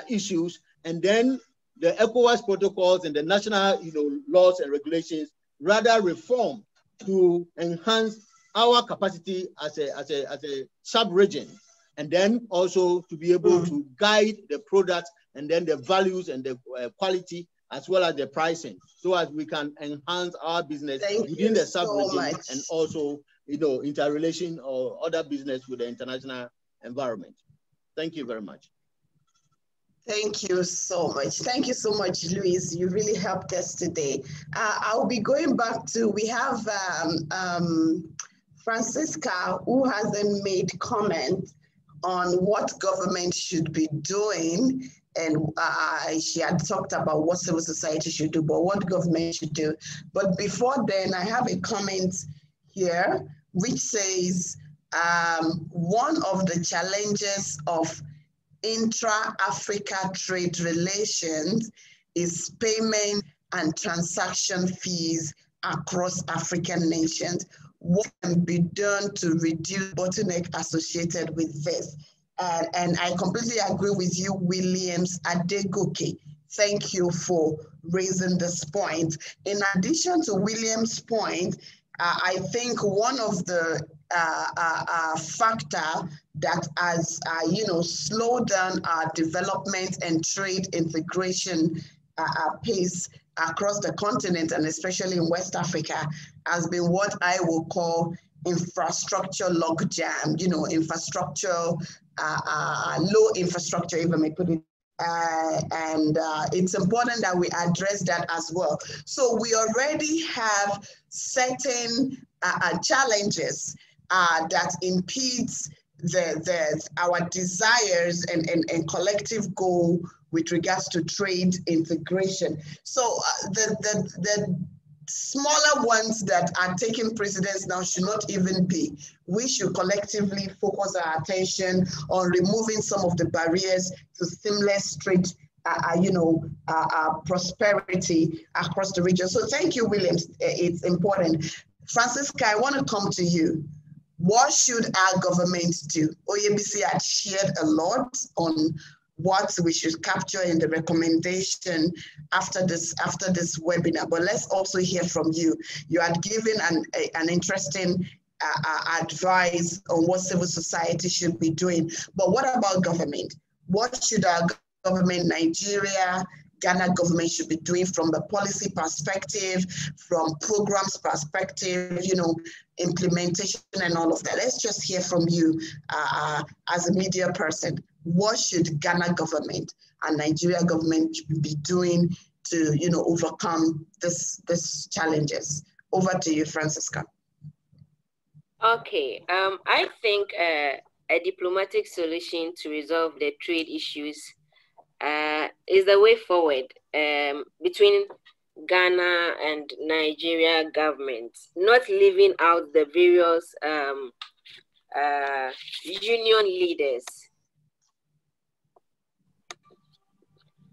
issues, and then the ECOWAS protocols and the national, laws and regulations rather reform to enhance our capacity as a sub-region, and then also to be able to guide the products and then the values and the quality as well as the pricing, so as we can enhance our business within the sub-region and also, interrelation or other business with the international environment. Thank you very much. Thank you so much. Thank you so much, Luis. You really helped us today. I'll be going back to, we have Francisca, who hasn't made comment on what government should be doing. And she had talked about what civil society should do, but what government should do. But before then, I have a comment here, which says, one of the challenges of intra-Africa trade relations is payment and transaction fees across African nations. What can be done to reduce bottleneck associated with this? And I completely agree with you, Williams Adegoke. Thank you for raising this point. In addition to Williams' point, I think one of the factor that has, slowed down our development and trade integration pace across the continent, and especially in West Africa, has been what I will call infrastructure logjam, infrastructure, low infrastructure, if I may put it. And it's important that we address that as well. So we already have certain challenges that impedes our desires and collective goal with regards to trade integration. So the smaller ones that are taking precedence now should not even be. We should collectively focus our attention on removing some of the barriers to seamless trade, prosperity across the region. So thank you, Williams. It's important. Francisca, I want to come to you. What should our government do? OABC had shared a lot on what we should capture in the recommendation after this webinar, but let's also hear from you. You had given an interesting advice on what civil society should be doing, but what about government? What should our government, Nigeria, Ghana government should be doing from the policy perspective, from programs perspective, implementation and all of that? Let's just hear from you as a media person. What should Ghana government and Nigeria government be doing to, overcome this challenges? Over to you, Francisca. Okay, I think a diplomatic solution to resolve the trade issues is the way forward between Ghana and Nigeria governments, not leaving out the various union leaders.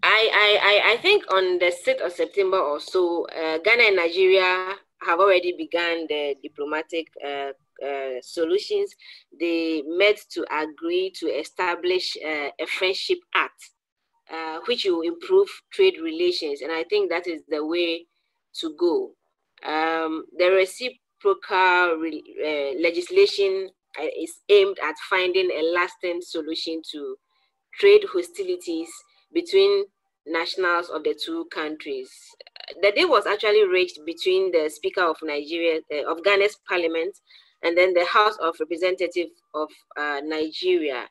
I think on the 6th of September or so, Ghana and Nigeria have already begun the diplomatic solutions. They met to agree to establish a friendship act, which will improve trade relations. And I think that is the way to go. The reciprocal legislation is aimed at finding a lasting solution to trade hostilities between nationals of the two countries. The deal was actually reached between the Speaker of Ghana's Parliament, and then the House of Representatives of Nigeria,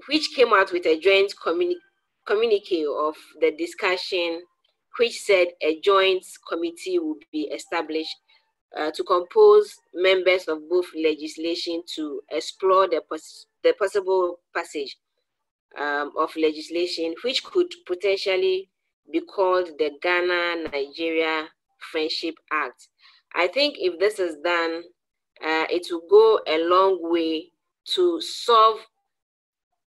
which came out with a joint communique of the discussion, which said a joint committee would be established to compose members of both legislation to explore the possible passage of legislation, which could potentially be called the Ghana-Nigeria Friendship Act. I think if this is done, it will go a long way to solve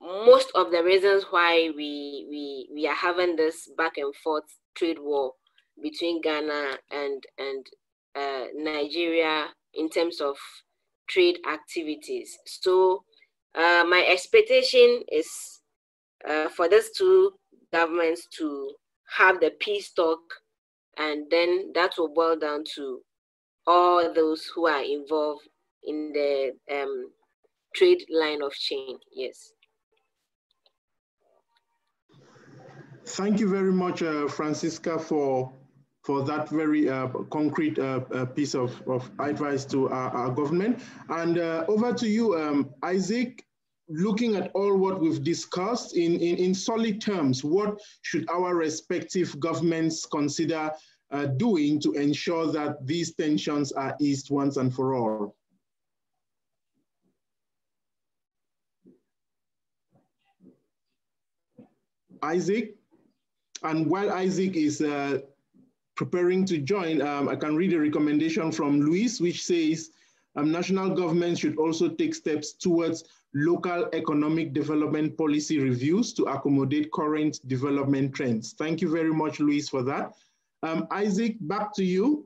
most of the reasons why we are having this back and forth trade war between Ghana and Nigeria in terms of trade activities. So my expectation is for these two governments to have the peace talk, and then that will boil down to all those who are involved in the trade line of chain. Yes. Thank you very much, Francisca, for that very concrete piece of advice to our government. And over to you, Isaac. Looking at all what we've discussed in solid terms, what should our respective governments consider doing to ensure that these tensions are eased once and for all? Isaac? And while Isaac is preparing to join, I can read a recommendation from Luis, which says, national governments should also take steps towards local economic development policy reviews to accommodate current development trends. Thank you very much, Luis, for that. Isaac, back to you.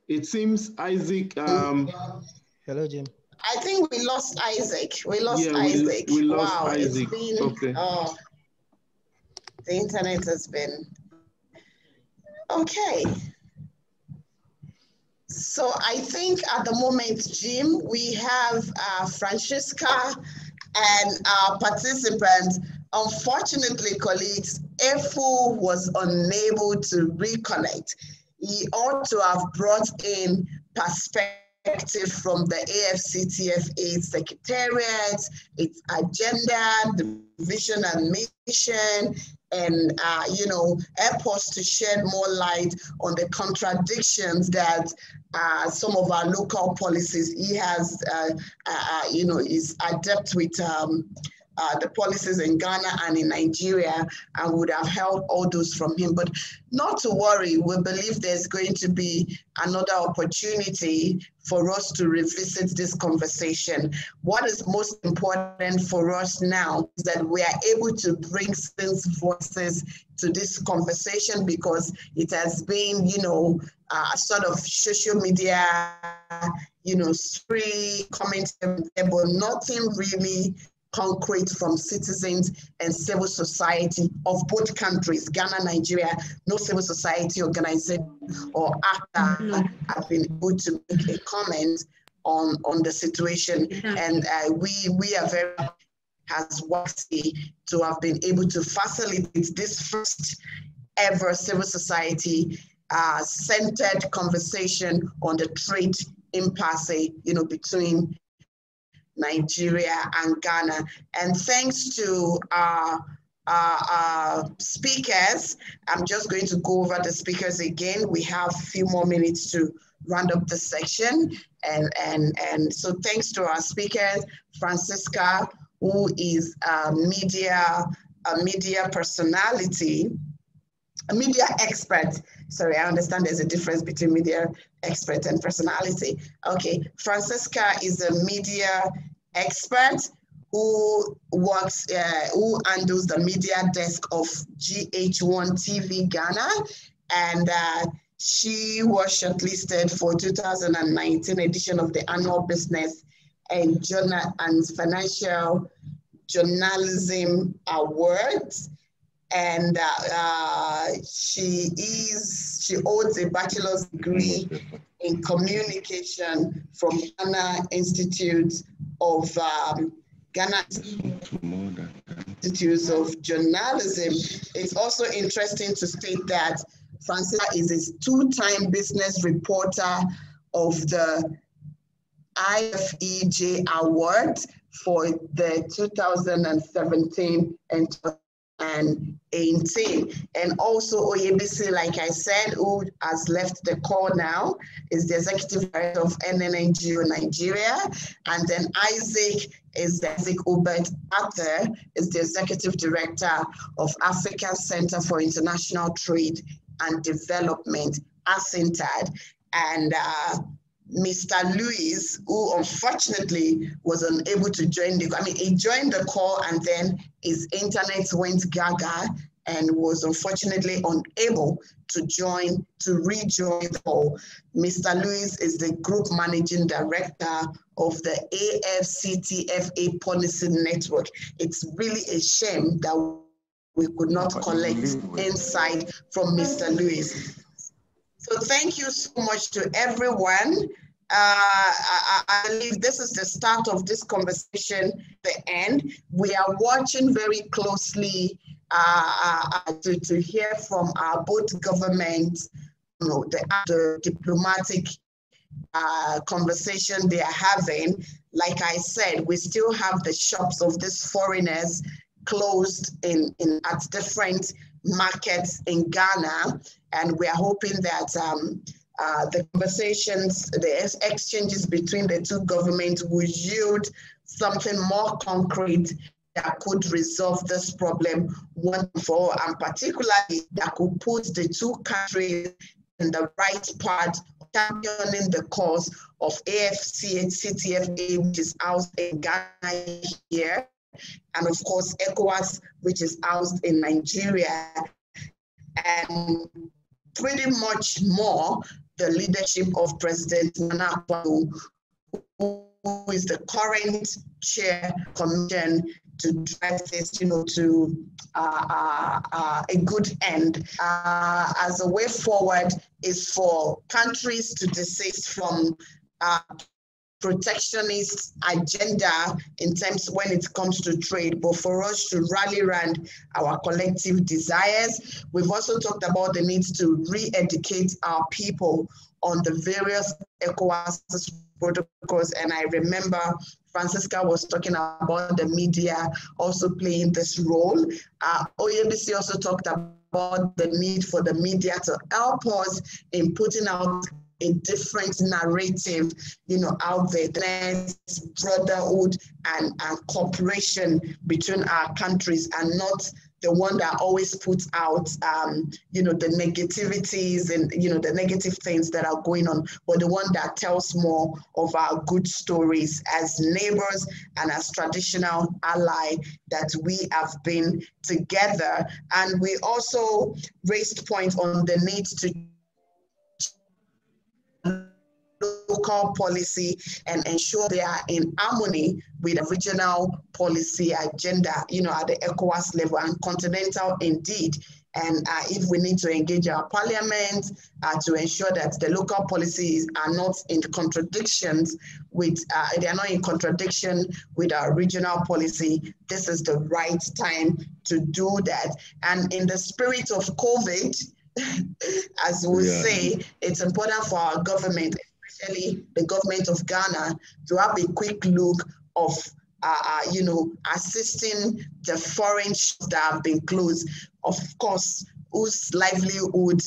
It seems Isaac... Hello, Jim. I think we lost Isaac. We lost Isaac. We lost wow, Isaac. It's been, okay. Oh, the internet has been... Okay. So I think at the moment, Jim, we have Francisca and our participants. Unfortunately, colleagues, Efu was unable to reconnect. He ought to have brought in perspective from the AFCTFA Secretariat, its agenda, the vision and mission, and help us to shed more light on the contradictions that some of our local policies. He has, is adept with the policies in Ghana and in Nigeria, and would have held all those from him. But not to worry, we believe there's going to be another opportunity for us to revisit this conversation. What is most important for us now is that we are able to bring citizens' voices to this conversation, because it has been, sort of social media, spree comments, but nothing really concrete from citizens and civil society of both countries, Ghana, Nigeria. No civil society organization or actor have been able to make a comment on the situation. And we are very, as WASI, to have been able to facilitate this first ever civil society centered conversation on the trade impasse, between Nigeria and Ghana. And thanks to our speakers. I'm just going to go over the speakers again. We have a few more minutes to round up the section. And so thanks to our speakers, Francisca, who is a media personality, a media expert. Sorry, I understand there's a difference between media expert and personality. Okay, Francisca is a media expert who works, who handles the media desk of GH1 TV Ghana, and she was shortlisted for 2019 edition of the Annual Business and Financial Journalism Awards. And she holds a bachelor's degree in communication from Ghana Institute of Ghana Institute of Journalism. It's also interesting to state that Francisca is a two-time business reporter of the IFEJ Award for the 2017 and 18. And also Oyebisi, like I said, who has left the call now, is the executive director of NNNGO Nigeria. And then Isaac Obert Arthur is the executive director of African Center for International Trade and Development, ACINTAD. And Mr. Lewis, who unfortunately was unable to join he joined the call and then his internet went gaga and was unfortunately unable to rejoin the call. Mr. Lewis is the group managing director of the AFCTFA Policy Network. It's really a shame that we could not collect insight from Mr. Lewis. So thank you so much to everyone. I believe this is the start of this conversation, the end. We are watching very closely to hear from our both governments, the diplomatic conversation they are having. Like I said, we still have the shops of these foreigners closed at different markets in Ghana, and we are hoping that the conversations, the exchanges between the two governments will yield something more concrete that could resolve this problem once and for all, and particularly that could put the two countries in the right path, championing the cause of AFCTFA, which is housed in Ghana here, and of course ECOWAS, which is housed in Nigeria, and pretty much more the leadership of President Nana Akufo-Addo, who is the current chair commission to drive this, to a good end. As a way forward is for countries to desist from protectionist agenda in terms when it comes to trade, but for us to rally around our collective desires. We've also talked about the need to re-educate our people on the various ECOWAS protocols, and I remember Francisca was talking about the media also playing this role. Oyebisi also talked about the need for the media to help us in putting out a different narrative, out there, brotherhood and cooperation between our countries, and not the one that always puts out, the negativities and, the negative things that are going on, but the one that tells more of our good stories as neighbors and as traditional ally that we have been together. And we also raised points on the need to local policy and ensure they are in harmony with the regional policy agenda, at the ECOWAS level and continental indeed. And if we need to engage our parliament to ensure that the local policies are not in contradictions with, they are not in contradiction with our regional policy, this is the right time to do that. And in the spirit of COVID, as we say, it's important for our government, especially the government of Ghana, to have a quick look of you know, assisting the foreign shops that have been closed, of course, whose livelihood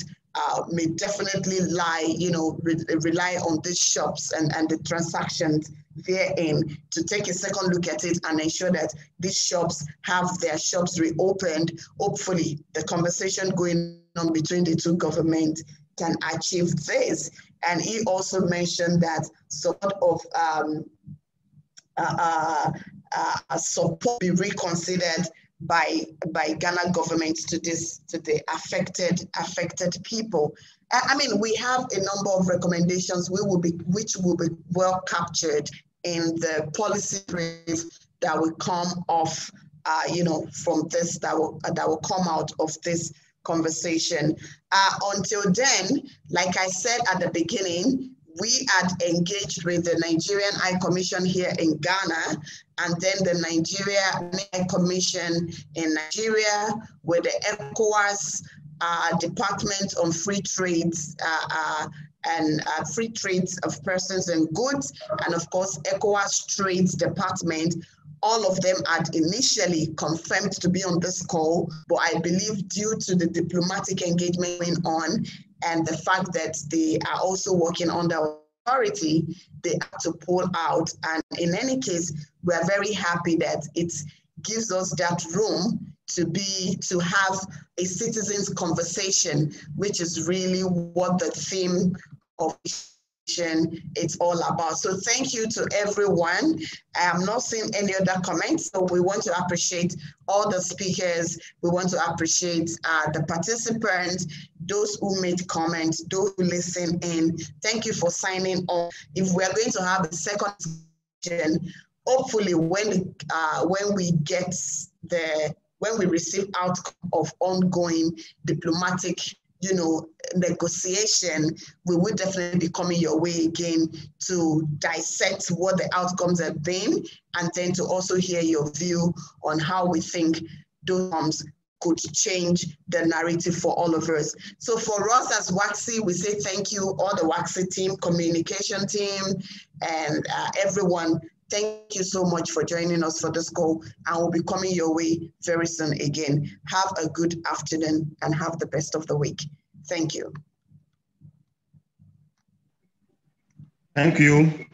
may definitely lie, you know, rely on these shops and the transactions therein, to take a second look at it and ensure that these shops have their shops reopened. Hopefully, the conversation going on between the two governments can achieve this. And he also mentioned that sort of support be reconsidered by Ghana government to the affected people. I mean, we have a number of recommendations which will be well captured in the policy brief that will come off, you know, from this, that will come out of this conversation. Until then, like I said at the beginning, we had engaged with the Nigerian High Commission here in Ghana, and then the Nigeria High Commission in Nigeria, with the ECOWAS Department on Free Trades and Free Trades of Persons and Goods, and of course, ECOWAS Trades Department. All of them had initially confirmed to be on this call, but I believe due to the diplomatic engagement going on and the fact that they are also working under authority, they have to pull out. And in any case, we are very happy that it gives us that room to have a citizens' conversation, which is really what the theme of it's all about. So thank you to everyone. I am not seeing any other comments, so we want to appreciate all the speakers. We want to appreciate the participants, those who made comments, those who listen in. Thank you for signing on. If we are going to have a second session, hopefully when we receive outcome of ongoing diplomatic, you know, negotiation, we will definitely be coming your way again to dissect what the outcomes have been, and then to also hear your view on how we think those outcomes could change the narrative for all of us. So for us as WAXI, we say thank you, all the WAXI team, communication team, and everyone. Thank you so much for joining us for this call, and we'll be coming your way very soon again. Have a good afternoon and have the best of the week. Thank you. Thank you.